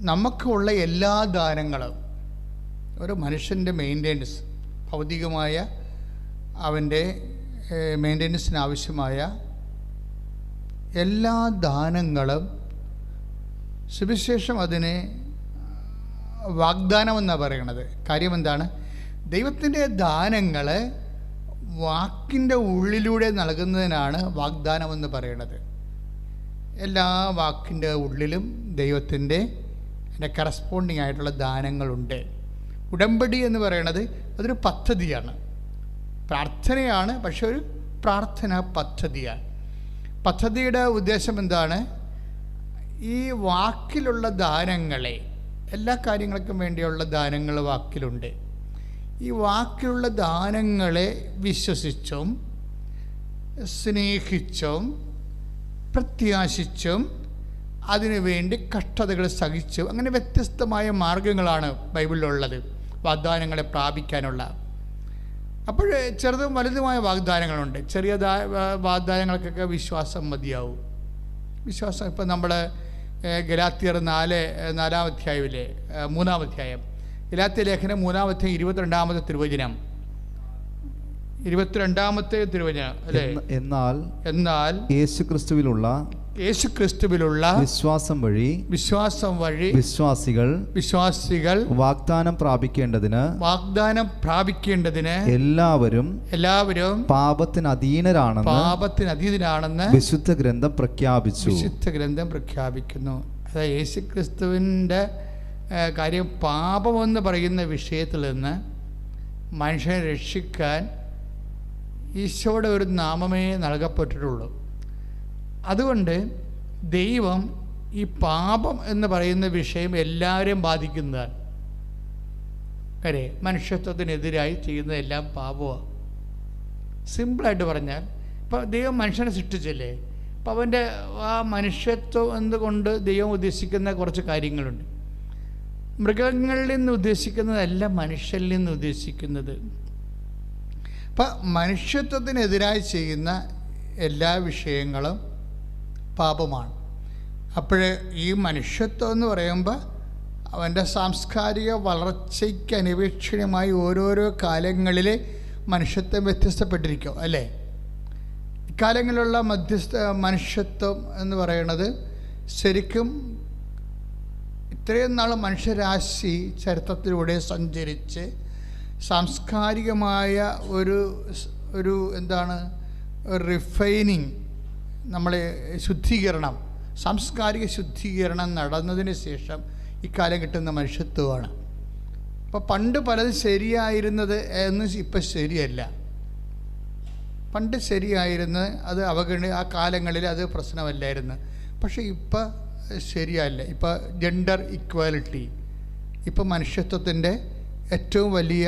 നമുക്കുള്ള എല്ലാ ദാനങ്ങളും ഒരു മനുഷ്യൻ്റെ മെയിൻ്റെനൻസ്, ഭൗതികമായ അവൻ്റെ മെയിൻ്റെനൻസിന് ആവശ്യമായ എല്ലാ ദാനങ്ങളും സുവിശേഷം അതിനെ വാഗ്ദാനം എന്നാണ് പറയണത്. കാര്യം എന്താണ്? ദൈവത്തിൻ്റെ ദാനങ്ങൾ വാക്കിൻ്റെ ഉള്ളിലൂടെ നൽകുന്നതിനാണ് വാഗ്ദാനമെന്ന് പറയണത്. എല്ലാ വാക്കിൻ്റെ ഉള്ളിലും ദൈവത്തിൻ്റെ കറസ്പോണ്ടിങ് ആയിട്ടുള്ള ദാനങ്ങളുണ്ട്. ഉടമ്പടി എന്ന് പറയണത് അതൊരു പദ്ധതിയാണ്, പ്രാർത്ഥനയാണ്, പക്ഷെ ഒരു പ്രാർത്ഥന പദ്ധതിയാണ്. പദ്ധതിയുടെ ഉദ്ദേശം എന്താണ്? ഈ വാക്കിലുള്ള ദാനങ്ങളെ, എല്ലാ കാര്യങ്ങൾക്കും വേണ്ടിയുള്ള ദാനങ്ങൾ വാക്കിലുണ്ട്. ഈ വാക്കിലുള്ള ദാനങ്ങളെ വിശ്വസിച്ചും സ്നേഹിച്ചും പ്രത്യാശിച്ചും അതിനുവേണ്ടി കഷ്ടതകൾ സഹിച്ചും, അങ്ങനെ വ്യത്യസ്തമായ മാർഗങ്ങളാണ് ബൈബിളിലുള്ളത് വാഗ്ദാനങ്ങളെ പ്രാപിക്കാനുള്ള. അപ്പോൾ ചെറുതും വലുതുമായ വാഗ്ദാനങ്ങളുണ്ട്. ചെറിയ വാഗ്ദാനങ്ങൾക്കൊക്കെ വിശ്വാസം മതിയാവും. വിശ്വാസം ഇപ്പം നമ്മൾ ഗലാത്യർ 4-ാം അധ്യായത്തിലെ 3-ാം അധ്യായം, ഗലാത്യ ലേഖനം 3-ാം അധ്യായം 22-ാമത്തെ തിരുവചനം, 22-ാമത്തെ തിരുവചനം അല്ലേ? എന്നാൽ യേശുക്രിസ്തുവിലുള്ള വിശ്വാസം വഴി വിശ്വാസികൾ വാഗ്ദാനം പ്രാപിക്കേണ്ടതിന് എല്ലാവരും പാപത്തിന് അധീനരാണെന്ന് വിശുദ്ധ ഗ്രന്ഥം പ്രഖ്യാപിക്കുന്നു. അതായത് യേശുക്രിസ്തുവിൻ്റെ കാര്യം, പാപമെന്ന് പറയുന്ന വിഷയത്തിൽ നിന്ന് മനുഷ്യനെ രക്ഷിക്കാൻ ഈശോയുടെ ഒരു നാമമേ നൽകപ്പെട്ടിട്ടുള്ളൂ. അതുകൊണ്ട് ദൈവം ഈ പാപം എന്ന് പറയുന്ന വിഷയം എല്ലാവരെയും ബാധിക്കുന്നതാണ്. കാര്യം മനുഷ്യത്വത്തിനെതിരായി ചെയ്യുന്നതെല്ലാം പാപമാണ്. സിമ്പിളായിട്ട് പറഞ്ഞാൽ, ഇപ്പോൾ ദൈവം മനുഷ്യനെ സൃഷ്ടിച്ചില്ലേ, അപ്പം അവൻ്റെ ആ മനുഷ്യത്വം എന്തുകൊണ്ട് ദൈവം ഉദ്ദേശിക്കുന്ന കുറച്ച് കാര്യങ്ങളുണ്ട്. മൃഗങ്ങളിൽ നിന്ന് ഉദ്ദേശിക്കുന്നതല്ല മനുഷ്യരിൽ നിന്ന് ഉദ്ദേശിക്കുന്നത്. അപ്പം മനുഷ്യത്വത്തിനെതിരായി ചെയ്യുന്ന എല്ലാ വിഷയങ്ങളും പാപമാണ്. അപ്പോഴേ ഈ മനുഷ്യത്വം എന്ന് പറയുമ്പോൾ അവൻ്റെ സാംസ്കാരിക വളർച്ചയ്ക്ക് അനിവേക്ഷണമായി ഓരോരോ കാലങ്ങളിലെ മനുഷ്യത്വം വ്യത്യസ്തപ്പെട്ടിരിക്കും അല്ലേ? ഇക്കാലങ്ങളിലുള്ള മനുഷ്യത്വം എന്ന് പറയുന്നത് ശരിക്കും ഇത്രയും നാൾ മനുഷ്യരാശി ചരിത്രത്തിലൂടെ സഞ്ചരിച്ച് സാംസ്കാരികമായ ഒരു എന്താണ് റിഫൈനിങ്, നമ്മളെ ശുദ്ധീകരണം, സാംസ്കാരിക ശുദ്ധീകരണം നടന്നതിന് ശേഷം ഇക്കാലം കിട്ടുന്ന മനുഷ്യത്വമാണ്. അപ്പോൾ പണ്ട് പലതും ശരിയായിരുന്നത് എന്ന് ഇപ്പം ശരിയല്ല. പണ്ട് ശരിയായിരുന്നത് അത് ആ കാലങ്ങളിൽ അത് പ്രശ്നമല്ലായിരുന്നു. പക്ഷേ ഇപ്പം ശരിയല്ല. ഇപ്പോൾ ജെൻഡർ ഇക്വാലിറ്റി ഇപ്പം മനുഷ്യത്വത്തിൻ്റെ ഏറ്റവും വലിയ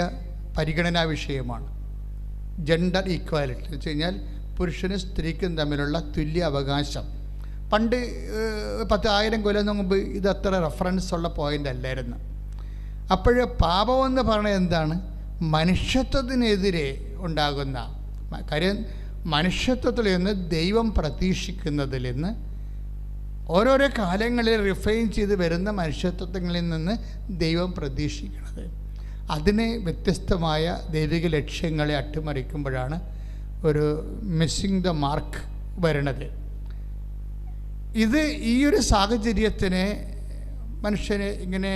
പരിഗണനാ വിഷയമാണ്. ജെൻഡർ ഈക്വാലിറ്റി എന്ന് വെച്ച് കഴിഞ്ഞാൽ പുരുഷനും സ്ത്രീക്കും തമ്മിലുള്ള തുല്യ അവകാശം. പണ്ട് 10,000 കൊല്ലം മുമ്പ് ഇതത്ര റെഫറൻസ് ഉള്ള പോയിൻ്റ് അല്ലായിരുന്നു. അപ്പോഴേ പാപമെന്ന് പറയുന്നത് എന്താണ്? മനുഷ്യത്വത്തിനെതിരെ ഉണ്ടാകുന്ന കാര്യം. മനുഷ്യത്വത്തിൽ നിന്ന് ദൈവം പ്രതീക്ഷിക്കുന്നതിൽ നിന്ന് ഓരോരോ കാലങ്ങളിൽ റിഫൈൻ ചെയ്ത് വരുന്ന മനുഷ്യത്വങ്ങളിൽ നിന്ന് ദൈവം പ്രതീക്ഷിക്കുന്നത്, അതിനെ വ്യത്യസ്തമായ ദൈവിക ലക്ഷ്യങ്ങളെ അട്ടിമറിക്കുമ്പോഴാണ് ഒരു മിസ്സിങ് ദ മാർക്ക് വരണത്. ഇത് ഈ ഒരു സാഹചര്യത്തിനെ മനുഷ്യനെ ഇങ്ങനെ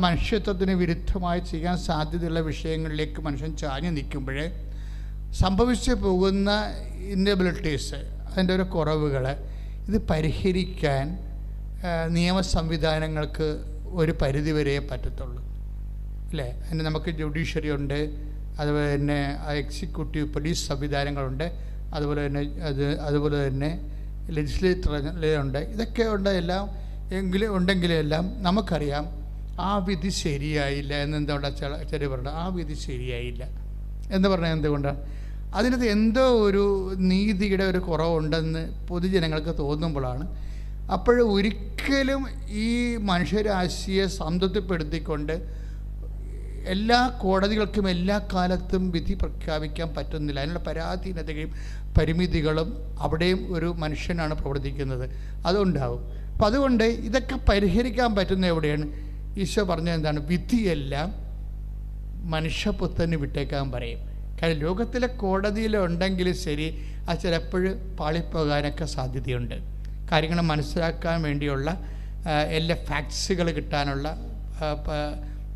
മനുഷ്യത്വത്തിന് വിരുദ്ധമായി ചെയ്യാൻ സാധ്യതയുള്ള വിഷയങ്ങളിലേക്ക് മനുഷ്യൻ ചാഞ്ഞു നിൽക്കുമ്പോൾ സംഭവിച്ചു പോകുന്ന ഇന്നബിലിറ്റീസ്, അതിൻ്റെ ഒരു കുറവുകൾ, ഇത് പരിഹരിക്കാൻ നിയമ സംവിധാനങ്ങൾക്ക് ഒരു പരിധിവരെ പറ്റത്തുള്ളൂ അല്ലേ? അതിന് നമുക്ക് ജുഡീഷ്യറി ഉണ്ട്, അതുപോലെ തന്നെ എക്സിക്യൂട്ടീവ് പോലീസ് സംവിധാനങ്ങളുണ്ട്, അതുപോലെ തന്നെ ലെജിസ്ലേറ്ററുണ്ട്. ഇതൊക്കെ ഉണ്ട് എല്ലാം ഉണ്ടെങ്കിലും എല്ലാം നമുക്കറിയാം ആ വിധി ശരിയായില്ല എന്നെന്തുകൊണ്ടാണ് ചെറിയ പറഞ്ഞത്? ആ വിധി ശരിയായില്ല എന്ന് പറഞ്ഞാൽ എന്തുകൊണ്ടാണ്? അതിനകത്ത് എന്തോ ഒരു നീതിയുടെ ഒരു കുറവുണ്ടെന്ന് പൊതുജനങ്ങൾക്ക് തോന്നുമ്പോഴാണ്. ഒരിക്കലും ഈ മനുഷ്യരാശിയെ സംതൃപ്തിപ്പെടുത്തിക്കൊണ്ട് എല്ലാ കോടതികൾക്കും എല്ലാ കാലത്തും വിധി പ്രഖ്യാപിക്കാൻ പറ്റുന്നില്ല. അതിനുള്ള പരാധീനതയും പരിമിതികളും അവിടെയും ഒരു മനുഷ്യനാണ് പ്രവർത്തിക്കുന്നത്, അതുണ്ടാവും. അപ്പം അതുകൊണ്ട് ഇതൊക്കെ പരിഹരിക്കാൻ പറ്റുന്ന എവിടെയാണ്? ഈശോ പറഞ്ഞത് എന്താണ്? വിധിയെല്ലാം മനുഷ്യപുത്രന് വിട്ടേക്കാൻ പറയും. കാര്യം ലോകത്തിലെ കോടതിയിലുണ്ടെങ്കിലും ശരി, അത് ചിലപ്പോൾ പാളിപ്പോകാനൊക്കെ സാധ്യതയുണ്ട്. കാര്യങ്ങൾ മനസ്സിലാക്കാൻ വേണ്ടിയുള്ള എല്ലാ ഫാക്ട്സുകൾ കിട്ടാനുള്ള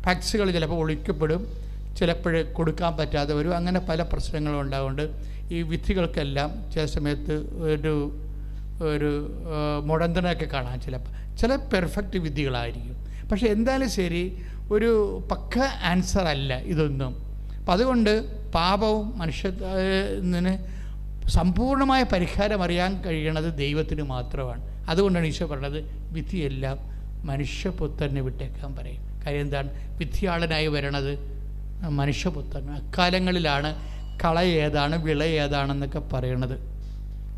ഫാക്ട്സുകൾ ചിലപ്പോൾ ഒളിക്കപ്പെടും, ചിലപ്പോൾ കൊടുക്കാൻ പറ്റാതെ വരും. അങ്ങനെ പല പ്രശ്നങ്ങളും ഉണ്ടാകുന്നുണ്ട്. ഈ വിധികൾക്കെല്ലാം ചില സമയത്ത് ഒരു മുടന്തനൊക്കെ കാണാൻ ചില പെർഫെക്റ്റ് വിധികളായിരിക്കും. പക്ഷേ എന്തായാലും ശരി, ഒരു പക്ക ആൻസർ അല്ല ഇതൊന്നും. അപ്പം അതുകൊണ്ട് പാപവും മനുഷ്യന് സമ്പൂർണ്ണമായ പരിഹാരം അറിയാൻ കഴിയണത് ദൈവത്തിന് മാത്രമാണ്. അതുകൊണ്ടാണ് ഈശോ പറഞ്ഞത് വിധിയെല്ലാം മനുഷ്യപുത്രനെ വിട്ടേക്കാൻ പറയും. കാര്യം എന്താണ്? വിധിയാളനായി വരണത് മനുഷ്യപുത്രൻ. അക്കാലങ്ങളിലാണ് കള ഏതാണ് വിള ഏതാണെന്നൊക്കെ പറയണത്.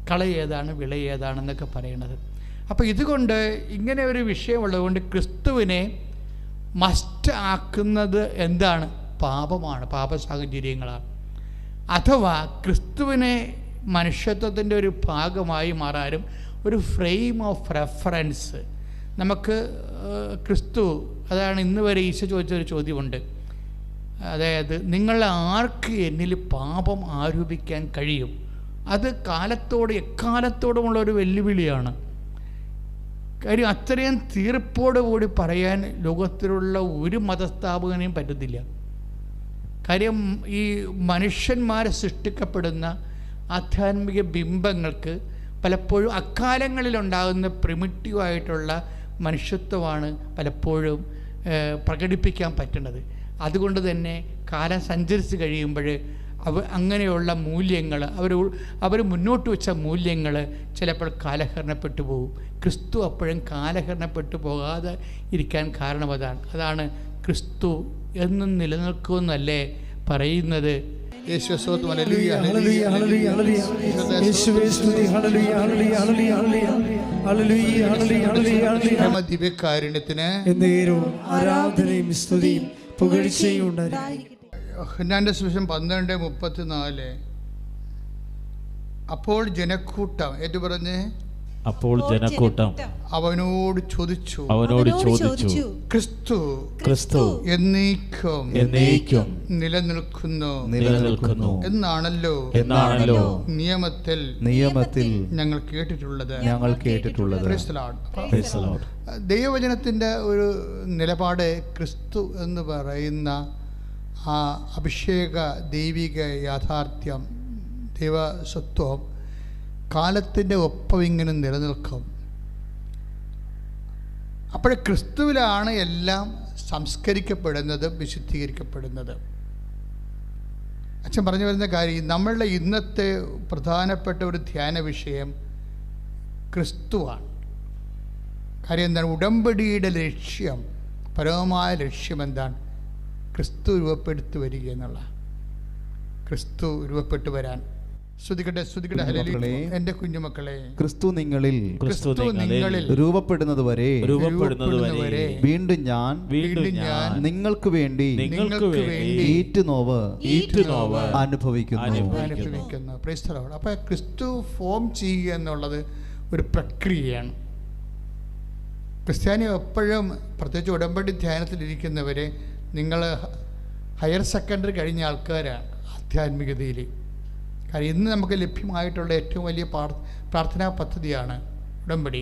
കള ഏതാണ് വിള ഏതാണെന്നൊക്കെ പറയണത്. അപ്പോൾ ഇതുകൊണ്ട് ഇങ്ങനെ ഒരു വിഷയമുള്ളതുകൊണ്ട് ക്രിസ്തുവിനെ മസ്റ്റ് ആക്കുന്നത് എന്താണ്? പാപമാണ്, പാപ സാഹചര്യങ്ങളാണ്. അഥവാ ക്രിസ്തുവിനെ മനുഷ്യത്വത്തിൻ്റെ ഒരു ഭാഗമായി മാറാനും ഒരു ഫ്രെയിം ഓഫ് റെഫറൻസ് നമുക്ക് ക്രിസ്തു, അതാണ് ഇന്ന് വരെ ഈശോ ചോദിച്ചൊരു ചോദ്യമുണ്ട്. അതായത് നിങ്ങൾ ആർക്ക് എന്നിൽ പാപം ആരോപിക്കാൻ കഴിയും? അത് എക്കാലത്തോടുമുള്ള ഒരു വെല്ലുവിളിയാണ്. കാര്യം അത്രയും തീർപ്പോടുകൂടി പറയാൻ ലോകത്തിലുള്ള ഒരു മതസ്ഥാപകനെയും പറ്റത്തില്ല. കാര്യം ഈ മനുഷ്യന്മാരെ സൃഷ്ടിക്കപ്പെടുന്ന ആധ്യാത്മിക ബിംബങ്ങൾക്ക് പലപ്പോഴും അക്കാലങ്ങളിലുണ്ടാകുന്ന പ്രിമിറ്റീവായിട്ടുള്ള മനുഷ്യത്വമാണ് പലപ്പോഴും പ്രകടിപ്പിക്കാൻ പറ്റുന്നത്. അതുകൊണ്ട് തന്നെ കാലം സഞ്ചരിച്ച് കഴിയുമ്പോൾ അങ്ങനെയുള്ള മൂല്യങ്ങൾ അവർ മുന്നോട്ട് വെച്ച മൂല്യങ്ങൾ ചിലപ്പോൾ കാലഹരണപ്പെട്ടു പോകും. ക്രിസ്തു അപ്പോഴും കാലഹരണപ്പെട്ടു പോകാതെ ഇരിക്കാൻ കാരണം അതാണ് ക്രിസ്തു എന്നും നിലനിൽക്കുമെന്നല്ലേ പറയുന്നത്. ദിവ്യകാരുണ്യത്തിന് ആരാധനയും സ്തുതിയും പുകഴ്ചയും ഉണ്ടായിരിക്കട്ടെ. യോഹന്നാന്റെ സുവിശേഷം 12:34. അപ്പോൾ ജനക്കൂട്ടം ഏറ്റുപറഞ്ഞ് അപ്പോൾ ജനക്കൂട്ടം അവനോട് ചോദിച്ചു ക്രിസ്തു എന്നേക്കും നിലനിൽക്കുന്നു എന്നാണല്ലോ നിയമത്തിൽ ഞങ്ങൾ കേട്ടിട്ടുള്ളത്. ദൈവവചനത്തിൻ്റെ ഒരു നിലപാട് ക്രിസ്തു എന്ന് പറയുന്ന ആ അഭിഷേക ദൈവിക യാഥാർത്ഥ്യം, ദൈവസത്വം കാലത്തിൻ്റെ ഒപ്പം ഇങ്ങനെ നിലനിൽക്കും. അപ്പോൾ ക്രിസ്തുവിലാണ് എല്ലാം സംസ്കരിക്കപ്പെടുന്നതും വിശുദ്ധീകരിക്കപ്പെടുന്നത്. അച്ഛൻ പറഞ്ഞു വരുന്ന കാര്യം, നമ്മളുടെ ഇന്നത്തെ പ്രധാനപ്പെട്ട ഒരു ധ്യാന വിഷയം ക്രിസ്തുവാണ്. കാര്യം എന്താണ്? ഉടമ്പടിയുടെ ലക്ഷ്യം, പരമമായ ലക്ഷ്യം എന്താണ്? ക്രിസ്തു രൂപപ്പെടുത്തി വരിക എന്നുള്ള, ക്രിസ്തു രൂപപ്പെട്ടു വരാൻ. സ്തുതിക്കട്ടെ. എന്റെ കുഞ്ഞുമക്കളെ, ക്രിസ്തു നിങ്ങളിൽ രൂപപ്പെടുന്നത് വരെ വീണ്ടും ഞാൻ നിങ്ങൾക്ക് വേണ്ടി ഈറ്റുനോവ് അനുഭവിക്കുന്നു. അപ്പൊ ക്രിസ്തു ഫോം ചെയ്യുക എന്നുള്ളത് ഒരു പ്രക്രിയയാണ്. ക്രിസ്ത്യാനി എപ്പോഴും, പ്രത്യേകിച്ച് ഉടമ്പടി ധ്യാനത്തിലിരിക്കുന്നവരെ, നിങ്ങൾ ഹയർ സെക്കൻഡറി കഴിഞ്ഞ ആൾക്കാരാണ് ആധ്യാത്മികതയിൽ. കാര്യം ഇന്ന് നമുക്ക് ലഭ്യമായിട്ടുള്ള ഏറ്റവും വലിയ പ്രാർത്ഥനാ പദ്ധതിയാണ് ഉടമ്പടി.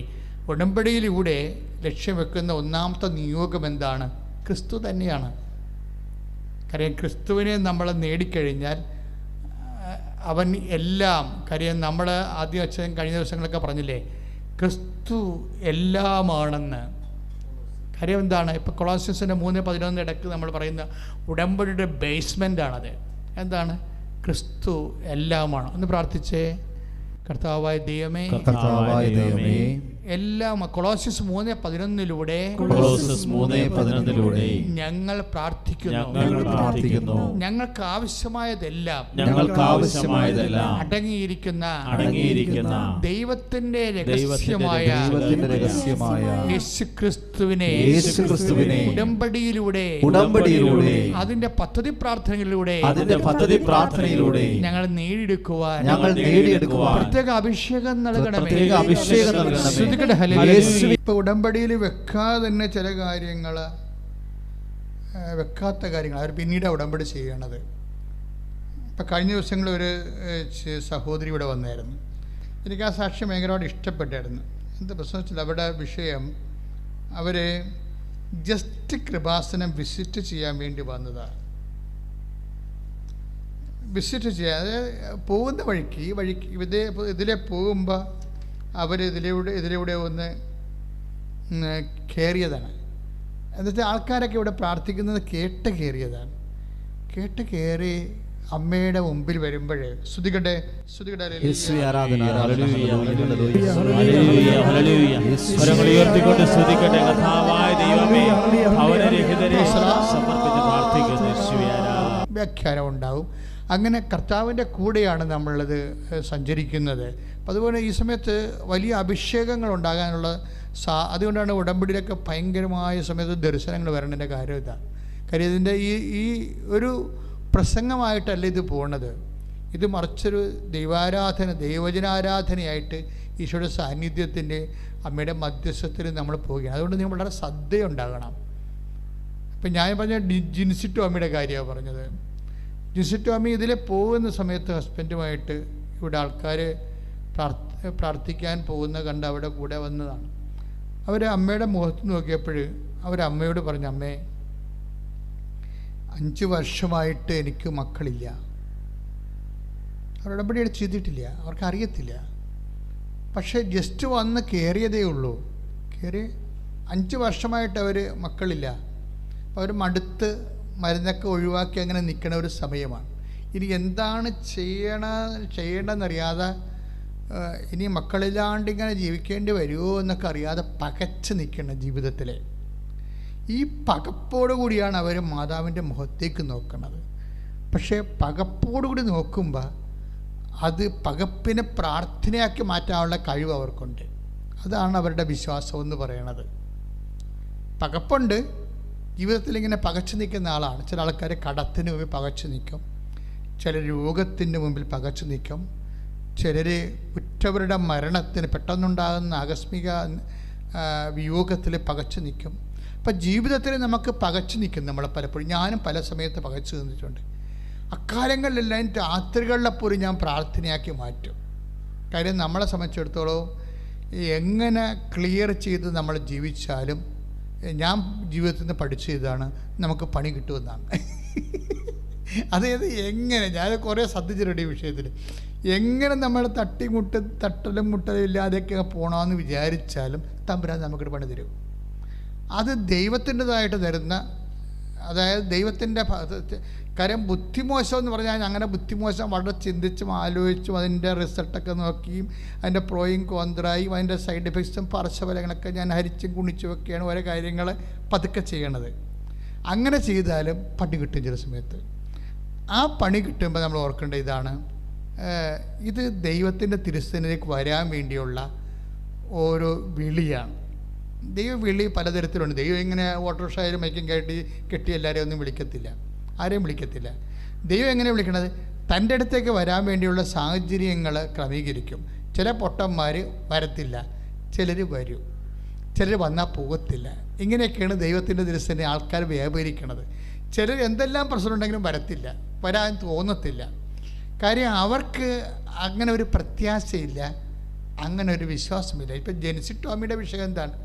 ഉടമ്പടിയിലൂടെ ലക്ഷ്യം വെക്കുന്ന ഒന്നാമത്തെ നിയോഗം എന്താണ്? ക്രിസ്തു തന്നെയാണ്. കാര്യം ക്രിസ്തുവിനെ നമ്മൾ നേടിക്കഴിഞ്ഞാൽ അവൻ എല്ലാം, കാര്യം നമ്മൾ ആദ്യം അച്ഛൻ കഴിഞ്ഞ ദിവസങ്ങളൊക്കെ പറഞ്ഞില്ലേ, ക്രിസ്തു എല്ലാമാണെന്ന്. കാര്യം എന്താണ്? ഇപ്പോൾ കൊളോസ്യൻസിൻ്റെ 3:11 ഇടയ്ക്ക് നമ്മൾ പറയുന്ന ഉടമ്പടിയുടെ ബേസ്മെൻ്റാണത്. എന്താണ്? ക്രിസ്തു എല്ലാമാണ്. ഒന്ന് പ്രാർത്ഥിച്ചേ. കർത്താവായ ദൈവമേ, എല്ലാം കൊളോസ്യസ് 3:11 ഞങ്ങൾ പ്രാർത്ഥിക്കുന്നു, ഞങ്ങൾക്ക് ആവശ്യമായതെല്ലാം അടങ്ങിയിരിക്കുന്ന ദൈവത്തിന്റെ രഹസ്യമായ യേശുക്രിസ്തുവിനെ ഉടമ്പടിയിലൂടെ അതിന്റെ പദ്ധതി പ്രാർത്ഥനകളിലൂടെ ഞങ്ങൾ നേടിയെടുക്കുവാൻ പ്രത്യേക അഭിഷേകം നൽകണമേ. ശ്രദ്ധിക്കട്ടെ, ഹല്ലേലൂയ. ഇപ്പൊ ഉടമ്പടിയിൽ വെക്കാതെ തന്നെ ചില കാര്യങ്ങൾ, വെക്കാത്ത കാര്യങ്ങൾ അവർ പിന്നീട് ഉടമ്പടി ചെയ്യണത്. ഇപ്പം കഴിഞ്ഞ ദിവസങ്ങളിൽ ഒരു സഹോദരി ഇവിടെ വന്നായിരുന്നു. എനിക്ക് ആ സാക്ഷ്യം ഭയങ്കരമായിട്ട് ഇഷ്ടപ്പെട്ടായിരുന്നു. എന്താ പ്രശ്നം വെച്ചാൽ അവിടെ വിഷയം, അവർ ജസ്റ്റ് കൃപാസനം വിസിറ്റ് ചെയ്യാൻ വേണ്ടി വന്നതാണ്. വിസിറ്റ് ചെയ്യാൻ, അതായത് പോകുന്ന വഴിക്ക്, ഈ വഴിക്ക് ഇതിലെ പോകുമ്പോൾ അവർ ഇതിലൂടെ ഒന്ന് കയറിയതാണ്. എന്നുവെച്ചാൽ ആൾക്കാരൊക്കെ ഇവിടെ പ്രാർത്ഥിക്കുന്നത് കേട്ട് കയറിയതാണ്. കേട്ട് കയറി അമ്മയുടെ മുമ്പിൽ വരുമ്പോഴേ സ്തുതിക്കട്ടെ, വ്യാഖ്യാനം ഉണ്ടാവും. അങ്ങനെ കർത്താവിൻ്റെ കൂടെയാണ് നമ്മളിത് സഞ്ചരിക്കുന്നത്. അപ്പം അതുപോലെ ഈ സമയത്ത് വലിയ അഭിഷേകങ്ങൾ ഉണ്ടാകാനുള്ള അതുകൊണ്ടാണ് ഉടമ്പടിയിലൊക്കെ ഭയങ്കരമായ സമയത്ത് ദർശനങ്ങൾ വരേണ്ടതിൻ്റെ കാര്യം ഇതാണ്. കാര്യം ഇതിൻ്റെ ഈ ഒരു പ്രസംഗമായിട്ടല്ല ഇത് പോണത്. ഇത് മറിച്ചൊരു ദൈവാരാധന, ദൈവജനാരാധനയായിട്ട് ഈശോയുടെ സാന്നിധ്യത്തിൻ്റെ, അമ്മയുടെ മധ്യസ്ഥത്തിൽ നമ്മൾ പോവുകയാണ്. അതുകൊണ്ട് നിങ്ങൾ വളരെ ശ്രദ്ധയുണ്ടാകണം. ഇപ്പം ഞാൻ പറഞ്ഞ ജിൻസി ടോമിയുടെ കാര്യമാണ് പറഞ്ഞത്. ജിൻസി ടോമി ഇതിൽ പോകുന്ന സമയത്ത് ഹസ്ബൻഡുമായിട്ട് ഇവിടെ ആൾക്കാർ പ്രാർത്ഥിക്കാൻ പോകുന്ന കണ്ട് അവിടെ കൂടെ വന്നതാണ്. അവർ അമ്മയുടെ മുഖത്ത് നോക്കിയപ്പോൾ അവരമ്മയോട് പറഞ്ഞു, അമ്മേ 5 വർഷമായിട്ട് എനിക്ക് മക്കളില്ല. അവർ ഉടമ്പടി ചെയ്തിട്ടില്ല, അവർക്കറിയത്തില്ല. പക്ഷേ ജസ്റ്റ് വന്ന് കയറിയതേ ഉള്ളൂ. കയറി 5 വർഷമായിട്ട് അവർ മക്കളില്ല. അവർ മടുത്ത് മരുന്നൊക്കെ ഒഴിവാക്കി അങ്ങനെ നിൽക്കണ ഒരു സമയമാണ്. ഇനി എന്താണ് ചെയ്യണമെന്നറിയാതെ, ഇനി മക്കളില്ലാണ്ട് ഇങ്ങനെ ജീവിക്കേണ്ടി വരുമോ എന്നൊക്കെ അറിയാതെ പകച്ച് നിൽക്കണം ജീവിതത്തിലെ. ഈ പകപ്പോടുകൂടിയാണ് അവർ മാതാവിൻ്റെ മുഖത്തേക്ക് നോക്കുന്നത്. പക്ഷേ പകപ്പോടുകൂടി നോക്കുമ്പോൾ അത് പകപ്പിനെ പ്രാർത്ഥനയാക്കി മാറ്റാനുള്ള കഴിവ് അവർക്കുണ്ട്. അതാണ് അവരുടെ വിശ്വാസം എന്ന് പറയണത്. പകപ്പുണ്ട്, ജീവിതത്തിൽ ഇങ്ങനെ പകച്ചു നിൽക്കുന്ന ആളാണ്. ചില ആൾക്കാർ കടത്തിന് മുമ്പിൽ പകച്ചു നിൽക്കും, ചിലർ രോഗത്തിൻ്റെ മുമ്പിൽ പകച്ചു നിൽക്കും, ചിലർ ഉറ്റവരുടെ മരണത്തിന് പെട്ടെന്നുണ്ടാകുന്ന ആകസ്മിക വിയോഗത്തിൽ പകച്ചു നിൽക്കും. അപ്പം ജീവിതത്തിൽ നമുക്ക് പകച്ചു നിൽക്കും. നമ്മൾ പലപ്പോഴും, ഞാനും പല സമയത്ത് പകച്ചു നിന്നിട്ടുണ്ട്. അക്കാലങ്ങളിലെല്ലാം രാത്രികളിലെപ്പോലും ഞാൻ പ്രാർത്ഥനയാക്കി മാറ്റും. കാര്യം നമ്മളെ സംബന്ധിച്ചിടത്തോളം എങ്ങനെ ക്ലിയർ ചെയ്ത് നമ്മൾ ജീവിച്ചാലും, ഞാൻ ജീവിതത്തിൽ നിന്ന് പഠിച്ചതാണ് നമുക്ക് പണി കിട്ടുമെന്നാണ്. അതായത് എങ്ങനെ, ഞാൻ കുറേ ശ്രദ്ധിച്ചിട്ടുണ്ട് ഈ വിഷയത്തിൽ. എങ്ങനെ നമ്മൾ തട്ടലും മുട്ടലും ഇല്ലാതെയൊക്കെ പോകണമെന്ന് വിചാരിച്ചാലും തമ്പുരാൻ നമുക്കൊരു പണി തരും. അത് ദൈവത്തിൻ്റെതായിട്ട് തരുന്ന, അതായത് ദൈവത്തിൻ്റെ കാര്യം. ബുദ്ധിമോശം എന്ന് പറഞ്ഞാൽ അങ്ങനെ ബുദ്ധിമോശം വളരെ ചിന്തിച്ചും ആലോചിച്ചും അതിൻ്റെ റിസൾട്ടൊക്കെ നോക്കിയും അതിൻ്റെ പ്രോയും കോന്ത്രായും അതിൻ്റെ സൈഡ് എഫക്ട്സും പാർശ്വഫലങ്ങളൊക്കെ ഞാൻ ഹരിച്ചും കുണിച്ചുമൊക്കെയാണ് ഓരോ കാര്യങ്ങൾ പതുക്കെ ചെയ്യണത്. അങ്ങനെ ചെയ്താലും പണി കിട്ടും ചില സമയത്ത്. ആ പണി കിട്ടുമ്പോൾ നമ്മൾ ഓർക്കേണ്ട ഇതാണ്, ഇത് ദൈവത്തിൻ്റെ തിരുസന്നിധിയിലേക്ക് വരാൻ വേണ്ടിയുള്ള ഓരോ വിളിയാണ്. ദൈവവിളി പലതരത്തിലുണ്ട്. ദൈവം ഇങ്ങനെ ഓട്ടോറിക്ഷയിലും മൈക്കും കെട്ടി എല്ലാവരെയും ഒന്നും വിളിക്കത്തില്ല, ആരെയും വിളിക്കത്തില്ല. ദൈവം എങ്ങനെ വിളിക്കണത്? തൻ്റെ അടുത്തേക്ക് വരാൻ വേണ്ടിയുള്ള സാഹചര്യങ്ങൾ ക്രമീകരിക്കും. ചില പൊട്ടന്മാർ വരത്തില്ല, ചിലർ വരും, ചിലർ വന്നാൽ പോകത്തില്ല. ഇങ്ങനെയൊക്കെയാണ് ദൈവത്തിൻ്റെ ദിവസം ആൾക്കാർ വ്യാപരിക്കണത്. ചിലർ എന്തെല്ലാം പ്രശ്നമുണ്ടെങ്കിലും വരത്തില്ല, വരാൻ തോന്നത്തില്ല. കാര്യം അവർക്ക് അങ്ങനെ ഒരു പ്രത്യാശയില്ല, അങ്ങനെ ഒരു വിശ്വാസമില്ല. ഇപ്പം ജെൻസി ടോമിയുടെ വിഷയം എന്താണ്?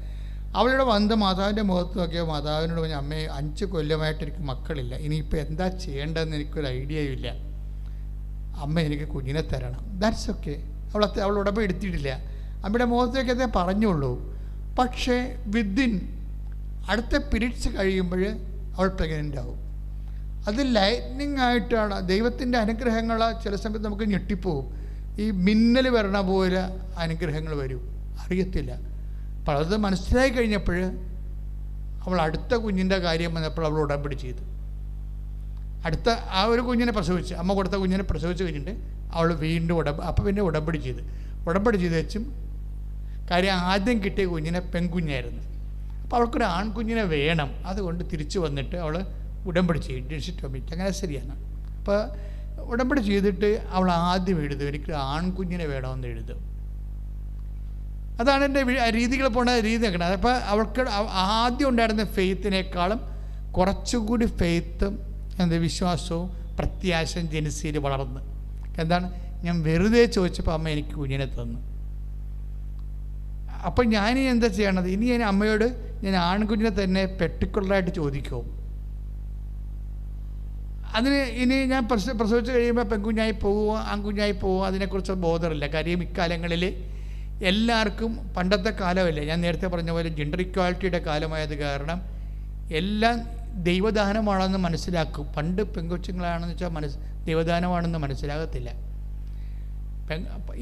അവളുടെ വന്ന് മാതാവിൻ്റെ മുഖത്ത് നോക്കിയാൽ മാതാവിനോട് പറഞ്ഞു, അമ്മേ 5 കൊല്ലമായിട്ട് എനിക്ക് മക്കളില്ല, ഇനിയിപ്പോൾ എന്താ ചെയ്യേണ്ടതെന്ന് എനിക്കൊരു ഐഡിയയും ഇല്ല, അമ്മ എനിക്ക് കുഞ്ഞിനെ തരണം. That's okay. അവൾ ഉടമ്പടി എടുത്തിട്ടില്ല, അമ്മയുടെ മുഖത്തേക്ക് അതേ പറഞ്ഞുള്ളൂ. പക്ഷേ വിത്തിൻ അടുത്ത പീരീഡ്സ് കഴിയുമ്പോൾ അവൾ പ്രഗ്നൻ്റ് ആവും. അത് ലൈറ്റ്നിങ് ആയിട്ടാണ്. ദൈവത്തിൻ്റെ അനുഗ്രഹങ്ങൾ ചില സമയത്ത് നമുക്ക് ഞെട്ടിപ്പോവും. ഈ മിന്നൽ വരണ പോലെ അനുഗ്രഹങ്ങൾ വരും, അറിയത്തില്ല. അപ്പോൾ അത് മനസ്സിലായി കഴിഞ്ഞപ്പോൾ അവൾ അടുത്ത കുഞ്ഞിൻ്റെ കാര്യം വന്നപ്പോൾ അവൾ ഉടമ്പടി ചെയ്തു. അടുത്ത ആ ഒരു കുഞ്ഞിനെ പ്രസവിച്ച്, അമ്മ കൊടുത്ത കുഞ്ഞിനെ പ്രസവിച്ച് കഴിഞ്ഞിട്ട് അവൾ വീണ്ടും അപ്പോൾ പിന്നെ ഉടമ്പടി ചെയ്ത് വെച്ചും. കാര്യം ആദ്യം കിട്ടിയ കുഞ്ഞിനെ പെൺകുഞ്ഞായിരുന്നു. അപ്പോൾ അവൾക്കൊരു ആൺകുഞ്ഞിനെ വേണം, അതുകൊണ്ട് തിരിച്ചു വന്നിട്ട് അവൾ ഉടമ്പടി ചെയ്യും. ഡിസിറ്റോമിറ്റ് അങ്ങനെ ശരിയാണ്. അപ്പോൾ ഉടമ്പടി ചെയ്തിട്ട് അവൾ ആദ്യം എഴുതും, എനിക്ക് ആൺകുഞ്ഞിനെ വേണമെന്ന് എഴുതും. അതാണ് എൻ്റെ രീതികൾ പോണ രീതി നോക്കണം. അപ്പോൾ അവൾക്ക് ആദ്യം ഉണ്ടായിരുന്ന ഫെയ്ത്തിനേക്കാളും കുറച്ചുകൂടി ഫെയ്ത്തും വിശ്വാസവും പ്രത്യാശയും ജെൻസിയിൽ വളർന്ന്. എന്താണ്, ഞാൻ വെറുതെ ചോദിച്ചപ്പോൾ അമ്മ എനിക്ക് കുഞ്ഞിനെ തന്നു. അപ്പം ഞാനിനി എന്താ ചെയ്യണത്? ഇനി ഞാൻ അമ്മയോട് ഞാൻ ആൺകുഞ്ഞിനെ തന്നെ പെർട്ടിക്കുലറായിട്ട് ചോദിക്കുമോ? അതിന് ഇനി ഞാൻ പ്രസവിച്ച് കഴിയുമ്പോൾ പെൺകുഞ്ഞായി പോവുമോ ആൺകുഞ്ഞായി പോവുമോ അതിനെക്കുറിച്ച് ബോധമില്ല. കാര്യം ഇക്കാലങ്ങളിൽ എല്ലാവർക്കും പണ്ടത്തെ കാലമല്ലേ, ഞാൻ നേരത്തെ പറഞ്ഞ പോലെ ജെൻഡർ ഇക്വാലിറ്റിയുടെ കാലമായത് കാരണം എല്ലാം ദൈവദാനമാണെന്ന് മനസ്സിലാക്കും. പണ്ട് പെൺകൊച്ചുങ്ങളാണെന്ന് വെച്ചാൽ ദൈവദാനമാണെന്ന് മനസ്സിലാകത്തില്ല.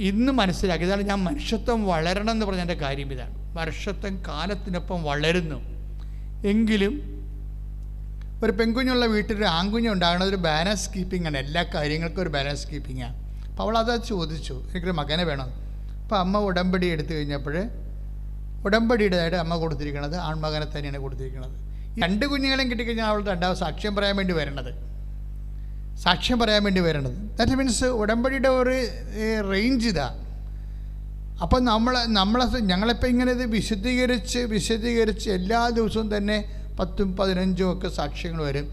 ഇന്ന് മനസ്സിലാക്കി. ഇതാണ് ഞാൻ മനുഷ്യത്വം വളരണം എന്ന് പറഞ്ഞതിൻ്റെ കാര്യം. ഇതാണ് മനുഷ്യത്വം കാലത്തിനൊപ്പം വളരുന്നു. എങ്കിലും ഒരു പെൺകുഞ്ഞുള്ള വീട്ടിൽ ആൺകുഞ്ഞ് ഉണ്ടാകുന്നത് ഒരു ബാലൻസ് കീപ്പിംഗ് ആണ്. എല്ലാ കാര്യങ്ങൾക്കും ഒരു ബാലൻസ് കീപ്പിംഗാണ്. അപ്പോൾ അവളത് ചോദിച്ചു, എനിക്കൊരു മകനെ വേണം. അപ്പോൾ അമ്മ ഉടമ്പടി എടുത്തു കഴിഞ്ഞപ്പോൾ ഉടമ്പടിയുടേതായിട്ട് അമ്മ കൊടുത്തിരിക്കുന്നത് ആൺമകനെ തന്നെയാണ് കൊടുത്തിരിക്കുന്നത്. ഈ 2 കുഞ്ഞുങ്ങളെയും കിട്ടിക്കഴിഞ്ഞാൽ അവൾ രണ്ടാമത് സാക്ഷ്യം പറയാൻ വേണ്ടി വരണത്. ദാറ്റ് മീൻസ് ഉടമ്പടിയുടെ ഒരു റേഞ്ച് ഇതാ. അപ്പം ഞങ്ങളിപ്പോൾ ഇങ്ങനെ ഇത് വിശദീകരിച്ച് എല്ലാ ദിവസവും തന്നെ 10ഉം 15ഉം ഒക്കെ സാക്ഷ്യങ്ങൾ വരും.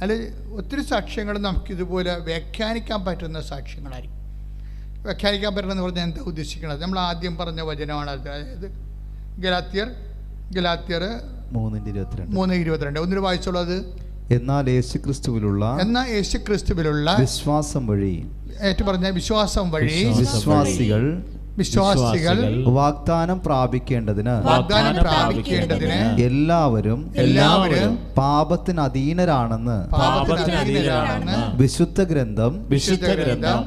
അതിൽ ഒത്തിരി സാക്ഷ്യങ്ങൾ നമുക്കിതുപോലെ വ്യാഖ്യാനിക്കാൻ പറ്റുന്ന സാക്ഷ്യങ്ങളായിരിക്കും. വ്യാഖ്യാനിക്കാൻ പറ്റണമെന്ന് പറഞ്ഞാൽ എന്താ ഉദ്ദേശിക്കുന്നത്? നമ്മൾ ആദ്യം പറഞ്ഞ വചനമാണ്. അതായത് ഗലാത്യർ 3:22. ഒന്നിന് വായിച്ചുള്ളത്, എന്നാൽ യേശുക്രിസ്തുവിലുള്ള വിശ്വാസം വഴി വിശ്വാസികൾ വാഗ്ദാനം പ്രാപിക്കേണ്ടതിന് എല്ലാവരും പാപത്തിന് അധീനരാണെന്ന് വിശുദ്ധ ഗ്രന്ഥം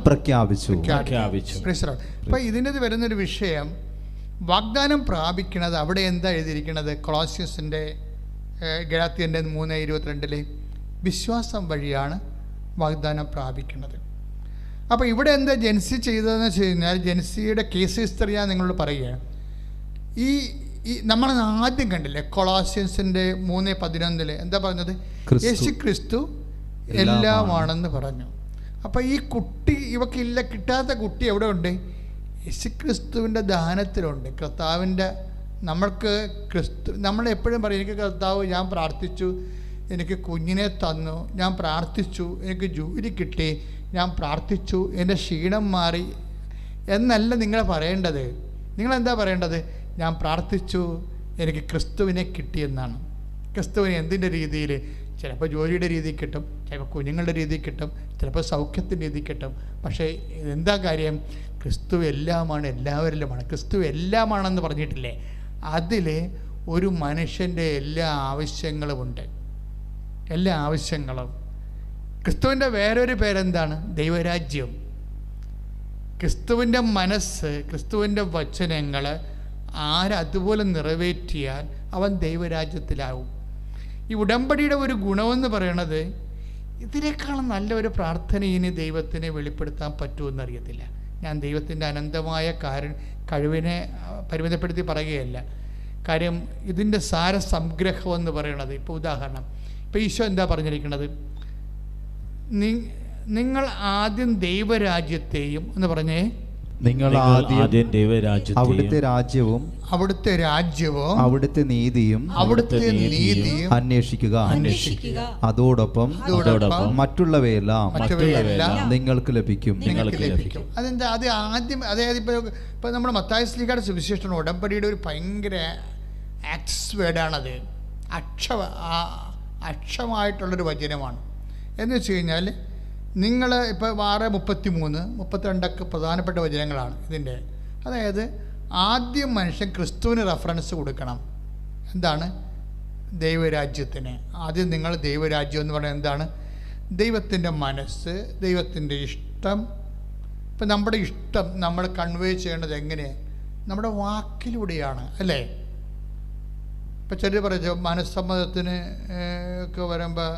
പ്രഖ്യാപിച്ചു. അപ്പൊ ഇതിൻ്റെ വരുന്നൊരു വിഷയം വാഗ്ദാനം പ്രാപിക്കുന്നത്. അവിടെ എന്താ എഴുതിയിരിക്കുന്നത്? കൊളോസ്യസിൻ്റെ ഗലാത്യൻ്റെ 3:22 വിശ്വാസം വഴിയാണ് വാഗ്ദാനം പ്രാപിക്കുന്നത്. അപ്പോൾ ഇവിടെ എന്താ ജെൻസി ചെയ്തതെന്ന് വെച്ച് കഴിഞ്ഞാൽ, ജെൻസിയുടെ കേസ് ഹിസ്റ്ററി ഞാൻ നിങ്ങളോട് പറയുകയാണ്. ഈ നമ്മൾ ആദ്യം കണ്ടില്ലേ കൊളോസ്യൻസിൻ്റെ 3:11 എന്താ പറഞ്ഞത്? യേശു ക്രിസ്തു എല്ലാമാണെന്ന് പറഞ്ഞു. അപ്പോൾ ഈ കുട്ടി ഇവക്കില്ല, കിട്ടാത്ത കുട്ടി എവിടെ ഉണ്ട്? യേശു ക്രിസ്തുവിൻ്റെ ദാനത്തിലുണ്ട്. കർത്താവിൻ്റെ നമ്മളെപ്പോഴും പറയും, എനിക്ക് കർത്താവ്, ഞാൻ പ്രാർത്ഥിച്ചു, എനിക്ക് കുഞ്ഞിനെ തന്നു, ഞാൻ പ്രാർത്ഥിച്ചു, എനിക്ക് ജോലി കിട്ടി, ഞാൻ പ്രാർത്ഥിച്ചു, എൻ്റെ ക്ഷീണം മാറി എന്നല്ല നിങ്ങൾ പറയേണ്ടത്. നിങ്ങളെന്താ പറയേണ്ടത്? ഞാൻ പ്രാർത്ഥിച്ചു, എനിക്ക് ക്രിസ്തുവിനെ കിട്ടിയെന്നാണ്. ക്രിസ്തുവിനെ എന്തിൻ്റെ രീതിയിൽ? ചിലപ്പോൾ ജോലിയുടെ രീതിയിൽ കിട്ടും, ചിലപ്പോൾ കുഞ്ഞുങ്ങളുടെ രീതിയിൽ കിട്ടും, ചിലപ്പോൾ സൗഖ്യത്തിൻ്റെ രീതിയിൽ കിട്ടും. പക്ഷേ എന്താ കാര്യം? ക്രിസ്തു എല്ലാമാണ്, എല്ലാവരിലുമാണ്. ക്രിസ്തു എല്ലാമാണെന്ന് പറഞ്ഞിട്ടില്ലേ? അതിൽ ഒരു മനുഷ്യൻ്റെ എല്ലാ ആവശ്യങ്ങളുമുണ്ട്. എല്ലാ ആവശ്യങ്ങളും. ക്രിസ്തുവിൻ്റെ വേറൊരു പേരെന്താണ്? ദൈവരാജ്യം. ക്രിസ്തുവിൻ്റെ മനസ്സ്, ക്രിസ്തുവിൻ്റെ വചനങ്ങൾ ആരതുപോലെ നിറവേറ്റിയാൽ അവൻ ദൈവരാജ്യത്തിലാവും. ഈ ഉടമ്പടിയുടെ ഒരു ഗുണമെന്ന് പറയണത്, ഇതിനേക്കാളും നല്ലൊരു പ്രാർത്ഥന ഇനി ദൈവത്തിനെ വെളിപ്പെടുത്താൻ പറ്റുമെന്നറിയത്തില്ല. ഞാൻ ദൈവത്തിൻ്റെ അനന്തമായ കഴിവിനെ പരിമിതപ്പെടുത്തി പറയുകയല്ല. കാര്യം ഇതിൻ്റെ സാരസംഗ്രഹം എന്ന് പറയണത്, ഇപ്പോൾ ഉദാഹരണം, ഇപ്പോൾ ഈശോ എന്താ പറഞ്ഞിരിക്കുന്നത്? നിങ്ങൾ ആദ്യം ദൈവരാജ്യത്തെയും എന്ന് പറഞ്ഞേ, നിങ്ങൾ ആദ്യം ദൈവരാജ്യത്തെയും അവിടുത്തെ രാജ്യവും അവിടുത്തെ നീതിയും അന്വേഷിക്കുക. അതോടൊപ്പം മറ്റുള്ളവയെല്ലാം നിങ്ങൾക്ക് ലഭിക്കും. അതെന്താ? അത് ആദ്യം, അതായത് ഇപ്പോൾ നമ്മുടെ മത്തായി ശ്ലീഹയുടെ സുവിശേഷം ഉടമ്പടിയുടെ ഒരു ഭയങ്കര ആക്സസ് വേർഡാണത്. അക്ഷമായിട്ടുള്ളൊരു വചനമാണ്. എന്ന് വെച്ച് കഴിഞ്ഞാൽ നിങ്ങൾ ഇപ്പോൾ 6:33, 32 പ്രധാനപ്പെട്ട വചനങ്ങളാണ് ഇതിൻ്റെ. അതായത് ആദ്യം മനുഷ്യൻ ക്രിസ്തുവിന് റെഫറൻസ് കൊടുക്കണം. എന്താണ്? ദൈവരാജ്യത്തിന്. ആദ്യം നിങ്ങൾ ദൈവരാജ്യം എന്ന് പറയുന്നത് എന്താണ്? ദൈവത്തിൻ്റെ മനസ്സ്, ദൈവത്തിൻ്റെ ഇഷ്ടം. ഇപ്പം നമ്മുടെ ഇഷ്ടം നമ്മൾ കൺവേ ചെയ്യേണ്ടത് എങ്ങനെയാണ്? നമ്മുടെ വാക്കിലൂടെയാണ്, അല്ലേ? ഇപ്പം ചിലർ പറഞ്ഞു മനസ്സമ്മതത്തിന് ഒക്കെ വരുമ്പോൾ,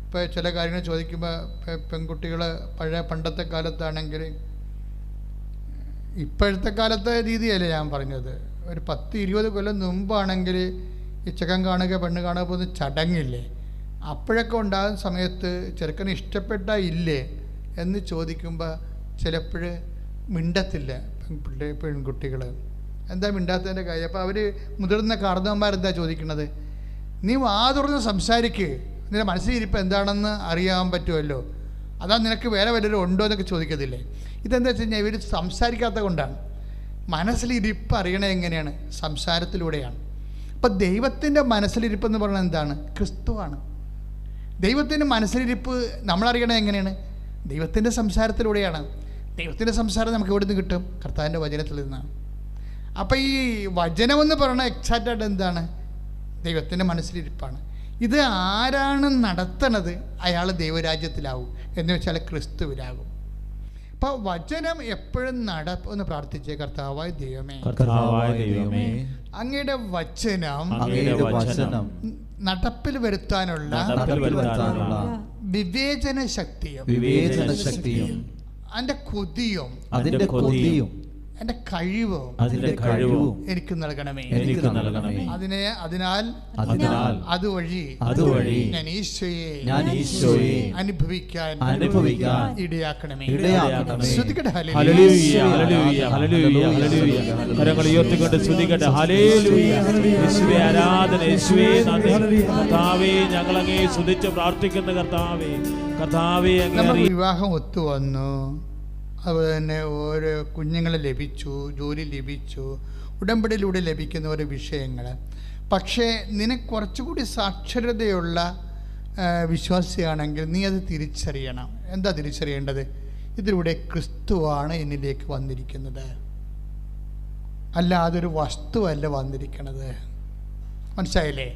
ഇപ്പോൾ ചില കാര്യങ്ങൾ ചോദിക്കുമ്പോൾ പെൺകുട്ടികൾ പണ്ടത്തെ കാലത്താണെങ്കിൽ, ഇപ്പോഴത്തെ കാലത്തെ രീതിയല്ലേ ഞാൻ പറഞ്ഞത്. ഒരു 10-20 കൊല്ലം മുമ്പാണെങ്കിൽ ഈ ചെക്കൻ കാണുക പെണ്ണ് കാണുക പോകുന്ന ചടങ്ങില്ലേ, അപ്പോഴൊക്കെ ഉണ്ടാകുന്ന സമയത്ത് ചെറുക്കന് ഇഷ്ടപ്പെട്ടാൽ ഇല്ലേ എന്ന് ചോദിക്കുമ്പോൾ ചിലപ്പോൾ മിണ്ടത്തില്ല പെൺകുട്ടികൾ. എന്താ മിണ്ടാത്തതിൻ്റെ കാര്യം? അപ്പോൾ അവർ മുതിർന്ന കാർന്നവന്മാരെന്താ ചോദിക്കുന്നത്? നീ വാ തുറന്ന് സംസാരിക്ക്, നിന്റെ മനസ്സിലിരിപ്പ് എന്താണെന്ന് അറിയാൻ പറ്റുമല്ലോ, അതാ നിനക്ക് വേറെ വല്ലവരും ഉണ്ടോ എന്നൊക്കെ ചോദിക്കത്തില്ലേ? ഇതെന്താ വെച്ച് കഴിഞ്ഞാൽ ഇവർ സംസാരിക്കാത്ത കൊണ്ടാണ്. മനസ്സിലിരിപ്പ് അറിയണത് എങ്ങനെയാണ്? സംസാരത്തിലൂടെയാണ്. അപ്പം ദൈവത്തിൻ്റെ മനസ്സിലിരിപ്പ് എന്ന് പറയുന്നത് എന്താണ്? ക്രിസ്തുവാണ്. ദൈവത്തിൻ്റെ മനസ്സിലിരിപ്പ് നമ്മളറിയണത് എങ്ങനെയാണ്? ദൈവത്തിൻ്റെ സംസാരത്തിലൂടെയാണ്. ദൈവത്തിൻ്റെ സംസാരം നമുക്ക് എവിടെ നിന്ന് കിട്ടും? കർത്താവിൻ്റെ വചനത്തിൽ നിന്നാണ്. അപ്പം ഈ വചനമെന്ന് പറയുന്നത് എക്സാക്റ്റായിട്ട് എന്താണ്? ദൈവത്തിൻ്റെ മനസ്സിലിരിപ്പാണ്. ഇത് ആരാണ് നടത്തണത്? അയാൾ ദൈവരാജ്യത്തിലാവും, എന്ന് വെച്ചാൽ ക്രിസ്തുവിലാകും. അപ്പോൾ വചനം എപ്പോഴും ഒന്ന് പ്രാർത്ഥിച്ചേ. കർത്താവായ ദൈവമേ, അങ്ങയുടെ വചനം നടപ്പിൽ വരുത്താനുള്ള വിവേചന ശക്തിയും അതിന്റെ കൊതിയും എന്റെ കഴിവും എനിക്ക് നൽകണമേ. അതിനാൽ അതുവഴി ഞാൻ ഈശോയെ അനുഭവിക്കാൻ ഇടയാക്കണമേ. ശ്രുതിക്കട്ടെ ഹല്ലേലൂയ, ഹല്ലേലൂയ, ഹല്ലേലൂയ, ഹല്ലേലൂയ. കരങ്ങൾ ഉയർത്തിക്കൊണ്ട് ശ്രുതിക്കട്ടെ. ഹല്ലേലൂയ. യേശുവേ ആരാധന, യേശുവേ നന്ദി. കർത്താവേ, ഞങ്ങൾ അങ്ങേ സ്തുതിച്ച് പ്രാർത്ഥിക്കുന്ന കർത്താവേ. കർത്താവേ, നമുക്ക് വിവാഹം ഒത്തുവന്നു, അതുപോലെ തന്നെ ഓരോ കുഞ്ഞുങ്ങളെ ലഭിച്ചു, ജോലി ലഭിച്ചു, ഉടമ്പടിയിലൂടെ ലഭിക്കുന്ന ഓരോ വിഷയങ്ങൾ. പക്ഷേ നിനക്ക് കുറച്ചുകൂടി സാക്ഷരതയുള്ള വിശ്വാസിയാണെങ്കിൽ നീ അത് തിരിച്ചറിയണം. എന്താ തിരിച്ചറിയേണ്ടത്? ഇതിലൂടെ ക്രിസ്തുവാണ് എന്നിലേക്ക് വന്നിരിക്കുന്നത്, അല്ലാതെ ഒരു വസ്തുവല്ല വന്നിരിക്കുന്നത്. മനസ്സിലായില്ലേ?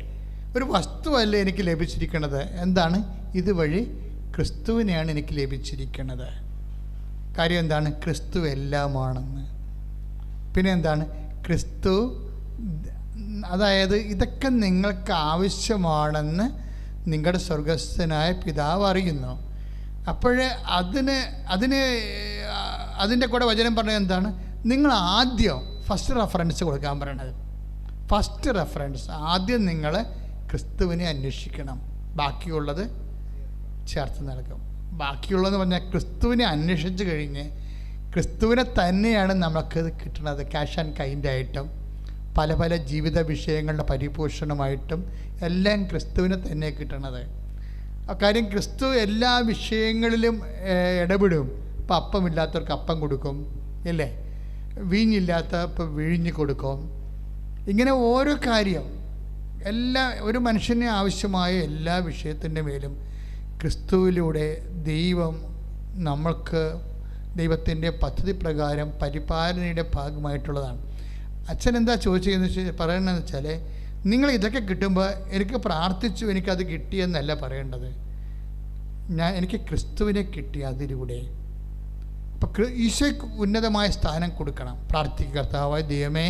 ഒരു വസ്തുവല്ല എനിക്ക് ലഭിച്ചിരിക്കുന്നത്. എന്താണ്? ഇതുവഴി ക്രിസ്തുവിനെയാണ് എനിക്ക് ലഭിച്ചിരിക്കുന്നത്. കാര്യം എന്താണ്? ക്രിസ്തു എല്ലാമാണെന്ന്. പിന്നെ എന്താണ്? ക്രിസ്തു, അതായത് ഇതൊക്കെ നിങ്ങൾക്ക് ആവശ്യമാണെന്ന് നിങ്ങളുടെ സ്വർഗസ്ഥനായ പിതാവ് അറിയുന്നു. അപ്പോഴേ അതിൻ്റെ കൂടെ വചനം പറഞ്ഞത് എന്താണ്? നിങ്ങൾ ആദ്യം ഫസ്റ്റ് റെഫറൻസ് കൊടുക്കാൻ പറയണത്. ഫസ്റ്റ് റെഫറൻസ് ആദ്യം നിങ്ങൾ ക്രിസ്തുവിനെ അന്വേഷിക്കണം, ബാക്കിയുള്ളത് ചേർത്ത് നൽകും. ബാക്കിയുള്ളതെന്ന് പറഞ്ഞാൽ ക്രിസ്തുവിനെ അന്വേഷിച്ച് കഴിഞ്ഞ് ക്രിസ്തുവിനെ തന്നെയാണ് നമുക്ക് കിട്ടുന്നത്. ക്യാഷ് ആൻഡ് കൈൻഡായിട്ടും പല പല ജീവിത വിഷയങ്ങളുടെ പരിപോഷണമായിട്ടും എല്ലാം ക്രിസ്തുവിനെ തന്നെ കിട്ടണത്. കാര്യം ക്രിസ്തു എല്ലാ വിഷയങ്ങളിലും ഇടപെടും. ഇപ്പം അപ്പമില്ലാത്തവർക്ക് അപ്പം കൊടുക്കും, ഇല്ലേ? വീഞ്ഞില്ലാത്തപ്പോൾ വിഴിഞ്ഞ് കൊടുക്കും. ഇങ്ങനെ ഓരോ കാര്യം, ഒരു മനുഷ്യന് ആവശ്യമായ എല്ലാ വിഷയത്തിൻ്റെ മേലും ക്രിസ്തുവിലൂടെ ദൈവം നമ്മൾക്ക് ദൈവത്തിൻ്റെ പദ്ധതി പ്രകാരം പരിപാലനയുടെ ഭാഗമായിട്ടുള്ളതാണ്. അച്ഛൻ എന്താ ചോദിച്ചതെന്ന് പറയണമെന്ന് വെച്ചാൽ, നിങ്ങൾ ഇതൊക്കെ കിട്ടുമ്പോൾ എനിക്ക് പ്രാർത്ഥിച്ചു എനിക്കത് കിട്ടിയെന്നല്ല പറയേണ്ടത്. എനിക്ക് ക്രിസ്തുവിനെ കിട്ടി അതിലൂടെ. അപ്പം ഈശോയ്ക്ക് ഉന്നതമായ സ്ഥാനം കൊടുക്കണം. പ്രാർത്ഥിക്കുക. കർത്താവായ ദൈവമേ,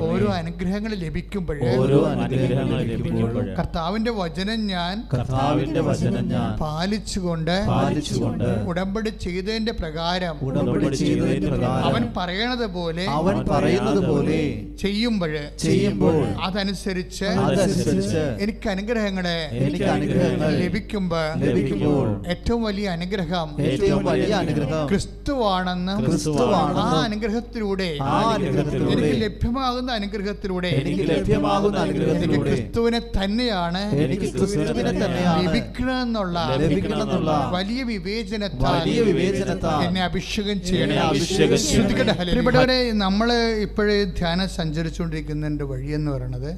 ഓരോ അനുഗ്രഹങ്ങൾ ലഭിക്കുമ്പോഴേ കർത്താവിന്റെ വചനം ഞാൻ പാലിച്ചുകൊണ്ട് ഉടമ്പടി ചെയ്തതിന്റെ പ്രകാരം അവൻ പറയണത് പോലെ ചെയ്യുമ്പോൾ അതനുസരിച്ച് എനിക്ക് അനുഗ്രഹങ്ങളെ ലഭിക്കുമ്പോൾ ഏറ്റവും വലിയ അനുഗ്രഹം ക്രിസ്തുവാണെന്ന് ആ അനുഗ്രഹത്തിലൂടെ എനിക്ക് ലഭ്യമാകുന്ന അനുഗ്രഹത്തിലൂടെ എനിക്ക് ക്രിസ്തുവിനെ തന്നെയാണ് ലഭിക്കണമെന്നുള്ള വലിയ വിവേചനത്താൽ എന്നെ അഭിഷേകം ചെയ്യണം. ഇവിടെ നമ്മൾ ഇപ്പോഴേ ധ്യാനം സഞ്ചരിച്ചുകൊണ്ടിരിക്കുന്നതിൻ്റെ വഴിയെന്ന് പറയുന്നത്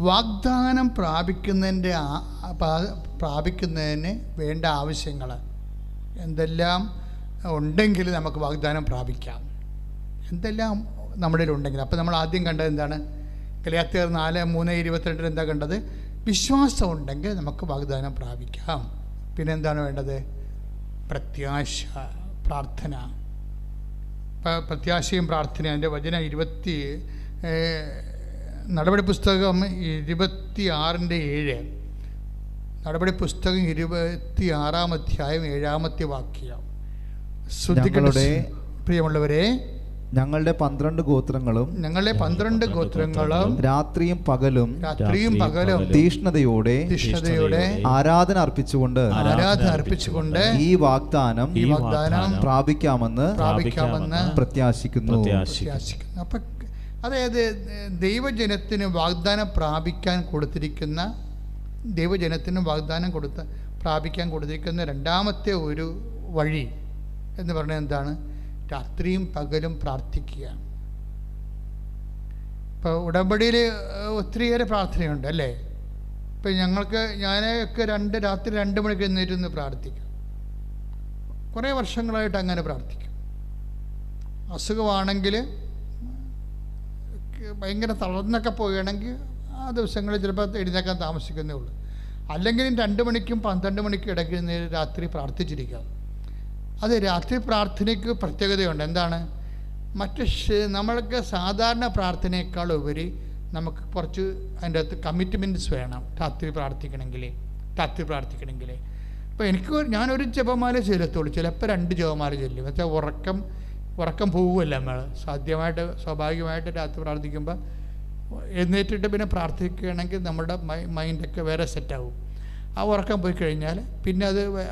വാഗ്ദാനം പ്രാപിക്കുന്നതിന് വേണ്ട ആവശ്യങ്ങൾ എന്തെല്ലാം ഉണ്ടെങ്കിൽ നമുക്ക് വാഗ്ദാനം പ്രാപിക്കാം. എന്തെല്ലാം നമ്മുടെ ഉണ്ടെങ്കിൽ. അപ്പോൾ നമ്മൾ ആദ്യം കണ്ടത് എന്താണ്? ഗലാത്യർ 4:3-22 എന്താ കണ്ടത്? വിശ്വാസം ഉണ്ടെങ്കിൽ നമുക്ക് വാഗ്ദാനം പ്രാപിക്കാം. പിന്നെ എന്താണ് വേണ്ടത്? പ്രത്യാശ, പ്രാർത്ഥന. പ്രത്യാശയും പ്രാർത്ഥനയും. അതിൻ്റെ വചനം നടപടി പുസ്തകം 26:7. നടപടി പുസ്തകം 26-ാം അധ്യായം 7-ാമത്തെ വാക്യം. പ്രിയമുള്ളവരെ, ഞങ്ങളുടെ 12 ഗോത്രങ്ങളും രാത്രിയും പകലും തീഷ്ണതയോടെ ആരാധന അർപ്പിച്ചുകൊണ്ട് ഈ വാഗ്ദാനം പ്രാപിക്കാമെന്ന് പ്രത്യാശിക്കുന്നു. അപ്പൊ അതായത് ദൈവജനത്തിന് വാഗ്ദാനം പ്രാപിക്കാൻ കൊടുത്തിരിക്കുന്ന പ്രാപിക്കാൻ കൊടുത്തിരിക്കുന്ന രണ്ടാമത്തെ ഒരു വഴി എന്ന് പറഞ്ഞാൽ എന്താണ്? രാത്രിയും പകലും പ്രാർത്ഥിക്കുക. ഇപ്പോൾ ഉടമ്പടിയിൽ ഒത്തിരിയേറെ പ്രാർത്ഥനയുണ്ട് അല്ലേ? ഇപ്പം ഞാനൊക്കെ രാത്രി 2 മണിക്ക് എഴുന്നേറ്റ് പ്രാർത്ഥിക്കും. കുറേ വർഷങ്ങളായിട്ട് അങ്ങനെ പ്രാർത്ഥിക്കും. അസുഖമാണെങ്കിൽ, ഭയങ്കര തളർന്നൊക്കെ പോവുകയാണെങ്കിൽ ആ ദിവസങ്ങളിൽ ചിലപ്പോൾ എഴുന്നേക്കാൻ താമസിക്കുന്നേ ഉള്ളൂ. അല്ലെങ്കിലും 2 മണിക്കും 12 മണിക്കും ഇടയ്ക്ക് രാത്രി പ്രാർത്ഥിച്ചിരിക്കാം. അത് രാത്രി പ്രാർത്ഥനയ്ക്ക് പ്രത്യേകതയുണ്ട്. എന്താണ്? നമ്മൾക്ക് സാധാരണ പ്രാർത്ഥനയേക്കാൾ ഉപരി നമുക്ക് കുറച്ച് അതിൻ്റെ അകത്ത് കമ്മിറ്റ്മെൻറ്റ്സ് വേണം രാത്രി പ്രാർത്ഥിക്കണമെങ്കിൽ. ഇപ്പോൾ ഞാനൊരു ജപമാല ചെല്ലത്തുള്ളൂ, ചിലപ്പോൾ 2 ജപമാല ചെല്ലും. വെച്ചാൽ ഉറക്കം പോവുമല്ല നമ്മൾ. സ്വാഭാവികമായിട്ട് രാത്രി പ്രാർത്ഥിക്കുമ്പോൾ എഴുന്നേറ്റിട്ട് പിന്നെ പ്രാർത്ഥിക്കുകയാണെങ്കിൽ നമ്മുടെ മൈൻഡൊക്കെ വേറെ സെറ്റാവും. ആ ഉറക്കം പോയി കഴിഞ്ഞാൽ പിന്നെ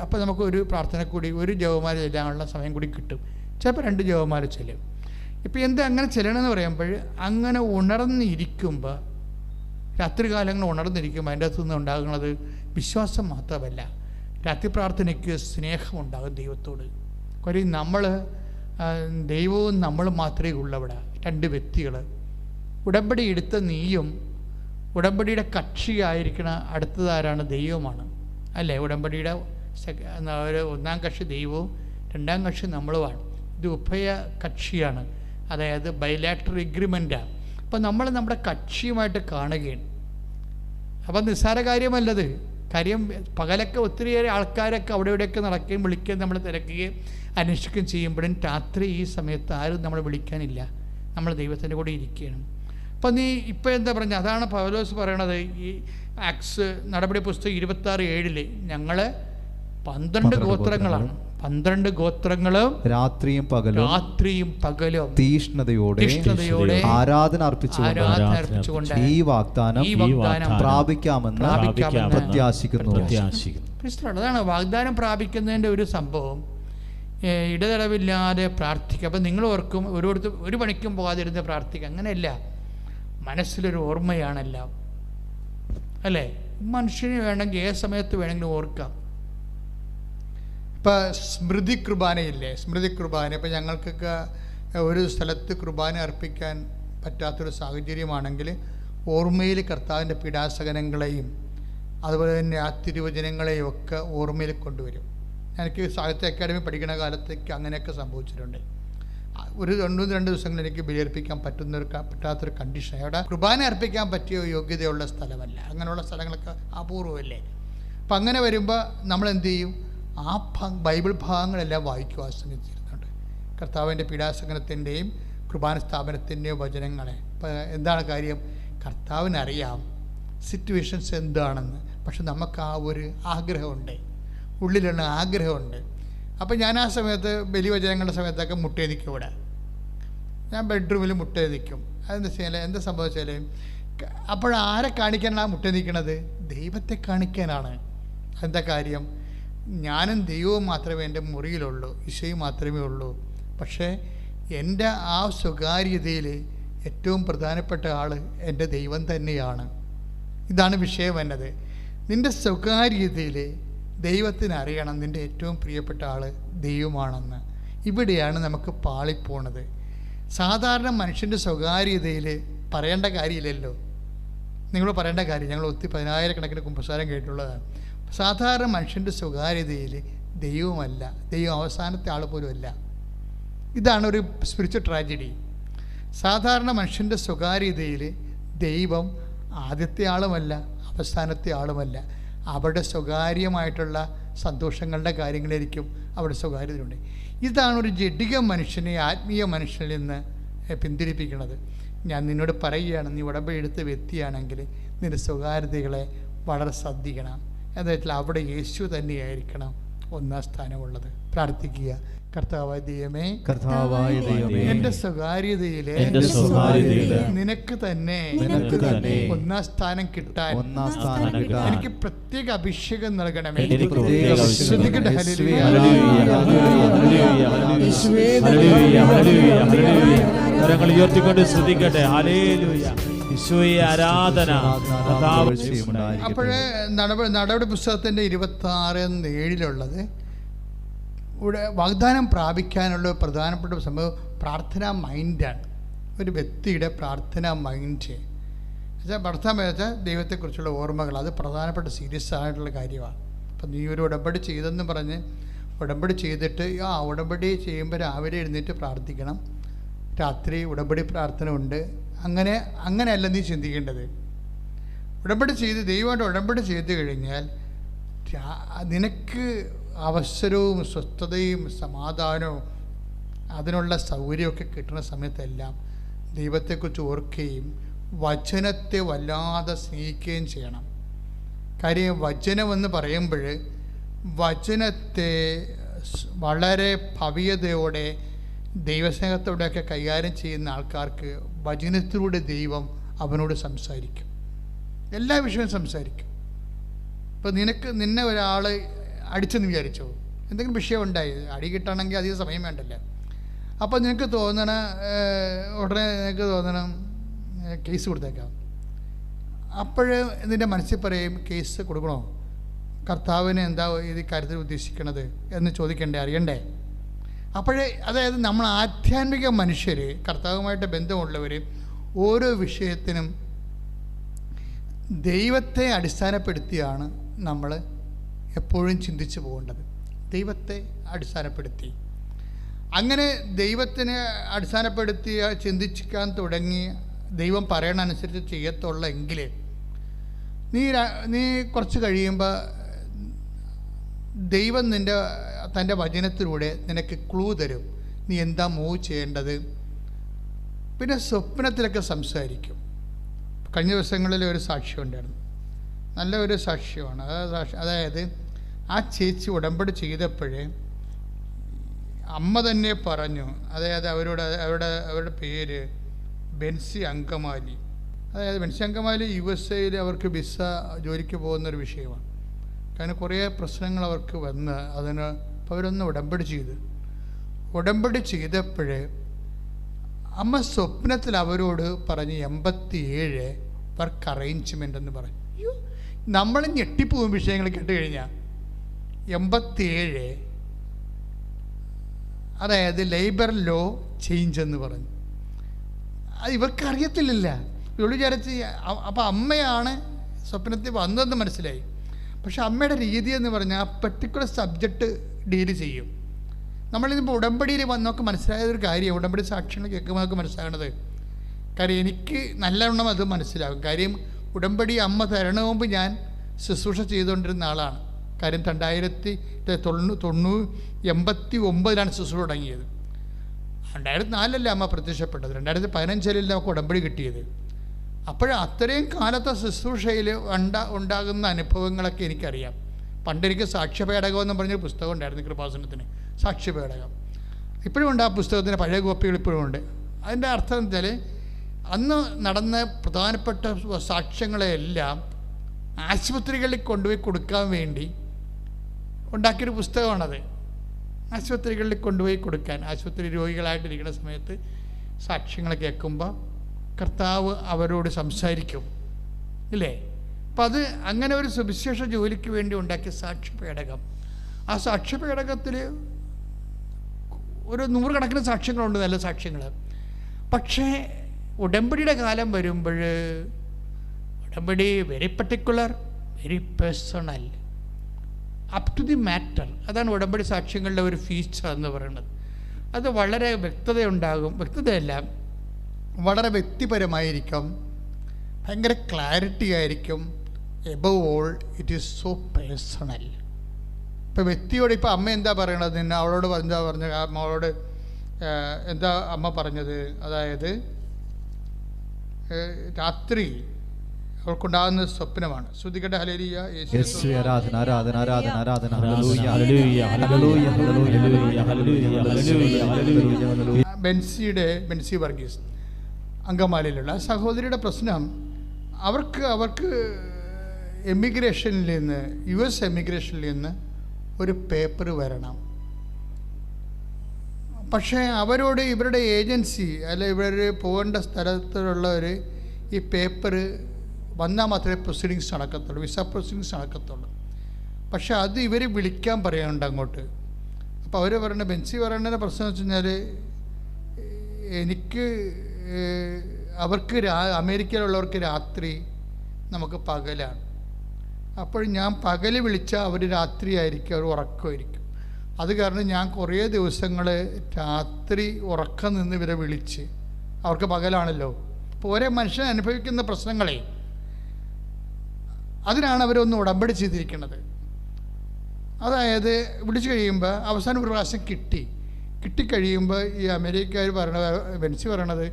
അപ്പോൾ നമുക്ക് ഒരു പ്രാർത്ഥന കൂടി, ഒരു ജപമാല ചെല്ലാനുള്ള സമയം കൂടി കിട്ടും. ചിലപ്പോൾ 2 ജപമാല ചെല്ലും. ഇപ്പോൾ എന്താ അങ്ങനെ ചെല്ലണമെന്ന് പറയുമ്പോൾ, അങ്ങനെ ഉണർന്നിരിക്കുമ്പോൾ, രാത്രികാലങ്ങൾ ഉണർന്നിരിക്കുമ്പോൾ അതിൻ്റെ അകത്തുനിന്ന് ഉണ്ടാകുന്നത് വിശ്വാസം മാത്രമല്ല, രാത്രി പ്രാർത്ഥനയ്ക്ക് സ്നേഹമുണ്ടാകും ദൈവത്തോട്. കാര്യം ദൈവവും നമ്മളും മാത്രമേ ഉള്ളൂ അവിടെ. 2 വ്യക്തികൾ. ഉടമ്പടി എടുത്ത നീയും ഉടമ്പടിയുടെ കക്ഷിയായിരിക്കണ അടുത്തതാരാണ്? ദൈവമാണ് അല്ലേ? ഉടമ്പടിയുടെ 1-ാം കക്ഷി ദൈവവും 2-ാം കക്ഷി നമ്മളുമാണ്. ഇത് ഉഭയ കക്ഷിയാണ്, അതായത് ബൈലാറ്ററൽ എഗ്രിമെൻ്റാണ്. അപ്പം നമ്മൾ നമ്മുടെ കക്ഷിയുമായിട്ട് കാണുകയാണ്. അപ്പം നിസ്സാര കാര്യമല്ലത്. കാര്യം പകലൊക്കെ ഒത്തിരിയേറെ ആൾക്കാരൊക്കെ അവിടെ ഇവിടെയൊക്കെ നടക്കുകയും വിളിക്കുകയും നമ്മൾ തിരക്കുകയും അന്വേഷിക്കുകയും ചെയ്യുമ്പോഴും രാത്രി ഈ സമയത്ത് ആരും നമ്മളെ വിളിക്കാനില്ല. നമ്മൾ ദൈവത്തിൻ്റെ കൂടെ ഇരിക്കുകയാണ്. അപ്പം ഇപ്പോൾ എന്താ പറഞ്ഞാൽ, അതാണ് പൗലോസ് പറയണത് ഈ ആക്ട്സ് നടപടി പുസ്തകം 26:7 ഞങ്ങൾ 12 ഗോത്രങ്ങളാണ്. 12 ഗോത്രങ്ങളും രാത്രിയും പകലും തീഷ്ണതയോടെ ആരാധന അർപ്പിച്ചുകൊണ്ട് ഈ വാഗ്ദാനം പ്രാപിക്കാമെന്ന് പ്രത്യാശിക്കുന്നു. അതാണ് വാഗ്ദാനം പ്രാപിക്കുന്നതിൻ്റെ ഒരു സംഭവം. ഇടതടവില്ലാതെ പ്രാർത്ഥിക്കുക. അപ്പം നിങ്ങൾ ഓർക്കും ഒരു പണിക്കും പോകാതിരുന്ന് പ്രാർത്ഥിക്കുക. അങ്ങനെയല്ല, മനസ്സിലൊരു ഓർമ്മയാണെല്ലാം അല്ലേ? മനുഷ്യന് വേണമെങ്കിൽ ഏത് സമയത്ത് വേണമെങ്കിലും ഓർക്കാം. ഇപ്പം സ്മൃതി കുർബാനയില്ലേ? ഇപ്പം ഞങ്ങൾക്കൊക്കെ ഒരു സ്ഥലത്ത് കുർബാന അർപ്പിക്കാൻ പറ്റാത്തൊരു സാഹചര്യമാണെങ്കിൽ ഓർമ്മയിൽ കർത്താവിൻ്റെ പീഡാസകനങ്ങളെയും അതുപോലെ തന്നെ ആ തിരുവചനങ്ങളെയും ഒക്കെ ഓർമ്മയിൽ കൊണ്ടുവരും. എനിക്ക് സാഹിത്യ അക്കാദമി പഠിക്കുന്ന കാലത്തേക്ക് അങ്ങനെയൊക്കെ സംഭവിച്ചിട്ടുണ്ട്. ഒരു 2 ദിവസങ്ങൾ എനിക്ക് ബലിയർപ്പിക്കാൻ പറ്റാത്തൊരു കണ്ടീഷൻ. അവിടെ കുർബാന അർപ്പിക്കാൻ പറ്റിയ യോഗ്യതയുള്ള സ്ഥലമല്ല. അങ്ങനെയുള്ള സ്ഥലങ്ങളൊക്കെ അപൂർവമല്ലേ? അപ്പം അങ്ങനെ വരുമ്പോൾ നമ്മൾ എന്ത് ചെയ്യും? ആ ബൈബിൾ ഭാഗങ്ങളെല്ലാം വായിക്കും. ആ സമയത്ത് ഇരുന്നുണ്ട് കർത്താവിൻ്റെ പീഡാസകനത്തിൻ്റെയും കുർബാന സ്ഥാപനത്തിൻ്റെയും വചനങ്ങളെ. ഇപ്പം എന്താണ് കാര്യം? കർത്താവിനറിയാം സിറ്റുവേഷൻസ് എന്താണെന്ന്. പക്ഷെ നമുക്ക് ആ ഒരു ആഗ്രഹമുണ്ട്, ഉള്ളിലുള്ള ആഗ്രഹമുണ്ട്. അപ്പം ഞാൻ ആ സമയത്ത് ബലിവചനങ്ങളുടെ സമയത്തൊക്കെ മുട്ടേ നിൽക്കും. ഇവിടെ ഞാൻ ബെഡ്റൂമിൽ മുട്ടേ നിൽക്കും. അതെന്താ വെച്ചാൽ എന്താ സംഭവിച്ചാൽ, അപ്പോഴാരെ കാണിക്കാനാണ് മുട്ടേ നിൽക്കുന്നത്? ദൈവത്തെ കാണിക്കാനാണ്. എന്താ കാര്യം? ഞാനും ദൈവവും മാത്രമേ എൻ്റെ മുറിയിലുള്ളൂ, ഈശോയും മാത്രമേ ഉള്ളൂ. പക്ഷേ എൻ്റെ ആ സ്വകാര്യതയിൽ ഏറ്റവും പ്രധാനപ്പെട്ട ആൾ എൻ്റെ ദൈവം തന്നെയാണ്. ഇതാണ് വിഷയം എന്നത്. നിൻ്റെ സ്വകാര്യതയിൽ ദൈവത്തിന് അറിയണം നിൻ്റെ ഏറ്റവും പ്രിയപ്പെട്ട ആൾ ദൈവമാണെന്ന്. ഇവിടെയാണ് നമുക്ക് പാളിപ്പോണത്. സാധാരണ മനുഷ്യൻ്റെ സ്വകാര്യതയിൽ പറയേണ്ട കാര്യമില്ലല്ലോ. നിങ്ങൾ പറയേണ്ട കാര്യം, ഞങ്ങൾ 10,000 കുമ്പസാരം കേട്ടുള്ളതാണ്. സാധാരണ മനുഷ്യൻ്റെ സ്വകാര്യതയിൽ ദൈവമല്ല, ദൈവം അവസാനത്തെ ആൾ പോലുമല്ല. ഇതാണ് ഒരു സ്പിരിച്വൽ ട്രാജഡി. സാധാരണ മനുഷ്യൻ്റെ സ്വകാര്യതയിൽ ദൈവം ആദ്യത്തെ ആളുമല്ല, അവസാനത്തെ ആളുമല്ല. അവരുടെ സ്വകാര്യമായിട്ടുള്ള സന്തോഷങ്ങളുടെ കാര്യങ്ങളായിരിക്കും അവിടെ സ്വകാര്യതയുണ്ട്. ഇതാണ് ഒരു ജഡിക മനുഷ്യനെ ആത്മീയ മനുഷ്യനിൽ നിന്ന് പിന്തിരിപ്പിക്കുന്നത്. ഞാൻ നിന്നോട് പറയുകയാണ്, നീ ഉടമ്പടി എടുത്ത വ്യക്തിയാണെങ്കിൽ നിൻ്റെ സ്വകാര്യതകളെ വളരെ ശ്രദ്ധിക്കണം. എന്താ വെച്ചാൽ അവിടെ യേശു തന്നെയായിരിക്കണം 1-ാം സ്ഥാനമുള്ളത്. പ്രാർത്ഥിക്കുക. കർത്താവായ ദൈവമേ, കർത്താവായ ദൈവമേ, എന്റെ സ്വകാര്യതയിലെ നിനക്ക് തന്നെ ഒന്നാം സ്ഥാനം കിട്ടാൻ എനിക്ക് പ്രത്യേക അഭിഷേകം നൽകണമേ. കരങ്ങൾ ഉയർത്തിക്കൊണ്ട് ശ്രദ്ധിക്കട്ടെ. ഹല്ലേലൂയ, യേശുവേ ആരാധന. അപ്പോഴേ നടപടി പുസ്തകത്തിന്റെ 26:7 ഇവിടെ വാഗ്ദാനം പ്രാപിക്കാനുള്ള പ്രധാനപ്പെട്ട സംഭവം പ്രാർത്ഥനാ മൈൻഡാണ്. ഒരു വ്യക്തിയുടെ പ്രാർത്ഥനാ മൈൻഡ് വെച്ചാൽ ദൈവത്തെക്കുറിച്ചുള്ള ഓർമ്മകൾ, അത് പ്രധാനപ്പെട്ട സീരിയസ് ആയിട്ടുള്ള കാര്യമാണ്. അപ്പം നീ ഒരു ഉടമ്പടി ചെയ്തെന്ന് പറഞ്ഞ് ഉടമ്പടി ചെയ്തിട്ട് ഉടമ്പടി ചെയ്യുമ്പോൾ രാവിലെ എഴുന്നേറ്റ് പ്രാർത്ഥിക്കണം, രാത്രി ഉടമ്പടി പ്രാർത്ഥന ഉണ്ട്, അങ്ങനെയല്ല നീ ചിന്തിക്കേണ്ടത്. ഉടമ്പടി ചെയ്ത് ദൈവമായിട്ട് ഉടമ്പടി ചെയ്ത് കഴിഞ്ഞാൽ നിനക്ക് അവസരവും സ്വസ്ഥതയും സമാധാനവും അതിനുള്ള സൗകര്യമൊക്കെ കിട്ടുന്ന സമയത്തെല്ലാം ദൈവത്തെക്കുറിച്ച് ഓർക്കുകയും വചനത്തെ വല്ലാതെ സ്നേഹിക്കുകയും ചെയ്യണം. കാര്യം വചനമെന്ന് പറയുമ്പോൾ വചനത്തെ വളരെ ഭവ്യതയോടെ ദൈവസ്നേഹത്തോടെയൊക്കെ കൈകാര്യം ചെയ്യുന്ന ആൾക്കാർക്ക് വചനത്തിലൂടെ ദൈവം അവനോട് സംസാരിക്കും, എല്ലാ വിഷയവും സംസാരിക്കും. ഇപ്പോൾ നിന്നെ ഒരാൾ അടിച്ചെന്ന് വിചാരിച്ചോ, എന്തെങ്കിലും വിഷയം ഉണ്ടായി, അടി കിട്ടണമെങ്കിൽ അധികം സമയം വേണ്ടല്ലോ. അപ്പോൾ നിനക്ക് ഉടനെ നിനക്ക് തോന്നണം കേസ് കൊടുത്തേക്കാം. അപ്പോഴ് നിൻ്റെ മനസ്സിൽ പറയും കേസ് കൊടുക്കണോ, കർത്താവിന് എന്താ ഇത് കാര്യത്തിൽ ഉദ്ദേശിക്കണത് എന്ന് ചോദിക്കണ്ടേ, അറിയണ്ടേ. അപ്പോഴേ അതായത് നമ്മൾ ആധ്യാത്മിക മനുഷ്യർ, കർത്താവുമായിട്ട് ബന്ധമുള്ളവർ ഓരോ വിഷയത്തിനും ദൈവത്തെ അടിസ്ഥാനപ്പെടുത്തിയാണ് നമ്മൾ എപ്പോഴും ചിന്തിച്ചു പോകേണ്ടത്. ദൈവത്തെ അടിസ്ഥാനപ്പെടുത്തി അങ്ങനെ ദൈവത്തിനെ അടിസ്ഥാനപ്പെടുത്തി ചിന്തിക്കാൻ തുടങ്ങി ദൈവം പറയണനുസരിച്ച് ചെയ്യത്തുള്ള എങ്കിൽ നീ കുറച്ച് കഴിയുമ്പോൾ ദൈവം തൻ്റെ വചനത്തിലൂടെ നിനക്ക് ക്ലൂ തരും, നീ എന്താ മൂവ് ചെയ്യേണ്ടത്. പിന്നെ സ്വപ്നത്തിലൊക്കെ സംസാരിക്കും. കഴിഞ്ഞ ദിവസങ്ങളിൽ ഒരു സാക്ഷ്യം ഉണ്ടായിരുന്നു, നല്ല ഒരു സാക്ഷ്യമാണ്. അതായത് ആ ചേച്ചി ഉടമ്പടി ചെയ്തപ്പോഴേ അമ്മ തന്നെ പറഞ്ഞു, അതായത് അവരുടെ പേര് ബെൻസി അങ്കമാലി. അതായത് ബെൻസി അങ്കമാലി USA അവർക്ക് വിസ ജോലിക്ക് പോകുന്നൊരു വിഷയമാണ്. കാരണം കുറേ പ്രശ്നങ്ങൾ അവർക്ക് വന്ന് അപ്പോൾ അവരൊന്ന് ഉടമ്പടി ചെയ്തപ്പോഴേ അമ്മ സ്വപ്നത്തിൽ അവരോട് പറഞ്ഞ് 87 വർക്ക് അറേഞ്ച്മെൻ്റ് എന്ന് പറഞ്ഞു. നമ്മൾ ഞെട്ടിപ്പോകും വിഷയങ്ങൾ കേട്ട് കഴിഞ്ഞാൽ. 87 അതായത് ലേബർ ലോ ചേഞ്ച് എന്ന് പറഞ്ഞു. അത് ഇവർക്ക് അറിയത്തില്ല. ഇവൾ വിചാരിച്ച് അപ്പോൾ അമ്മയാണ് സ്വപ്നത്തിൽ വന്നതെന്ന് മനസ്സിലായി. പക്ഷെ അമ്മയുടെ രീതി എന്ന് പറഞ്ഞാൽ ആ പെർട്ടിക്കുലർ സബ്ജക്റ്റ് ഡീല് ചെയ്യും. നമ്മളിതിപ്പോൾ ഉടമ്പടിയിൽ വന്നൊക്കെ മനസ്സിലായൊരു കാര്യം, ഉടമ്പടി സാക്ഷ്യങ്ങൾ കേൾക്കുമ്പോൾ നമുക്ക് മനസ്സിലാകണത്. കാര്യം എനിക്ക് നല്ലവണ്ണം അത് മനസ്സിലാകും. കാര്യം ഉടമ്പടി അമ്മ തരണ മുമ്പ് ഞാൻ ശുശ്രൂഷ ചെയ്തുകൊണ്ടിരുന്ന ആളാണ്. കാര്യം 1989 ശുശ്രൂഷ തുടങ്ങിയത്. 2004 അമ്മ പ്രത്യക്ഷപ്പെട്ടത്. 2015 നമുക്ക് ഉടമ്പടി കിട്ടിയത്. അത്രയും കാലത്തെ ശുശ്രൂഷയിൽ ഉണ്ടാകുന്ന അനുഭവങ്ങളൊക്കെ എനിക്കറിയാം. പണ്ടെനിക്ക് സാക്ഷ്യപേടകം എന്ന് പറഞ്ഞൊരു പുസ്തകം ഉണ്ടായിരുന്നു, കൃപാസനത്തിന് സാക്ഷ്യപേടകം. ഇപ്പോഴും ഉണ്ട് ആ പുസ്തകത്തിന്, പഴയ കോപ്പികൾ ഇപ്പോഴും ഉണ്ട്. അതിൻ്റെ അർത്ഥം എന്ന് വെച്ചാൽ അന്ന് നടന്ന പ്രധാനപ്പെട്ട സാക്ഷ്യങ്ങളെല്ലാം ആശുപത്രികളിൽ കൊണ്ടുപോയി കൊടുക്കാൻ വേണ്ടി ഉണ്ടാക്കിയൊരു പുസ്തകമാണത്. ആശുപത്രികളിൽ കൊണ്ടുപോയി കൊടുക്കാൻ, ആശുപത്രി രോഗികളായിട്ടിരിക്കുന്ന സമയത്ത് സാക്ഷ്യങ്ങൾ കേൾക്കുമ്പോൾ കർത്താവ് അവരോട് സംസാരിക്കും, ഇല്ലേ? അപ്പം അത് അങ്ങനെ ഒരു സുവിശേഷ ജോലിക്ക് വേണ്ടി ഉണ്ടാക്കിയ സാക്ഷ്യപേടകം. ആ സാക്ഷ്യപേടകത്തിൽ ഒരു 100 കണക്കിന് സാക്ഷ്യങ്ങളുണ്ട്, നല്ല സാക്ഷ്യങ്ങൾ. പക്ഷേ ഉടമ്പടിയുടെ കാലം വരുമ്പോൾ ഉടമ്പടി very particular, very personal, up to the matter. അതാണ് ഉടമ്പടി സാക്ഷ്യങ്ങളുടെ ഒരു ഫീച്ചർ എന്ന് പറയുന്നത്. അത് വളരെ വ്യക്തതയുണ്ടാകും. വ്യക്തതയല്ല, വളരെ വ്യക്തിപരമായിരിക്കും, ഭയങ്കര ക്ലാരിറ്റി ആയിരിക്കും. Above all it is so personal. ഇപ്പോൾ വ്യക്തിയോട് ഇപ്പോൾ അമ്മ എന്താ പറയണത്, അവളോട് പറഞ്ഞ അവളോട് എന്താ അമ്മ പറഞ്ഞത്? അതായത് രാത്രി അവൾക്കുണ്ടാകുന്ന സ്വപ്നമാണ്. ശ്രുതികട്ടെ ഹല്ലേലൂയ. യേശുവേ ആരാധന ആരാധന ആരാധന ആരാധന. Hallelujah hallelujah hallelujah hallelujah hallelujah hallelujah. Benzy Varghese അങ്കമാലിയിലുള്ള സഹോദരിയുടെ പ്രശ്നം, അവർക്ക് എമിഗ്രേഷനിൽ നിന്ന്, US എമിഗ്രേഷനിൽ നിന്ന് ഒരു പേപ്പർ വരണം. പക്ഷേ അവരോട് ഇവരുടെ ഏജൻസി അല്ല ഇവർ പോകേണ്ട സ്ഥലത്തുള്ളവർ ഈ പേപ്പർ വന്നാൽ മാത്രമേ പ്രൊസീഡിങ്സ് നടക്കത്തുള്ളൂ, വിസ പ്രൊസീഡിങ്സ് നടക്കത്തുള്ളൂ. പക്ഷെ അത് ഇവർ വിളിക്കാൻ പറയാനുണ്ട് അങ്ങോട്ട്. അപ്പോൾ അവർ പറയുന്നത്, ബെൻസി പറയേണ്ട പ്രശ്നം വെച്ച് കഴിഞ്ഞാൽ അവർക്ക് അമേരിക്കയിലുള്ളവർക്ക് രാത്രി, നമുക്ക് പകലാണ്. അപ്പോൾ ഞാൻ പകൽ വിളിച്ചാൽ അവർ രാത്രിയായിരിക്കും, അവർ ഉറക്കമായിരിക്കും. അത് കാരണം ഞാൻ കുറേ ദിവസങ്ങൾ രാത്രി ഉറക്കം നിന്ന് ഇവരെ വിളിച്ച്, അവർക്ക് പകലാണല്ലോ. അപ്പോൾ ഓരോ മനുഷ്യൻ അനുഭവിക്കുന്ന പ്രശ്നങ്ങളെ, അതിനാണ് അവരൊന്ന് ഉടമ്പടി ചെയ്തിരിക്കുന്നത്. അതായത് വിളിച്ചു കഴിയുമ്പോൾ അവസാനം ഒരു പ്രാവശ്യം കിട്ടിക്കഴിയുമ്പോൾ ഈ അമേരിക്കക്കാർ ബെൻസി പറയണത്,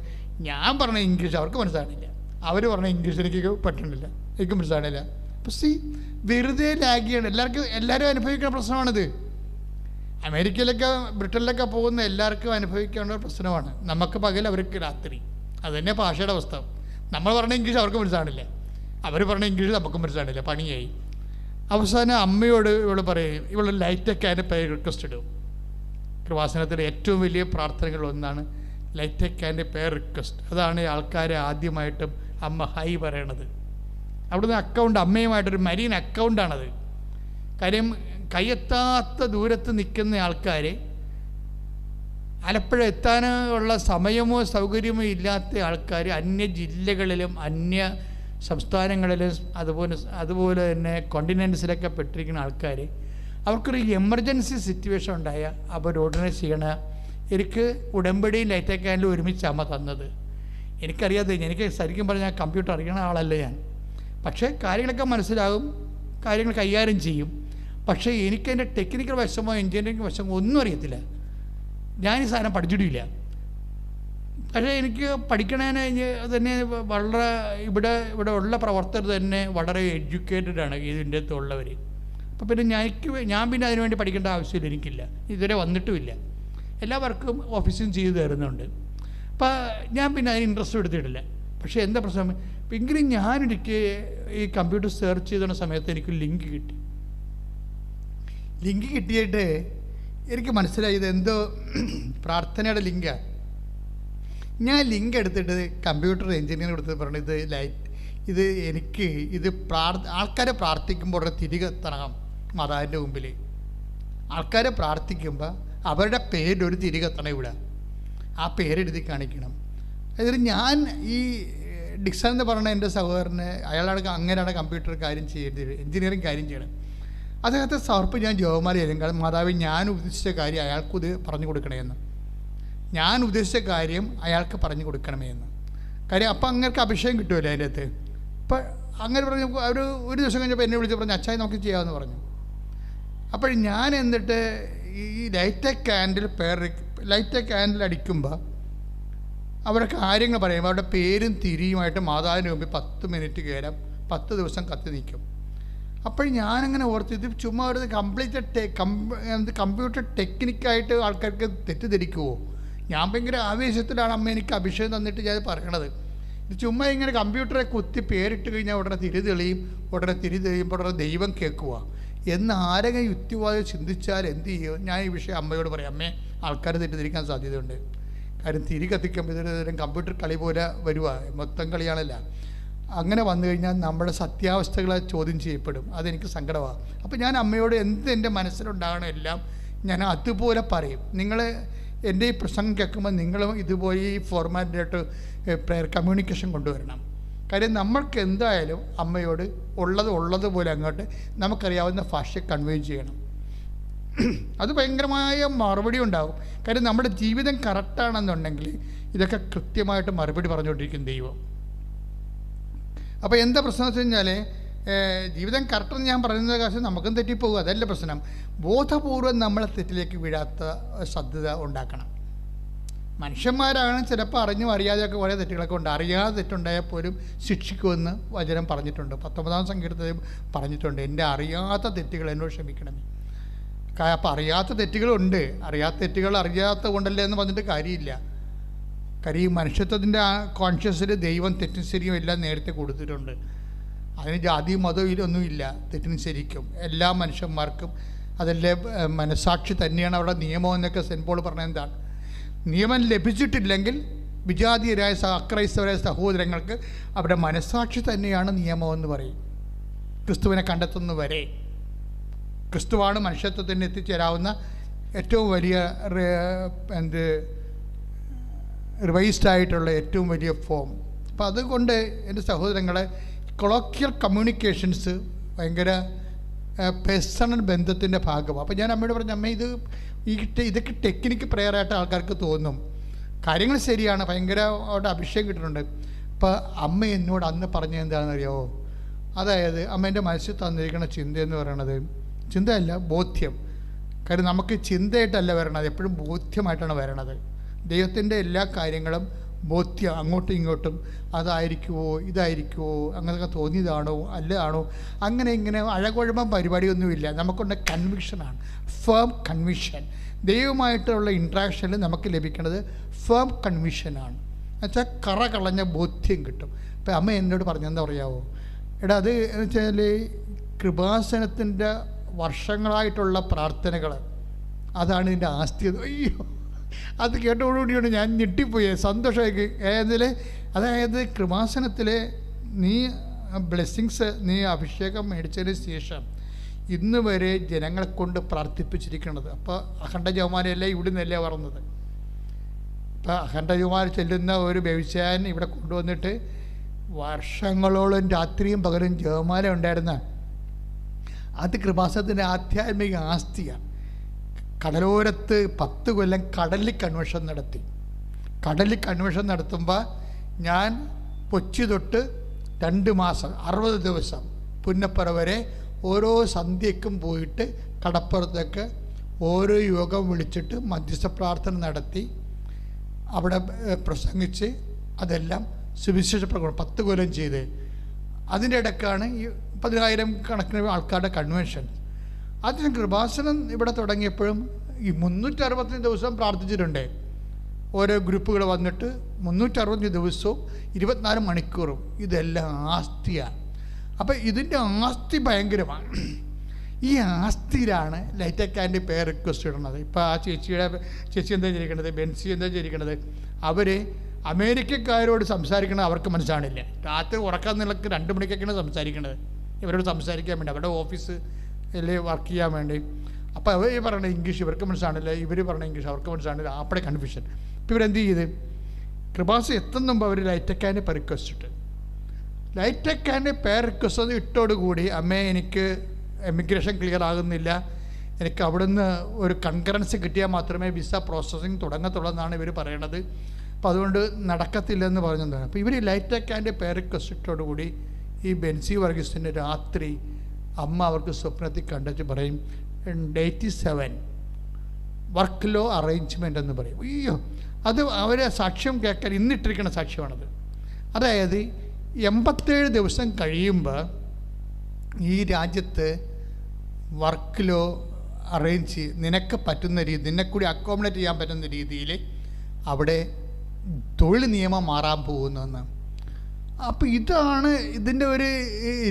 ഞാൻ പറഞ്ഞ ഇംഗ്ലീഷ് അവർക്ക് മനസ്സിലാണില്ല, അവർ പറഞ്ഞ ഇംഗ്ലീഷ് എനിക്ക് പറ്റണില്ല, എനിക്ക് മനസ്സിലാണില്ല. അപ്പോൾ വെറുതെ ലാഗിയാണ്. എല്ലാവരും അനുഭവിക്കുന്ന പ്രശ്നമാണിത്. അമേരിക്കയിലൊക്കെ ബ്രിട്ടനിലൊക്കെ പോകുന്ന എല്ലാവർക്കും അനുഭവിക്കേണ്ട ഒരു പ്രശ്നമാണ്. നമുക്ക് പകൽ, അവർക്ക് രാത്രി. അത് തന്നെ ഭാഷയുടെ അവസ്ഥ. നമ്മൾ പറഞ്ഞ ഇംഗ്ലീഷ് അവർക്ക് മനസ്സിലാണില്ല, അവർ പറഞ്ഞ ഇംഗ്ലീഷ് നമുക്ക് മനസ്സിലാണില്ല, പണിയായി. അവസാനം അമ്മയോട് ഇവൾ പറയും, ഇവൾ ലൈറ്റൊക്കെ അതിൻ്റെ പേര് റിക്വസ്റ്റ് ഇടും. കൃപാസനത്തിലെ ഏറ്റവും വലിയ പ്രാർത്ഥനകളൊന്നാണ് ലൈറ്റൊക്കെ അതിൻ്റെ പേർ റിക്വസ്റ്റ്. അതാണ് ആൾക്കാരെ ആദ്യമായിട്ടും അമ്മ ഹൈ പറയണത്. അവിടുന്ന് അക്കൗണ്ട്, അമ്മയുമായിട്ടൊരു മരീൻ അക്കൗണ്ടാണത്. കാര്യം കയ്യെത്താത്ത ദൂരത്ത് നിൽക്കുന്ന ആൾക്കാർ, ആലപ്പുഴ എത്താനുള്ള സമയമോ സൗകര്യമോ ഇല്ലാത്ത ആൾക്കാർ അന്യ ജില്ലകളിലും അന്യ സംസ്ഥാനങ്ങളിലും അതുപോലെ തന്നെ കോണ്ടിനെൻസിലൊക്കെ പെട്ടിരിക്കുന്ന ആൾക്കാർ, അവർക്കൊരു എമർജൻസി സിറ്റുവേഷൻ ഉണ്ടായാൽ അവർ ഉടനെ ചെയ്യണ, എനിക്ക് ഉടമ്പടി ലൈറ്റൊക്കെ ഒരുമിച്ച് അമ്മ തന്നത്. എനിക്കറിയാതെ, എനിക്ക് ശരിക്കും പറഞ്ഞാൽ കമ്പ്യൂട്ടർ അറിയണ ആളല്ല ഞാൻ. പക്ഷേ കാര്യങ്ങളൊക്കെ മനസ്സിലാകും, കാര്യങ്ങൾ കൈകാര്യം ചെയ്യും. പക്ഷേ എനിക്കതിൻ്റെ ടെക്നിക്കൽ വശമോ എൻജിനീയറിംഗ് വശമോ ഒന്നും അറിയത്തില്ല. ഞാൻ ഈ സാധനം പഠിച്ചിട്ടില്ല. പക്ഷേ എനിക്ക് പഠിക്കണേന് തന്നെ വളരെ ഇവിടെ ഉള്ള പ്രവർത്തകർ തന്നെ വളരെ എഡ്യൂക്കേറ്റഡ് ആണ് ഇതിൻ്റെ ഉള്ളവർ. അപ്പോൾ പിന്നെ ഞാൻ പിന്നെ അതിനുവേണ്ടി പഠിക്കേണ്ട ആവശ്യമില്ല, എനിക്കില്ല, ഇതുവരെ വന്നിട്ടുമില്ല. എല്ലാ വർക്കും ഓഫീസും ചെയ്തു തരുന്നുണ്ട്. അപ്പോൾ ഞാൻ പിന്നെ അതിന് ഇൻട്രസ്റ്റ് എടുത്തിട്ടില്ല. പക്ഷേ എന്താ പ്രശ്നം, എങ്കിലും ഞാനൊരിക്കൽ ഈ കമ്പ്യൂട്ടർ സെർച്ച് ചെയ്ത സമയത്ത് എനിക്ക് ലിങ്ക് കിട്ടിയിട്ട് എനിക്ക് മനസ്സിലായത് എന്തോ പ്രാർത്ഥനയുടെ ലിങ്കാണ്. ഞാൻ ലിങ്ക് എടുത്തിട്ട് കമ്പ്യൂട്ടർ എഞ്ചിനീയർ എടുത്ത് പറഞ്ഞു, ഇത് എനിക്ക് ആൾക്കാരെ പ്രാർത്ഥിക്കുമ്പോൾ ഉടനെ തിരികെ എത്തണം മാതാവിൻ്റെ മുമ്പിൽ. ആൾക്കാരെ പ്രാർത്ഥിക്കുമ്പോൾ അവരുടെ പേരൊരു തിരികെ എത്തണം ഇവിടെ, ആ പേരെഴുതി കാണിക്കണം. അതായത് ഞാൻ ഈ ഡിക്സൺ എന്ന് പറഞ്ഞ എൻ്റെ സഹോദരന്, അങ്ങനെയാണ് കമ്പ്യൂട്ടർ കാര്യം ചെയ്യേണ്ടത്, എഞ്ചിനീയറിംഗ് കാര്യം ചെയ്യണം. അദ്ദേഹത്തെ സമർപ്പ് ഞാൻ ജോമാല ചെയ്യും. കാരണം മാതാവ് ഞാൻ ഉദ്ദേശിച്ച കാര്യം അയാൾക്ക് പറഞ്ഞു കൊടുക്കണമെന്ന്, ഞാൻ ഉദ്ദേശിച്ച കാര്യം അയാൾക്ക് പറഞ്ഞു കൊടുക്കണമെന്ന്. കാര്യം അപ്പം അങ്ങനെയൊക്കെ അഭിഷേകം കിട്ടുമല്ലോ അതിൻ്റെ അകത്ത്. അപ്പം അങ്ങനെ പറഞ്ഞു. ഒരു ദിവസം കഴിഞ്ഞപ്പോൾ എന്നെ വിളിച്ച് പറഞ്ഞു, അച്ഛായി നമുക്ക് ചെയ്യാമെന്ന് പറഞ്ഞു. അപ്പോൾ ഞാൻ എന്നിട്ട് ഈ ലൈറ്റ് ക്യാൻഡിൽ അടിക്കുമ്പോൾ അവരുടെ കാര്യങ്ങൾ പറയുമ്പോൾ അവരുടെ പേരും തിരിയുമായിട്ട് മാതാവിന് മുമ്പിൽ 10 മിനിറ്റ് കയറാം, 10 ദിവസം കത്തി നിൽക്കും. അപ്പോൾ ഞാനങ്ങനെ ഓർത്ത്, ഇത് ചുമ്മാ ഒരു കമ്പ്യൂട്ടർ ടെക്നിക്കായിട്ട് ആൾക്കാർക്ക് തെറ്റിദ്ധരിക്കുമോ? ഞാൻ ഭയങ്കര ആവേശത്തിലാണ് അമ്മ എനിക്ക് അഭിഷേകം തന്നിട്ട് ഞാൻ പറയണത്. ഇത് ചുമ്മാ ഇങ്ങനെ കമ്പ്യൂട്ടറെ കുത്തി പേരിട്ട് കഴിഞ്ഞാൽ ഉടനെ തിരി തെളിയുമ്പോൾ ഉടനെ ദൈവം കേൾക്കുക എന്ന് ആരെങ്കിലും യുക്തിവാദം ചിന്തിച്ചാൽ എന്ത് ചെയ്യും? ഞാൻ ഈ വിഷയം അമ്മയോട് പറയാം, അമ്മേ ആൾക്കാർ തെറ്റിദ്ധരിക്കാൻ സാധ്യതയുണ്ട്. കാര്യം തിരി കത്തിക്കുമ്പോൾ ഇതൊരു കമ്പ്യൂട്ടർ കളി പോലെ വരുക, മൊത്തം കളിയാണല്ല. അങ്ങനെ വന്നു കഴിഞ്ഞാൽ നമ്മുടെ സത്യാവസ്ഥകളെ ചോദ്യം ചെയ്യപ്പെടും. അതെനിക്ക് സങ്കടമാണ്. അപ്പോൾ ഞാൻ അമ്മയോട് എൻ്റെ മനസ്സിലുണ്ടാകണം എല്ലാം ഞാൻ അതുപോലെ പറയും. നിങ്ങൾ എൻ്റെ ഈ പ്രസംഗം കേൾക്കുമ്പോൾ നിങ്ങളും ഇതുപോലെ ഈ ഫോർമാറ്റിലായിട്ട് പ്രയർ കമ്മ്യൂണിക്കേഷൻ കൊണ്ടുവരണം. കാര്യം നമ്മൾക്ക് എന്തായാലും അമ്മയോട് ഉള്ളതുപോലെ അങ്ങോട്ട് നമുക്കറിയാവുന്ന ഭാഷ കൺവേ ചെയ്യണം. അത് ഭയങ്കരമായ മറുപടി ഉണ്ടാകും. കാര്യം നമ്മുടെ ജീവിതം കറക്റ്റാണെന്നുണ്ടെങ്കിൽ ഇതൊക്കെ കൃത്യമായിട്ട് മറുപടി പറഞ്ഞുകൊണ്ടിരിക്കും ദൈവം. അപ്പോൾ എന്താ പ്രശ്നം വെച്ച് കഴിഞ്ഞാൽ, ജീവിതം കറക്റ്റെന്ന് ഞാൻ പറയുന്ന കാര്യം നമുക്കും തെറ്റിപ്പോകും, അതല്ല പ്രശ്നം. ബോധപൂർവം നമ്മളെ തെറ്റിലേക്ക് വീഴാത്ത സാധ്യത ഉണ്ടാക്കണം. മനുഷ്യന്മാരാണ് ചിലപ്പോൾ അറിഞ്ഞും അറിയാതെയൊക്കെ കുറേ തെറ്റുകളൊക്കെ ഉണ്ട്. അറിയാതെ തെറ്റുണ്ടായാൽ പോലും ശിക്ഷിക്കുമെന്ന് വചനം പറഞ്ഞിട്ടുണ്ട്. 19-ാം സങ്കീർത്തനത്തിൽ പറഞ്ഞിട്ടുണ്ട്, എൻ്റെ അറിയാത്ത തെറ്റുകൾ എന്നോട് ക്ഷമിക്കണമേ. അപ്പം അറിയാത്ത തെറ്റുകളുണ്ട്. അറിയാത്ത തെറ്റുകൾ അറിയാത്ത കൊണ്ടല്ലേ എന്ന് പറഞ്ഞിട്ട് കാര്യമില്ല. കാര്യം ഈ മനുഷ്യത്വത്തിൻ്റെ ആ കോൺഷ്യസിൽ ദൈവം തെറ്റും ശരിയും എല്ലാം നേരത്തെ കൊടുത്തിട്ടുണ്ട്. അതിന് ജാതിയും മതവും ഒന്നുമില്ല. തെറ്റിനും ശരിക്കും എല്ലാ മനുഷ്യന്മാർക്കും അതല്ലേ മനസാക്ഷി തന്നെയാണ് അവിടെ നിയമം എന്നൊക്കെ സെൻറ്റ് പോൾ പറഞ്ഞത്. എന്താണ് നിയമം ലഭിച്ചിട്ടില്ലെങ്കിൽ വിജാതീയരായ അക്രൈസ്തവരായ സഹോദരങ്ങൾക്ക് അവിടെ മനസാക്ഷി തന്നെയാണ് നിയമമെന്ന് പറയും. ക്രിസ്തുവിനെ കണ്ടെത്തുന്നവരെ ക്രിസ്തുവാണ് മനുഷ്യത്വത്തിന് എത്തിച്ചേരാവുന്ന ഏറ്റവും വലിയ റിവൈസ്ഡ് ആയിട്ടുള്ള ഏറ്റവും വലിയ ഫോം. അപ്പം അതുകൊണ്ട് എൻ്റെ സഹോദരങ്ങളെ, കൊളോക്കിയൽ കമ്മ്യൂണിക്കേഷൻസ് ഭയങ്കര പേഴ്സണൽ ബന്ധത്തിൻ്റെ ഭാഗമാണ്. അപ്പോൾ ഞാൻ അമ്മയോട് പറഞ്ഞു, അമ്മ ഇതൊക്കെ ടെക്നിക്ക് പ്രെയറായിട്ട് ആൾക്കാർക്ക് തോന്നും. കാര്യങ്ങൾ ശരിയാണ്, ഭയങ്കര അവിടെ അഭിഷേകം കിട്ടുന്നുണ്ട്. അപ്പോൾ അമ്മ എന്നോട് അന്ന് പറഞ്ഞത് എന്താണെന്ന് അറിയാമോ? അതായത് അമ്മേൻ്റെ മനസ്സിൽ തന്നിരിക്കുന്ന ചിന്തയെന്ന് പറയണത് ചിന്തയല്ല, ബോധ്യം. കാര്യം നമുക്ക് ചിന്തയായിട്ടല്ല വരണത്, എപ്പോഴും ബോധ്യമായിട്ടാണ് വരണത്. ദൈവത്തിൻ്റെ എല്ലാ കാര്യങ്ങളും ബോധ്യം, അങ്ങോട്ടും ഇങ്ങോട്ടും അതായിരിക്കുമോ ഇതായിരിക്കുമോ അങ്ങനെയൊക്കെ തോന്നിയതാണോ അല്ലാണോ അങ്ങനെ ഇങ്ങനെ അഴകുഴമ്പം പരിപാടിയൊന്നുമില്ല. നമുക്കുള്ള കൺവിക്ഷനാണ്, ഫേം കൺവിക്ഷൻ. ദൈവമായിട്ടുള്ള ഇൻട്രാക്ഷനിൽ നമുക്ക് ലഭിക്കുന്നത് ഫേം കൺവിക്ഷനാണ്. എന്നുവെച്ചാൽ കറ കളഞ്ഞ ബോധ്യം കിട്ടും. അപ്പം അമ്മ എന്നോട് പറഞ്ഞെന്താ പറയാമോ? എടാ അത് എന്ന് വെച്ചാൽ കൃപാസനത്തിൻ്റെ വർഷങ്ങളായിട്ടുള്ള പ്രാർത്ഥനകൾ അതാണ് ഇതിൻ്റെ ആസ്തി. അയ്യോ, അത് കേട്ടോടുകൂടിയാണ് ഞാൻ ഞെട്ടിപ്പോയി, സന്തോഷമായി. അതായത് കൃപാസനത്തിലെ നീ ബ്ലെസ്സിങ്സ്, നീ അഭിഷേകം മേടിച്ചതിന് ശേഷം ഇന്ന് വരെ ജനങ്ങളെ കൊണ്ട് പ്രാർത്ഥിപ്പിച്ചിരിക്കുന്നത്. അപ്പോൾ അഖണ്ഡ ജപമാലയല്ല ഇവിടെ നിന്നല്ലേ പറഞ്ഞത്. ഇപ്പോൾ അഖണ്ഡ ജപമാല ചെല്ലുന്ന ഒരു വ്യവസായൻ ഇവിടെ കൊണ്ടുവന്നിട്ട് വർഷങ്ങളോളം രാത്രിയും പകലും ജപമാല ഉണ്ടായിരുന്ന അത് കൃപാസനത്തിൻ്റെ ആധ്യാത്മിക ആസ്തിയാണ്. കടലോരത്ത് 10 കൊല്ലം കടലിൽ കൺവെൻഷൻ നടത്തി. കടലിൽ കൺവെൻഷൻ നടത്തുമ്പോൾ ഞാൻ കൊച്ചി തൊട്ട് 2 മാസം 60 ദിവസം പുന്നപ്പുറ വരെ ഓരോ സന്ധ്യയ്ക്കും പോയിട്ട് കടപ്പുറത്തേക്ക് ഓരോ യോഗം വിളിച്ചിട്ട് മധ്യസ്ഥ പ്രാർത്ഥന നടത്തി അവിടെ പ്രസംഗിച്ച് അതെല്ലാം സുവിശേഷ പ്രകടനം 10 കൊല്ലം ചെയ്ത്. അതിൻ്റെ ഇടയ്ക്കാണ് ഈ 10,000 കണക്കിന് ആൾക്കാരുടെ കൺവെൻഷൻ. അതിന് കൃപാസനം ഇവിടെ തുടങ്ങിയപ്പോഴും ഈ 365 ദിവസം പ്രാർത്ഥിച്ചിട്ടുണ്ട്. ഓരോ ഗ്രൂപ്പുകൾ വന്നിട്ട് 365 ദിവസവും 24 മണിക്കൂറും ഇതെല്ലാം ആസ്തിയാണ്. അപ്പം ഇതിൻ്റെ ആസ്തി ഭയങ്കരമാണ്. ഈ ആസ്തിയിലാണ് ലൈറ്റ് അക്കാൻ്റെ പേർ റിക്വസ്റ്റ് ഇടുന്നത്. ഇപ്പോൾ ആ ചേച്ചി എന്താ ചെയ്തിരിക്കുന്നത്, ബെൻസി എന്താ ചെയ്തിരിക്കുന്നത്, അവർ അമേരിക്കക്കാരോട് സംസാരിക്കണത് അവർക്ക് മനസ്സിലാണില്ല. രാത്രി ഉറക്കാൻ നിലക്ക് 2 മണിക്കൊക്കെയാണ് സംസാരിക്കുന്നത്. ഇവരോട് സംസാരിക്കാൻ വേണ്ടി അവരുടെ ഓഫീസ് അല്ലേ വർക്ക് ചെയ്യാൻ വേണ്ടി. അപ്പോൾ അവർ പറയണ ഇംഗ്ലീഷ് ഇവർക്ക് മനസ്സിലാണില്ല, ഇവർ പറഞ്ഞ ഇംഗ്ലീഷ് അവർക്ക് മനസ്സിലാണില്ല. അപ്പോഴേ കൺഫ്യൂഷൻ. ഇപ്പോൾ ഇവരെന്ത് ചെയ്ത് കൃപാസം എത്തുന്നുമ്പോൾ അവർ ലൈറ്റ് അക്കാൻ്റെ പേർ റിക്വസ്റ്റ് ഇട്ട്. ലൈറ്റ് അക്കാൻ്റെ പേർ റിക്വസ്റ്റ് ഇട്ടോടുകൂടി അമ്മേ എനിക്ക് എമിഗ്രേഷൻ ക്ലിയർ ആകുന്നില്ല, എനിക്ക് അവിടുന്ന് ഒരു കൺകറൻസി കിട്ടിയാൽ മാത്രമേ വിസ പ്രോസസ്സിങ് തുടങ്ങത്തുള്ളൂ എന്നാണ് ഇവർ പറയണത്. അപ്പോൾ അതുകൊണ്ട് നടക്കത്തില്ലെന്ന് പറഞ്ഞതാണ്. അപ്പോൾ ഇവർ ലൈറ്റ് അക്കാൻ്റെ പേർ റിക്വസ്റ്റ് ഇട്ടോടുകൂടി ഈ ബെൻസി വർഗീസിൻ്റെ രാത്രി അമ്മ അവർക്ക് സ്വപ്നത്തിൽ കണ്ടിട്ട് പറയും 87 വർക്ക് ലോ അറേഞ്ച്മെൻ്റ് എന്ന് പറയും. അയ്യോ, അത് അവരെ സാക്ഷ്യം കേൾക്കാൻ ഇന്നിട്ടിരിക്കുന്ന സാക്ഷ്യമാണത്. അതായത് 87 ദിവസം കഴിയുമ്പോൾ ഈ രാജ്യത്ത് വർക്ക് ലോ അറേഞ്ച് നിനക്ക് പറ്റുന്ന രീതി, നിന്നെക്കൂടി അക്കോമഡേറ്റ് ചെയ്യാൻ പറ്റുന്ന രീതിയിൽ അവിടെ തൊഴിൽ നിയമം മാറാൻ പോകുന്നതെന്ന്. അപ്പോൾ ഇതാണ് ഇതിൻ്റെ ഒരു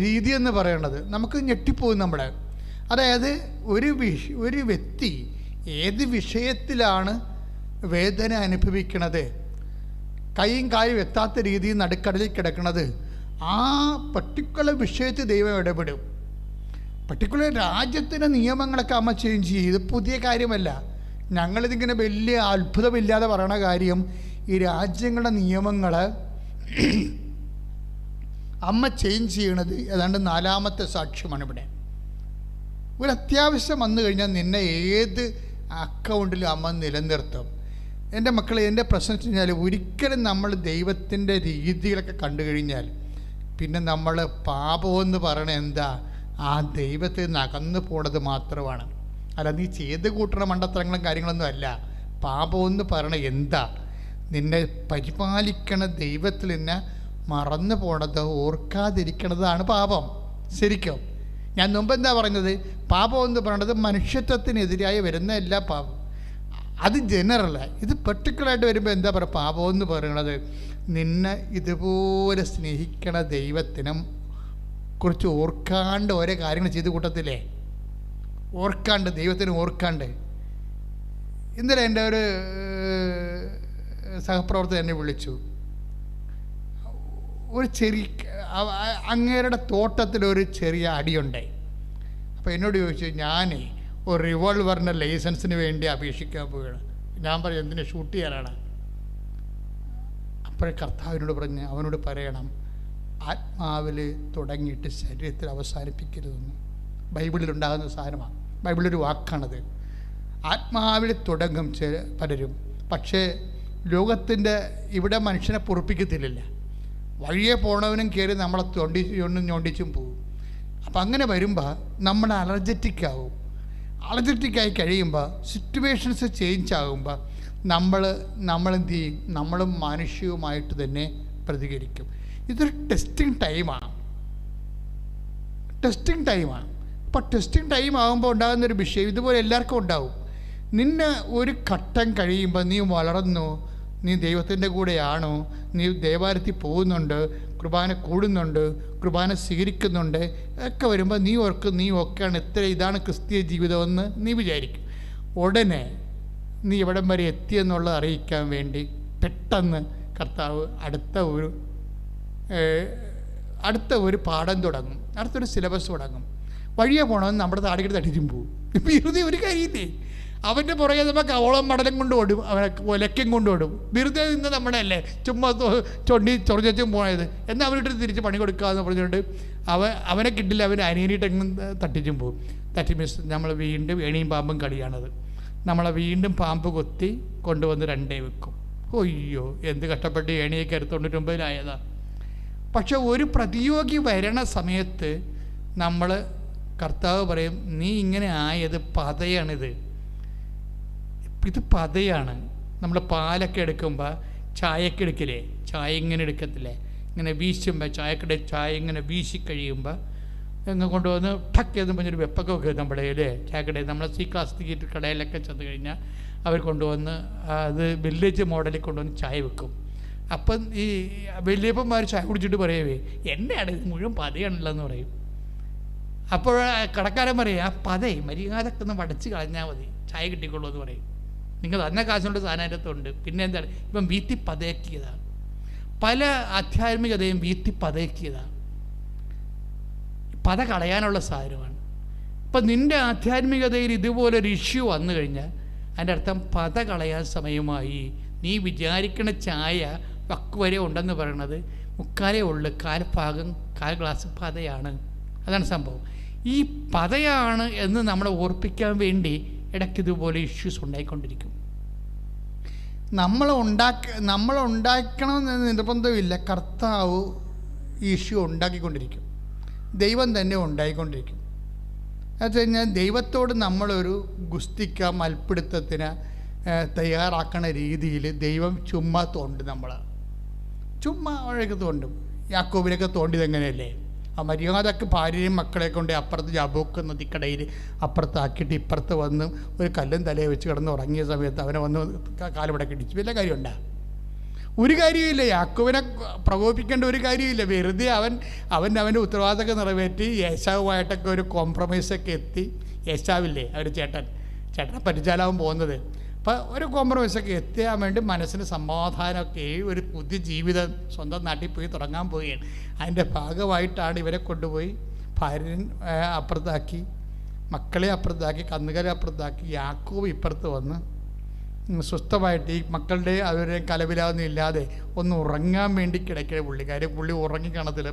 രീതി എന്ന് പറയുന്നത്. നമുക്ക് ഞെട്ടിപ്പോകും നമ്മുടെ. അതായത് ഒരു വ്യക്തി ഏത് വിഷയത്തിലാണ് വേദന അനുഭവിക്കണത്, കൈയും കാലും എത്താത്ത രീതിയിൽ നടുക്കടലിൽ കിടക്കുന്നത്, ആ പർട്ടിക്കുലർ വിഷയത്തിൽ ദൈവം ഇടപെടും. പർട്ടിക്കുലർ രാജ്യത്തിൻ്റെ നിയമങ്ങളൊക്കെ അമ്മ ചേഞ്ച് ചെയ്യും. ഇത് പുതിയ കാര്യമല്ല. ഞങ്ങളിതിങ്ങനെ വലിയ അത്ഭുതമില്ലാതെ പറയണ കാര്യം, ഈ രാജ്യങ്ങളുടെ നിയമങ്ങൾ അമ്മ ചേഞ്ച് ചെയ്യണത് ഏതാണ്ട് 4ാമത്തെ സാക്ഷ്യമാണ് ഇവിടെ. ഒരു അത്യാവശ്യം വന്നു കഴിഞ്ഞാൽ നിന്നെ ഏത് അക്കൗണ്ടിലും അമ്മ നിലനിർത്തും. എൻ്റെ മക്കളെ, എൻ്റെ പ്രശ്നം വെച്ച് കഴിഞ്ഞാൽ ഒരിക്കലും നമ്മൾ ദൈവത്തിൻ്റെ രീതികളൊക്കെ കണ്ടു കഴിഞ്ഞാൽ പിന്നെ നമ്മൾ പാപമെന്ന് പറയണ എന്താ, ആ ദൈവത്തിൽ നിന്ന് അകന്നു പോണത് മാത്രമാണ്. അല്ല നീ ചെയ്ത് കൂട്ടുന്ന മണ്ടത്തരങ്ങളും കാര്യങ്ങളൊന്നും അല്ല. പാപമെന്ന് പറയണ എന്താ, നിന്നെ പരിപാലിക്കണ ദൈവത്തിൽ നിന്നെ മറന്നു പോണത്, ഓർക്കാതിരിക്കണതാണ് പാപം. ശരിക്കും ഞാൻ മുമ്പ് എന്താ പറഞ്ഞത്? പാപം എന്ന് പറയുന്നത് മനുഷ്യത്വത്തിനെതിരായി വരുന്ന എല്ലാ പാപം. അത് ജനറലാണ്. ഇത് പെർട്ടിക്കുലറായിട്ട് വരുമ്പോൾ എന്താ പറയുക? പാപം എന്ന് പറയുന്നത് നിന്നെ ഇതുപോലെ സ്നേഹിക്കണ ദൈവത്തിനും കുറിച്ച് ഓർക്കാണ്ട് ഓരോ കാര്യങ്ങൾ ചെയ്ത് കൂട്ടത്തില്ലേ, ഓർക്കാണ്ട്, ദൈവത്തിന് ഓർക്കാണ്ട്. ഇന്നലെ എൻ്റെ ഒരു സഹപ്രവർത്തകൻ എന്നെ വിളിച്ചു. ഒരു ചെറിയ അങ്ങേരുടെ തോട്ടത്തിലൊരു ചെറിയ അടിയുണ്ടായി. അപ്പോൾ എന്നോട് ചോദിച്ചു, ഞാൻ ഒരു റിവോൾവറിൻ്റെ ലൈസൻസിന് വേണ്ടി അപേക്ഷിക്കാൻ പോവുകയാണ്. ഞാൻ പറഞ്ഞു, എന്തിനു ഷൂട്ട് ചെയ്യാനാണ്? അപ്പോഴേ കർത്താവിനോട് പറഞ്ഞ് അവനോട് പറയണം, ആത്മാവിൽ തുടങ്ങിയിട്ട് ശരീരത്തിൽ അവസാനിപ്പിക്കരുതെന്ന്. ബൈബിളിലുണ്ടാകുന്ന സാധനമാണ്, ബൈബിളൊരു വാക്കാണത്. ആത്മാവിൽ തുടങ്ങും പലരും, പക്ഷേ ലോകത്തിൻ്റെ ഇവിടെ മനുഷ്യനെ പൊറുപ്പിക്കത്തില്ല. വഴിയെ പോണവനും കയറി നമ്മളെ ഞൊണ്ടിച്ചും പോകും. അപ്പം അങ്ങനെ വരുമ്പോൾ നമ്മൾ അലർജറ്റിക്കാവും. അലർജറ്റിക്കായി കഴിയുമ്പോൾ, സിറ്റുവേഷൻസ് ചേഞ്ച് ആകുമ്പോൾ നമ്മളെന്ത് ചെയ്യും? നമ്മളും മാനുഷികവുമായിട്ട് തന്നെ പ്രതികരിക്കും. ഇതൊരു ടെസ്റ്റിംഗ് ടൈമാണ്. അപ്പോൾ ടെസ്റ്റിംഗ് ടൈം ആകുമ്പോൾ ഉണ്ടാകുന്നൊരു വിഷയം ഇതുപോലെ എല്ലാവർക്കും ഉണ്ടാവും. നിന്നെ ഒരു ഘട്ടം കഴിയുമ്പോൾ നീ വളർന്നു, നീ ദൈവത്തിൻ്റെ കൂടെയാണോ, നീ ദേവാലയത്തിൽ പോകുന്നുണ്ട്, കുർബാന കൂടുന്നുണ്ട്, കുർബാന സ്വീകരിക്കുന്നുണ്ട് ഒക്കെ വരുമ്പോൾ നീ ഓർക്കും, നീ ഒക്കെയാണ്, ഇതാണ് ക്രിസ്തീയ ജീവിതമെന്ന് നീ വിചാരിക്കും. ഉടനെ നീ എവിടം വരെ എത്തിയെന്നുള്ളത് അറിയിക്കാൻ വേണ്ടി പെട്ടെന്ന് കർത്താവ് അടുത്ത ഒരു പാഠം തുടങ്ങും, അടുത്തൊരു സിലബസ് തുടങ്ങും. വഴിയെ പോകണമെന്ന് നമ്മുടെ താടിക്കടി തട്ടിച്ചും പോകും. വെറുതെ ഒരു കാര്യമില്ലേ? അവൻ്റെ പുറകെ നമ്മൾ കവളം മടലും കൊണ്ടോടും, അവനെ ഒലക്കും കൊണ്ടോടും. വെറുതെ നിന്ന് നമ്മുടെ അല്ലേ ചുമ്മാ ചൊറിച്ചും പോയത്. എന്നാൽ അവനിട്ട് തിരിച്ച് പണി കൊടുക്കാമെന്ന് പറഞ്ഞുകൊണ്ട് അവനെ കിട്ടില്ല, അവൻ അനിയനിട്ടെങ്ങും തട്ടിച്ചും പോകും. തട്ടി മിസ് നമ്മൾ വീണ്ടും എണിയും പാമ്പും കളിയാണത്. നമ്മളെ വീണ്ടും പാമ്പ് കൊത്തി കൊണ്ടുവന്ന് 2 വെക്കും. ഒയ്യോ, എന്ത് കഷ്ടപ്പെട്ട് ഏണിയൊക്കെ 99-ലായതാ. പക്ഷെ ഒരു പ്രതിയോഗി വരണ സമയത്ത് നമ്മൾ കർത്താവ് പറയും, നീ ഇങ്ങനെ ആയത് പതയാണിത്, ഇത് പതയാണ്. നമ്മൾ പാലൊക്കെ എടുക്കുമ്പോൾ ചായക്ക് എടുക്കില്ലേ, ചായ ഇങ്ങനെ എടുക്കത്തില്ലേ, ഇങ്ങനെ വീശുമ്പോൾ ചായ ഇങ്ങനെ വീശിക്കഴിയുമ്പോൾ ഇങ്ങനെ കൊണ്ടുവന്ന് ടക്ക് എന്ന് പറഞ്ഞൊരു വെപ്പൊക്കെ വെക്കും നമ്മുടെ അല്ലേ ചായക്കടയിൽ. നമ്മളെ സി ക്ലാസ് കടയിലൊക്കെ ചെന്ന് കഴിഞ്ഞാൽ അവർ കൊണ്ടുവന്ന് അത് വില്ലേജ് മോഡലിൽ കൊണ്ടുവന്ന് ചായ വെക്കും. അപ്പം ഈ വലിയപ്പന്മാർ ചായ കുടിച്ചിട്ട് പറയവേ, എന്നെയാണ് ഇത് മുഴുവൻ പതയാണല്ലോ എന്ന് പറയും. അപ്പോൾ കടക്കാരൻ പറയും, ആ പതേ മര്യാദക്ക് ഒന്ന് വടച്ച് കളഞ്ഞാൽ മതി, ചായ കിട്ടിക്കൊള്ളൂ എന്ന് പറയും. നിങ്ങൾ തന്നെ കാശുകൊണ്ട് സാധനം അതിനകത്തുണ്ട്. പിന്നെ എന്താണ്, ഇപ്പം വീത്തി പതയാക്കിയതാണ്. പല ആധ്യാത്മികതയും വീത്തി പതയാക്കിയതാണ്, പത കളയാനുള്ള സാധനമാണ്. ഇപ്പം നിൻ്റെ ആധ്യാത്മികതയിൽ ഇതുപോലൊരു ഇഷ്യൂ വന്നു കഴിഞ്ഞാൽ അതിൻ്റെ അർത്ഥം പത കളയാൻ സമയമായി. നീ വിചാരിക്കണ ചായ വക്കുവരെ ഉണ്ടെന്ന് പറയണത് 3/4 ഉള്ളു, 1/4 ഗ്ലാസ് പതയാണ്. അതാണ് സംഭവം. ഈ പതയാണ് എന്ന് നമ്മളെ ഓർപ്പിക്കാൻ വേണ്ടി ഇടയ്ക്ക് ഇതുപോലെ ഇഷ്യൂസ് ഉണ്ടായിക്കൊണ്ടിരിക്കും. നമ്മളുണ്ടാക്കണമെന്ന് നിർബന്ധമില്ല. കർത്താവ് ഈ ഇഷ്യൂ ഉണ്ടാക്കിക്കൊണ്ടിരിക്കും, ദൈവം തന്നെ ഉണ്ടായിക്കൊണ്ടിരിക്കും. എന്ന് വെച്ച് കഴിഞ്ഞാൽ ദൈവത്തോട് നമ്മളൊരു ഗുസ്തിക്ക മൽപ്പിടുത്തത്തിന് തയ്യാറാക്കണ രീതിയിൽ ദൈവം ചുമ്മാ തോണ്ടും. നമ്മൾ ചുമ്മാ വഴക്ക് തോണ്ടും. യാക്കോബിനൊക്കെ തോണ്ടിയത് എങ്ങനെയല്ലേ? ആ മര്യാദക്ക് ഭാര്യയും മക്കളെ കൊണ്ട് അപ്പുറത്ത് ജാബോക്ക് നദിക്കടയിൽ അപ്പുറത്താക്കിയിട്ട് ഇപ്പുറത്ത് വന്ന് ഒരു കല്ലും തലയെ വെച്ച് കിടന്ന് ഉറങ്ങിയ സമയത്ത് അവനെ വന്ന് കാലുപടക്ക് ഇടിച്ചു. വല്ല കാര്യമുണ്ടാ? ഒരു കാര്യമില്ല. യാക്കോബിനെ പ്രകോപിപ്പിക്കേണ്ട ഒരു കാര്യമില്ല. വെറുതെ അവൻ്റെ ഉത്തരവാദിത്തമൊക്കെ നിറവേറ്റി യേശാവുമായിട്ടൊക്കെ ഒരു കോംപ്രമൈസൊക്കെ എത്തി. യേശാവില്ലേ അവർ ചേട്ടനെ പരിചാലാവും പോകുന്നത്. അപ്പോൾ ഒരു കോംപ്രമൈസൊക്കെ എത്തിയാൻ വേണ്ടി മനസ്സിന് സമാധാനമൊക്കെ ഒരു പുതിയ ജീവിതം സ്വന്തം നാട്ടിൽ പോയി തുടങ്ങാൻ പോവുകയാണ്. അതിൻ്റെ ഭാഗമായിട്ടാണ് ഇവരെ കൊണ്ടുപോയി ഭാര്യൻ അപ്പുറത്താക്കി, മക്കളെ അപ്പുറത്താക്കി, കന്നുകാലെ അപ്പുറത്താക്കി, യാക്കോബ് ഇപ്പുറത്ത് വന്ന് സ്വസ്ഥമായിട്ട് ഈ മക്കളുടെ അവരെ കലവിലാതൊന്നും ഇല്ലാതെ ഒന്ന് ഉറങ്ങാൻ വേണ്ടി കിടക്കിയ പുള്ളി ഉറങ്ങി കാണത്തില്ല.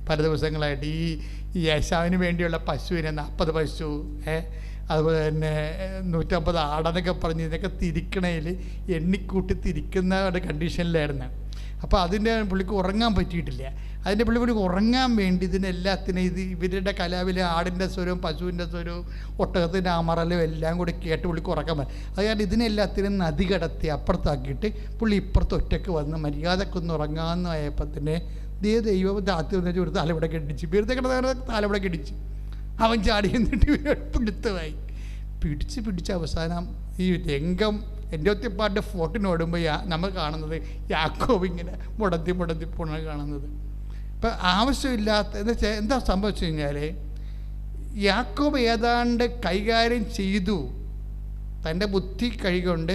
പല ദിവസങ്ങളായിട്ട് ഈ യേശാവിന് വേണ്ടിയുള്ള പശുവിനെ 40 പശു, അതുപോലെ തന്നെ 150 ആടെന്നൊക്കെ പറഞ്ഞ് ഇതിനൊക്കെ തിരിക്കണയിൽ എണ്ണിക്കൂട്ടി തിരിക്കുന്ന ഒരു കണ്ടീഷനിലായിരുന്നു. അപ്പോൾ അതിൻ്റെ പുള്ളിക്ക് ഉറങ്ങാൻ പറ്റിയിട്ടില്ല. അതിൻ്റെ പുള്ളിക്ക് ഉറങ്ങാൻ വേണ്ടി ഇതിനെല്ലാത്തിനും ഇവരുടെ കലാവിലെ ആടിൻ്റെ സ്വരവും പശുവിൻ്റെ സ്വരവും ഒട്ടകത്തിൻ്റെ അമറലും എല്ലാം കൂടി കേട്ട് പുള്ളിക്ക് ഉറക്കാൻ പറ്റും. അത് കാരണം ഇതിനെല്ലാത്തിനും നദി കടത്തി അപ്പുറത്താക്കിയിട്ട് പുള്ളി ഇപ്പുറത്ത് ഒറ്റയ്ക്ക് വന്ന് മര്യാദക്കൊന്ന് ഉറങ്ങാമെന്ന് ആയപ്പത്തിന് ദൈവം താത്തി വന്നിട്ട് ഒരു തലവിടക്ക് ഇടിച്ച് വീരത്തെ കിടന്ന തലവിടക്ക് ഇടിച്ച് അവൻ ചാടി എന്നിട്ട് പിടുത്തമായി പിടിച്ച് അവസാനം ഈ രംഗം എൻ്റെ ഒത്തിപ്പാട്ട് ഫോട്ടിനോടുമ്പോൾ നമ്മൾ കാണുന്നത് യാക്കോബ് ഇങ്ങനെ മുടന്തി പോണ കാണുന്നത്. ഇപ്പം ആവശ്യമില്ലാത്ത എന്താ സംഭവിച്ചു കഴിഞ്ഞാൽ യാക്കോബ് ഏതാണ്ട് കൈകാര്യം ചെയ്തു, തൻ്റെ ബുദ്ധി കൈകൊണ്ട്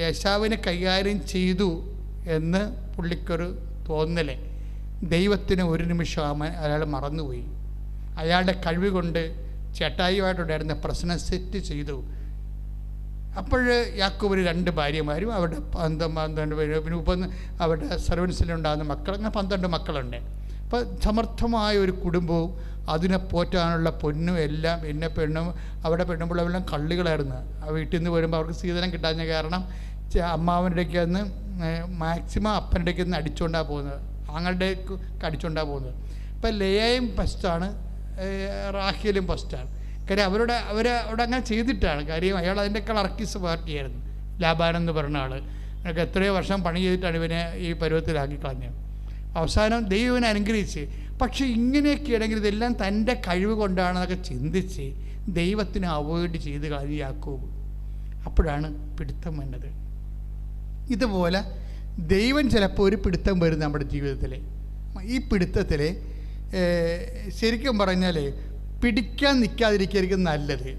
യേശാവിനെ കൈകാര്യം ചെയ്തു എന്ന് പുള്ളിക്കൊരു തോന്നലേ. ദൈവത്തിന് ഒരു നിമിഷം അയാൾ മറന്നുപോയി. അയാളുടെ കഴിവ് കൊണ്ട് ചേട്ടായിയുമായിട്ടുണ്ടായിരുന്ന പ്രശ്നം സെറ്റ് ചെയ്തു. അപ്പോൾ യാക്കോബിന് 2 ഭാര്യമാരും അവരുടെ 12 പേര്, പിന്നെ അവരുടെ സർവൻസിലുണ്ടാകുന്ന മക്കൾ, അങ്ങനെ 12 മക്കളുണ്ട്. അപ്പോൾ സമർത്ഥമായ ഒരു കുടുംബവും അതിനെ പോറ്റാനുള്ള പൊന്നും എല്ലാം എന്നെ പെണ്ണും അവിടെ പെണ്ണുമ്പോഴെല്ലാം കള്ളികളായിരുന്നു. ആ വീട്ടിൽ നിന്ന് വരുമ്പോൾ അവർക്ക് സീതനം കിട്ടാഞ്ഞ കാരണം അമ്മാവൻ്റെ ഇടയ്ക്ക് നിന്ന് മാക്സിമം അപ്പൻ്റെ ഇടയ്ക്ക് നിന്ന് അടിച്ചുകൊണ്ടാണ് പോകുന്നത്, ആങ്ങളുടെ അടിച്ചുകൊണ്ടാണ് പോകുന്നത്. ഇപ്പം ലേയയും ഫസ്റ്റാണ്, റാഖേലും ഫസ്റ്റാണ്. കാര്യം അവിടെ അങ്ങനെ ചെയ്തിട്ടാണ്. കാര്യം അയാൾ അതിൻ്റെക്കാൾ അർക്കിസ് പാർട്ടിയായിരുന്നു. ലാബാൻ എന്ന് പറഞ്ഞ ആൾ എനിക്ക് എത്രയോ വർഷം പണി ചെയ്തിട്ടാണ് ഇവനെ ഈ പരുവത്തിലാക്കി കളഞ്ഞത്. അവസാനം ദൈവം ഇവനെ അനുഗ്രഹിച്ച്. പക്ഷേ ഇങ്ങനെയൊക്കെയാണെങ്കിൽ ഇതെല്ലാം തൻ്റെ കഴിവ് കൊണ്ടാണെന്നൊക്കെ ചിന്തിച്ച് ദൈവത്തിനെ അവോയ്ഡ് ചെയ്ത് കളഞ്ഞ് യാക്കോബ്. അപ്പോഴാണ് പിടുത്തം വന്നത്. ഇതുപോലെ ദൈവം ചിലപ്പോൾ ഒരു പിടുത്തം വരും നമ്മുടെ ജീവിതത്തിൽ. ഈ പിടുത്തത്തിൽ ശരിക്കും പറഞ്ഞാൽ പിടിക്കാൻ നിൽക്കാതിരിക്കുകയായിരിക്കും നല്ലത്.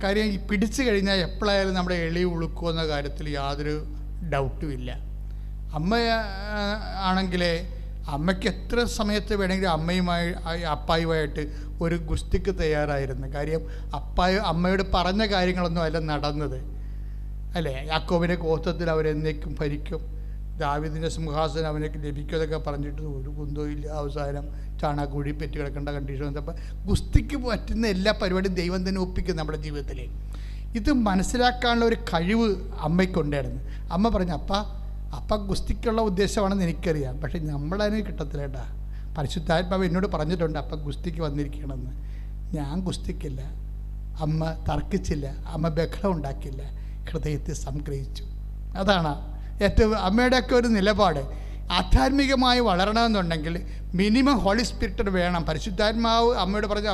കാര്യം ഈ പിടിച്ചു കഴിഞ്ഞാൽ എപ്പോഴായാലും നമ്മുടെ എളി ഉളുക്കുമെന്ന കാര്യത്തിൽ യാതൊരു ഡൗട്ടും ഇല്ല. അമ്മ ആണെങ്കിൽ അമ്മയ്ക്ക് എത്ര സമയത്ത് വേണമെങ്കിലും അപ്പായുമായിട്ട് ഒരു ഗുസ്തിക്ക് തയ്യാറായിരുന്നു. കാര്യം അമ്മയോട് പറഞ്ഞ കാര്യങ്ങളൊന്നും അല്ല നടന്നത്, അല്ലേ? യാക്കോബിൻ്റെ ഗോത്രത്തിൽ അവരെന്നേക്കും ഭരിക്കും, ദാവീദിൻ്റെ സിംഹാസനം അവനേക്ക് ലഭിക്കുമെന്നൊക്കെ പറഞ്ഞിട്ട് ഒരു കുന്തവും ഇല്ല. അവസാനം ചാണാക്കുഴി പെറ്റ് കിടക്കേണ്ട കണ്ടീഷൻ വന്നപ്പോൾ ഗുസ്തിക്ക് പറ്റുന്ന എല്ലാ പരിപാടിയും ദൈവം തന്നെ ഒപ്പിക്കും നമ്മുടെ ജീവിതത്തിൽ. ഇത് മനസ്സിലാക്കാനുള്ള ഒരു കഴിവ് അമ്മയ്ക്കുണ്ടായിരുന്നു. അമ്മ പറഞ്ഞു, അപ്പ ഗുസ്തിക്കുള്ള ഉദ്ദേശമാണെന്ന് എനിക്കറിയാം, പക്ഷേ നമ്മളതിന് കിട്ടത്തില്ല കേട്ടാ. പരിശുദ്ധാത്മാവ് എന്നോട് പറഞ്ഞിട്ടുണ്ട് അപ്പം ഗുസ്തിക്ക് വന്നിരിക്കണമെന്ന്. ഞാൻ ഗുസ്തിക്കില്ല. അമ്മ തർക്കിച്ചില്ല, അമ്മ ബഹളം ഉണ്ടാക്കില്ല, ഹൃദയത്തെ സംഗ്രഹിച്ചു. അതാണ് ഏറ്റവും അമ്മയുടെയൊക്കെ ഒരു നിലപാട്. ആധ്യാത്മികമായി വളരണമെന്നുണ്ടെങ്കിൽ മിനിമം ഹോളി സ്പിരിറ്റ് വേണം. പരിശുദ്ധാത്മാവ് അമ്മയോട് പറഞ്ഞ,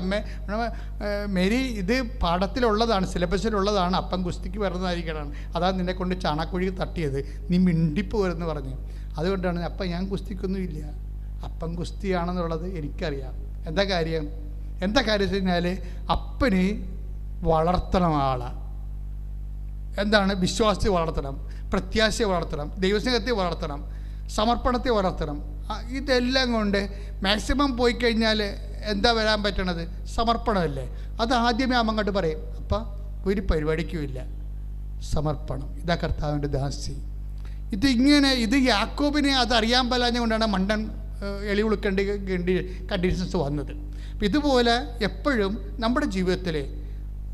മേരി ഇത് പാഠത്തിലുള്ളതാണ്, സിലബസിലുള്ളതാണ്, അപ്പം ഗുസ്തിക്ക് വരുന്നതായിരിക്കണം, അതാണ് നിന്നെ കൊണ്ട് ചാണാക്കുഴി തട്ടിയത്, നീ മിണ്ടിപ്പോരെന്ന് പറഞ്ഞു. അതുകൊണ്ടാണ് അപ്പം ഞാൻ ഗുസ്തിക്കൊന്നുമില്ല, അപ്പം ഗുസ്തിയാണെന്നുള്ളത് എനിക്കറിയാം. എന്താ കാര്യം വെച്ച് കഴിഞ്ഞാൽ അപ്പന് വളർത്തണം ആളെ. എന്താണ്? വിശ്വാസത്തെ വളർത്തണം, പ്രത്യാശയെ വളർത്തണം, ദൈവസ്നേഹത്തെ വളർത്തണം, സമർപ്പണത്തെ വളർത്തണം. ഇതെല്ലാം കൊണ്ട് മാക്സിമം പോയി കഴിഞ്ഞാൽ എന്താ വരാൻ പറ്റണത്? സമർപ്പണമല്ലേ. അത് ആദ്യമേ അമ്മ അങ്ങോട്ട് പറയും, അപ്പം ഒരു പരിപാടിക്കുമില്ല, സമർപ്പണം, ഇതാ കർത്താവിൻ്റെ ദാസി. ഇത് യാക്കോബിനെ അതറിയാൻ പറ്റാഞ്ഞുകൊണ്ടാണ് മണ്ടൻ എളി ഉളുക്കേണ്ട കണ്ടീഷൻസ് വന്നത്. ഇതുപോലെ എപ്പോഴും നമ്മുടെ ജീവിതത്തിൽ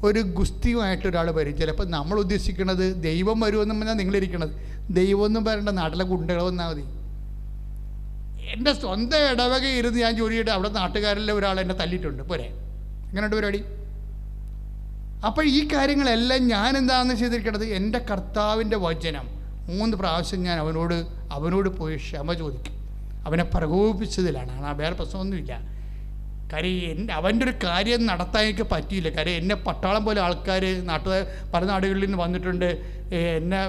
ഒരു ഗുസ്തിയുമായിട്ടൊരാൾ വരും. ചിലപ്പോൾ നമ്മൾ ഉദ്ദേശിക്കുന്നത് ദൈവം വരുമെന്നും പറഞ്ഞാൽ നിങ്ങളിരിക്കണത് ദൈവമൊന്നും പറയേണ്ട, നാട്ടിലെ ഗുണ്ടകൾ വന്നാൽ മതി. എൻ്റെ സ്വന്തം ഇടവക ഇരുന്ന് ഞാൻ ജോലി ചെയ്തിട്ട് അവിടെ നാട്ടുകാരിലെ ഒരാൾ എന്നെ തല്ലിയിട്ടുണ്ട്, പോരെ? എങ്ങനെയുണ്ട് പരിപാടി? അപ്പോൾ ഈ കാര്യങ്ങളെല്ലാം ഞാൻ എന്താണെന്ന് ചെയ്തിരിക്കണത്, എൻ്റെ കർത്താവിൻ്റെ വചനം 3 പ്രാവശ്യം ഞാൻ അവനോട് പോയി ക്ഷമ ചോദിക്കും. അവനെ പ്രകോപിപ്പിച്ചതിലാണ്, വേറെ പ്രശ്നമൊന്നുമില്ല. കാര്യം അവൻ്റെ ഒരു കാര്യം നടത്താൻ എനിക്ക് പറ്റിയില്ല. കാര്യം എന്നെ പട്ടാളം പോലെ ആൾക്കാർ പല നാടുകളിൽ നിന്ന് വന്നിട്ടുണ്ട്, എന്നെ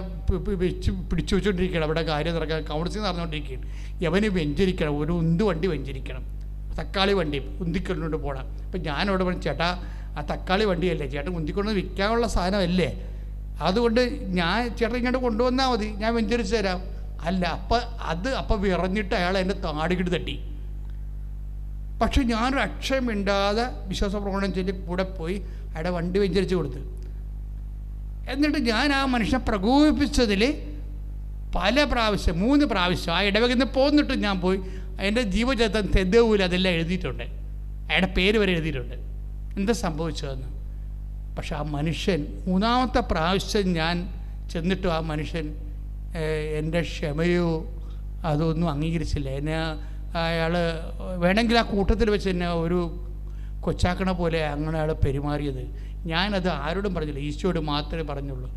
പിടിച്ചു വെച്ചുകൊണ്ടിരിക്കുകയാണ്. അവിടെ കാര്യം നടക്കാൻ കൗൺസിലിംഗ് നടന്നുകൊണ്ടിരിക്കുകയാണ്. യവന് വെഞ്ചരിക്കണം, ഒരു വണ്ടി വെഞ്ചരിക്കണം, തക്കാളി വണ്ടി ഉന്തിക്കൊണ്ടുകൊണ്ട് പോകണം. അപ്പം ഞാനവിടെ പറഞ്ഞു, ചേട്ടാ ആ തക്കാളി വണ്ടിയല്ലേ ചേട്ടൻ ഉന്തിക്കൊണ്ട് വിൽക്കാനുള്ള സാധനമല്ലേ, അതുകൊണ്ട് ചേട്ടൻ ഇങ്ങോട്ട് കൊണ്ടുവന്നാൽ മതി, ഞാൻ വെഞ്ചരിച്ച് തരാം. അല്ല, അപ്പം വിറഞ്ഞിട്ട് അയാൾ എൻ്റെ താടിക്കിട്ട് തട്ടി. പക്ഷെ ഞാനൊരു അക്ഷരമിണ്ടാതെ വിശ്വാസ പ്രകടനം ചൊല്ലി കൂടെ പോയി അയാളുടെ വണ്ടി വെഞ്ചരിച്ച് കൊടുത്ത്. എന്നിട്ട് ഞാൻ ആ മനുഷ്യനെ പ്രകോപിപ്പിച്ചതിൽ പല പ്രാവശ്യം 3 പ്രാവശ്യം ആ ഇടവകയിൽ നിന്ന് പോന്നിട്ട് ഞാൻ പോയി എൻ്റെ ജീവചരിത്രം തെതൂല അതെല്ലാം എഴുതിയിട്ടുണ്ട്, അയാളുടെ പേര് വരെ എഴുതിയിട്ടുണ്ട്, എന്താ സംഭവിച്ചതെന്ന്. പക്ഷെ ആ മനുഷ്യൻ 3ാമത്തെ പ്രാവശ്യം ഞാൻ ചെന്നിട്ട് ആ മനുഷ്യൻ എൻ്റെ ക്ഷമയോ അതൊന്നും അംഗീകരിച്ചില്ല. എന്നെ അയാൾ വേണമെങ്കിൽ ആ കൂട്ടത്തിൽ വെച്ച് എന്നെ ഒരു കൊച്ചാക്കണ പോലെ അങ്ങനെ അയാൾ പെരുമാറിയത്. ഞാനത് ആരോടും പറഞ്ഞില്ല, ഈശോയോട് മാത്രമേ പറഞ്ഞുള്ളൂ.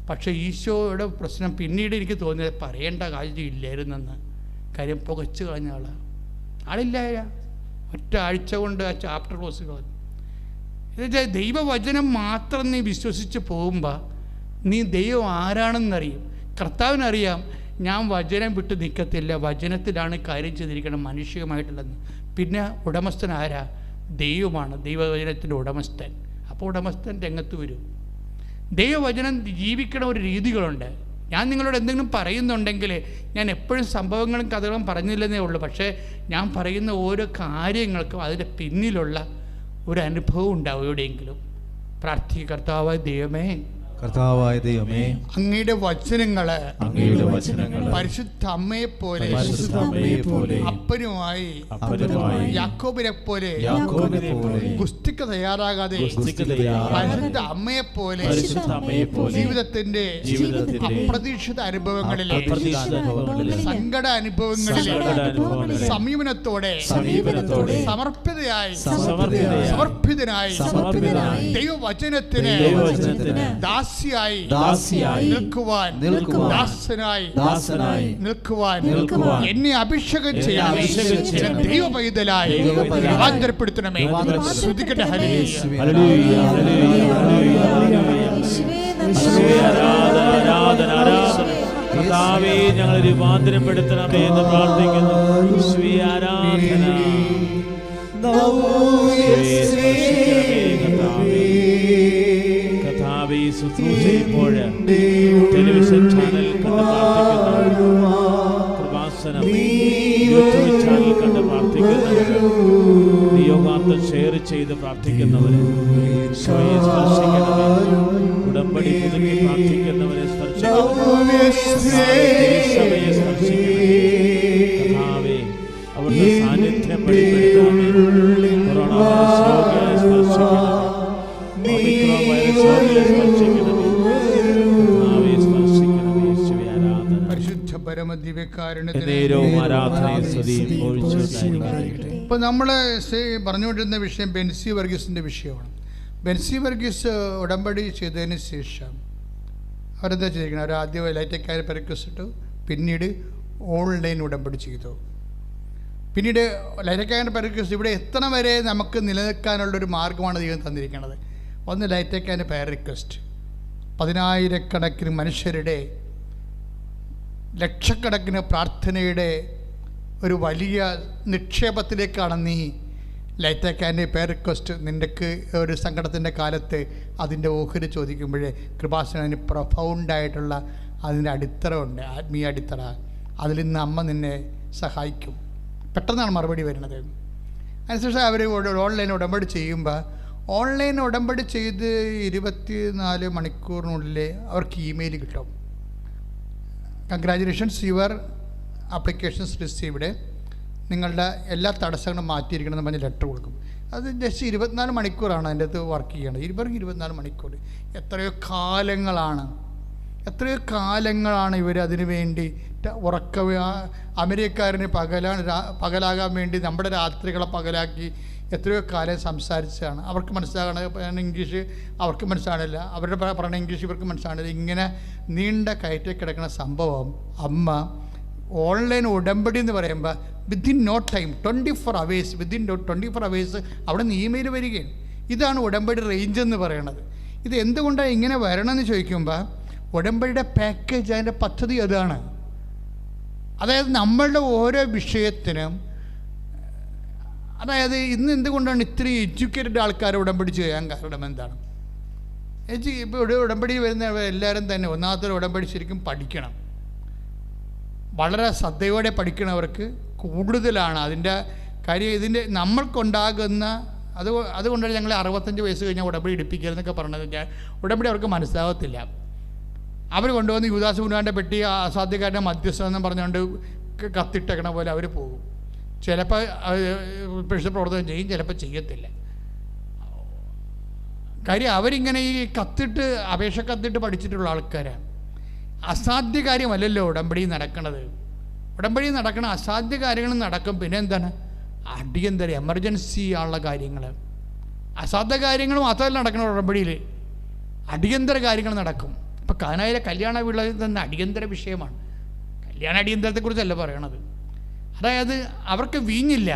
പക്ഷേ ഈശോയുടെ പ്രശ്നം പിന്നീട് എനിക്ക് തോന്നിയത് പറയേണ്ട കാര്യമില്ലായിരുന്നെന്ന്. കാര്യം പുകച്ച് കളഞ്ഞ ആളില്ലായ ഒറ്റ ആഴ്ച കൊണ്ട് ആ ചാപ്റ്റർ ക്ലോസ് കളഞ്ഞു. എന്നുവെച്ചാൽ ദൈവവചനം മാത്രം നീ വിശ്വസിച്ച് പോകുമ്പോൾ നീ ദൈവം ആരാണെന്നറിയും. കർത്താവിനറിയാം ഞാൻ വചനം വിട്ട് നിൽക്കത്തില്ല, വചനത്തിലാണ് കാര്യം ചെയ്തിരിക്കണം, മനുഷ്യമായിട്ടുള്ളതെന്ന്. പിന്നെ ഉടമസ്ഥൻ ആരാ? ദൈവമാണ്, ദൈവവചനത്തിൻ്റെ ഉടമസ്ഥൻ. അപ്പോൾ ഉടമസ്ഥൻ രംഗത്ത് വരും. ദൈവവചനം ജീവിക്കണ ഒരു രീതികളുണ്ട്. ഞാൻ നിങ്ങളോട് എന്തെങ്കിലും പറയുന്നുണ്ടെങ്കിൽ ഞാൻ എപ്പോഴും സംഭവങ്ങളും കഥകളും പറഞ്ഞില്ലെന്നേ ഉള്ളൂ. പക്ഷേ ഞാൻ പറയുന്ന ഓരോ കാര്യങ്ങൾക്കും അതിൻ്റെ പിന്നിലുള്ള ഒരു അനുഭവം ഉണ്ടാവും എവിടെയെങ്കിലും. കർത്താവായ ദൈവമേ, കർത്താവായ ദൈവമേ, അങ്ങയുടെ വചനങ്ങള് പരിശുദ്ധ അമ്മയെ പോലെ അപ്പനുമായി യാക്കോബിനെ പോലെ ഗുസ്തിക്ക് തയ്യാറാകാതെ പരിശുദ്ധ അമ്മയെ പോലെ ജീവിതത്തിന്റെ അപ്രതീക്ഷിത അനുഭവങ്ങളിലെ സങ്കട അനുഭവങ്ങളിലെ സമീപനത്തോടെ സമർപ്പിതനായി ദൈവവചനത്തിന് ദാസിയായി നിൽക്കുവാൻ നിൽക്കുവാൻ എന്നെ അഭിഷേകം ചെയ്യാൻ ദൈവ പൈതലായി രൂപാന്തരപ്പെടുത്തണമേ. ശ്രദ്ധിക്കട്ടെ. കർത്താവേ, ഞങ്ങൾ രൂപാന്തരപ്പെടുത്തണമേ എന്ന് പ്രാർത്ഥിക്കുന്നു. ശുശ്രൂഷയിപ്പോൾ ടെലിവിഷൻ ചാനൽ കണ്ട് പ്രാർത്ഥിക്കുന്നു, കൃപാസനം യൂട്യൂബ് ചാനൽ കണ്ട് പ്രാർത്ഥിക്കുന്നവര്, യോഗാർത്ഥം ഷെയർ ചെയ്ത് പ്രാർത്ഥിക്കുന്നവര് സ്പർശിക്കണമേ. ഉടമ്പടി പുതുക്കി പ്രാർത്ഥിക്കുന്നവരെ സ്പർശിക്കണമേ. കർത്താവേ, അവിടുത്തെ സാന്നിധ്യം വെളിപ്പെടുത്തണമേ. കൊറോണ വൈറസ് രോഗികളെ സ്പർശിക്കണമേ. ഇപ്പൊ നമ്മള് പറഞ്ഞുകൊണ്ടിരുന്ന വിഷയം ബെൻസി വർഗീസിന്റെ വിഷയമാണ്. ബെൻസി വർഗീസ് ഉടമ്പടി ചെയ്തതിന് ശേഷം അവരെന്താ ചെയ്തിരിക്കണം? അവർ ആദ്യം ലൈറ്റക്കാർ പെരക്വസ്റ്റ്, പിന്നീട് ഓൺലൈൻ ഉടമ്പടി ചെയ്തു. പിന്നീട് ലൈറ്റക്കാരൻ്റെ പെരക്വസ്റ്റ് ഇവിടെ എത്തണ വരെ നമുക്ക് നിലനിൽക്കാനുള്ളൊരു മാർഗമാണ് ദൈവം തന്നിരിക്കുന്നത്. ഒന്ന് ലൈറ്റക്കാരൻ്റെ പെയർ റിക്വസ്റ്റ്, 10,000 മനുഷ്യരുടെ ലക്ഷക്കണക്കിന് പ്രാർത്ഥനയുടെ ഒരു വലിയ നിക്ഷേപത്തിലേക്കാണ് നീ ലൈറ്റക്കാരൻ്റെ പെയർ റിക്വസ്റ്റ്. നിൻ്റെക്ക് ഒരു സങ്കടത്തിൻ്റെ കാലത്ത് അതിൻ്റെ ഓഹരി ചോദിക്കുമ്പോഴേ കൃപാസനം അതിന് പ്രൊഫൗണ്ടായിട്ടുള്ള അതിൻ്റെ അടിത്തറ ഉണ്ട്, ആത്മീയ അടിത്തറ. അതിൽ നിന്ന് അമ്മ നിന്നെ സഹായിക്കും. പെട്ടെന്നാണ് മറുപടി വരുന്നത്. അതിനുശേഷം അവർ ഓൺലൈൻ ഉടമ്പടി ചെയ്യുമ്പോൾ ഓൺലൈൻ ഉടമ്പടി ചെയ്ത് 24 മണിക്കൂറിനുള്ളിൽ അവർക്ക് ഇമെയിൽ കിട്ടും. കൺഗ്രാജുലേഷൻസ്, യുവർ ആപ്ലിക്കേഷൻസ് റിസീവ്ഡ്, നിങ്ങളുടെ എല്ലാ തടസ്സങ്ങളും മാറ്റിയിരിക്കണമെന്ന് പറഞ്ഞ് ലെറ്റർ കൊടുക്കും. അത് ജസ്റ്റ് 24 മണിക്കൂറാണ് അതിൻ്റെ അകത്ത് വർക്ക് ചെയ്യേണ്ടത്. 24 മണിക്കൂർ. എത്രയോ കാലങ്ങളാണ് ഇവർ അതിനു വേണ്ടി ഉറക്കവേ. അമേരിക്കക്കാരന് പകലാകാൻ വേണ്ടി നമ്മുടെ രാത്രികളെ പകലാക്കി എത്രയോ കാലം സംസാരിച്ചതാണ്. അവർക്ക് മനസ്സിലാകണം ഇംഗ്ലീഷ്, അവർക്ക് മനസ്സിലാണില്ല. അവരുടെ പറയുന്ന ഇംഗ്ലീഷ് ഇവർക്ക് മനസ്സിലാണില്ല. ഇങ്ങനെ നീണ്ട കയറ്റി കിടക്കുന്ന സംഭവം അമ്മ ഓൺലൈൻ ഉടമ്പടി എന്ന് പറയുമ്പോൾ within no time 24 hours within 24 hours അവിടെ നിന്ന് ഇമെയിൽ വരികയാണ്. ഇതാണ് ഉടമ്പടി റേഞ്ച് എന്ന് പറയുന്നത്. ഇത് എന്തുകൊണ്ടാണ് ഇങ്ങനെ വരണമെന്ന് ചോദിക്കുമ്പോൾ ഉടമ്പടിയുടെ പാക്കേജ്, അതിൻ്റെ പദ്ധതി അതാണ്. അതായത് നമ്മളുടെ ഓരോ വിഷയത്തിനും, അതായത് ഇന്ന് എന്തുകൊണ്ടാണ് ഇത്രയും എഡ്യൂക്കേറ്റഡ് ആൾക്കാർ ഉടമ്പടി ചെയ്യാൻ കാരണം എന്താണ്? ഇപ്പോൾ ഉടമ്പടി വരുന്ന എല്ലാവരും തന്നെ ഒന്നാമത്തെ ഉടമ്പടി ശരിക്കും പഠിക്കണം. വളരെ ശ്രദ്ധയോടെ പഠിക്കണവർക്ക് കൂടുതലാണ് അതിൻ്റെ കാര്യം. ഇതിൻ്റെ നമ്മൾക്കുണ്ടാകുന്ന അതുകൊണ്ടാണ് ഞങ്ങൾ 65 വയസ്സ് കഴിഞ്ഞാൽ ഉടമ്പടി എടുപ്പിക്കരുതെന്നൊക്കെ പറഞ്ഞത്. ഉടമ്പടി അവർക്ക് മനസ്സിലാകത്തില്ല. അവർ കൊണ്ടുവന്ന് യൂദാസ് കുഞ്ഞാൻ്റെ പെട്ടി അസാധ്യക്കാരൻ്റെ മധ്യസ്ഥം എന്ന് പറഞ്ഞുകൊണ്ട് കത്തിട്ടേക്കണ പോലെ അവർ പോകും. ചിലപ്പോൾ പ്രവർത്തനം ചെയ്യും, ചിലപ്പോൾ ചെയ്യത്തില്ല. കാര്യം അവരിങ്ങനെ ഈ അപേക്ഷ കത്തിട്ട് പഠിച്ചിട്ടുള്ള ആൾക്കാരാണ്. അസാധ്യ കാര്യമല്ലല്ലോ ഉടമ്പടി നടക്കണത്. ഉടമ്പടി നടക്കണ അസാധ്യ കാര്യങ്ങൾ നടക്കും. പിന്നെ എന്താണ്? അടിയന്തര എമർജൻസി ആയുള്ള കാര്യങ്ങൾ. അസാധ്യ കാര്യങ്ങൾ മാത്രമല്ല നടക്കണം ഉടമ്പടിയിൽ, അടിയന്തര കാര്യങ്ങൾ നടക്കും. ഇപ്പം കാനായിലെ കല്യാണ വിള തന്നെ അടിയന്തര വിഷയമാണ്. കല്യാണ അടിയന്തരത്തെക്കുറിച്ചല്ല പറയണത്. അതായത് അവർക്ക് വീഞ്ഞില്ല.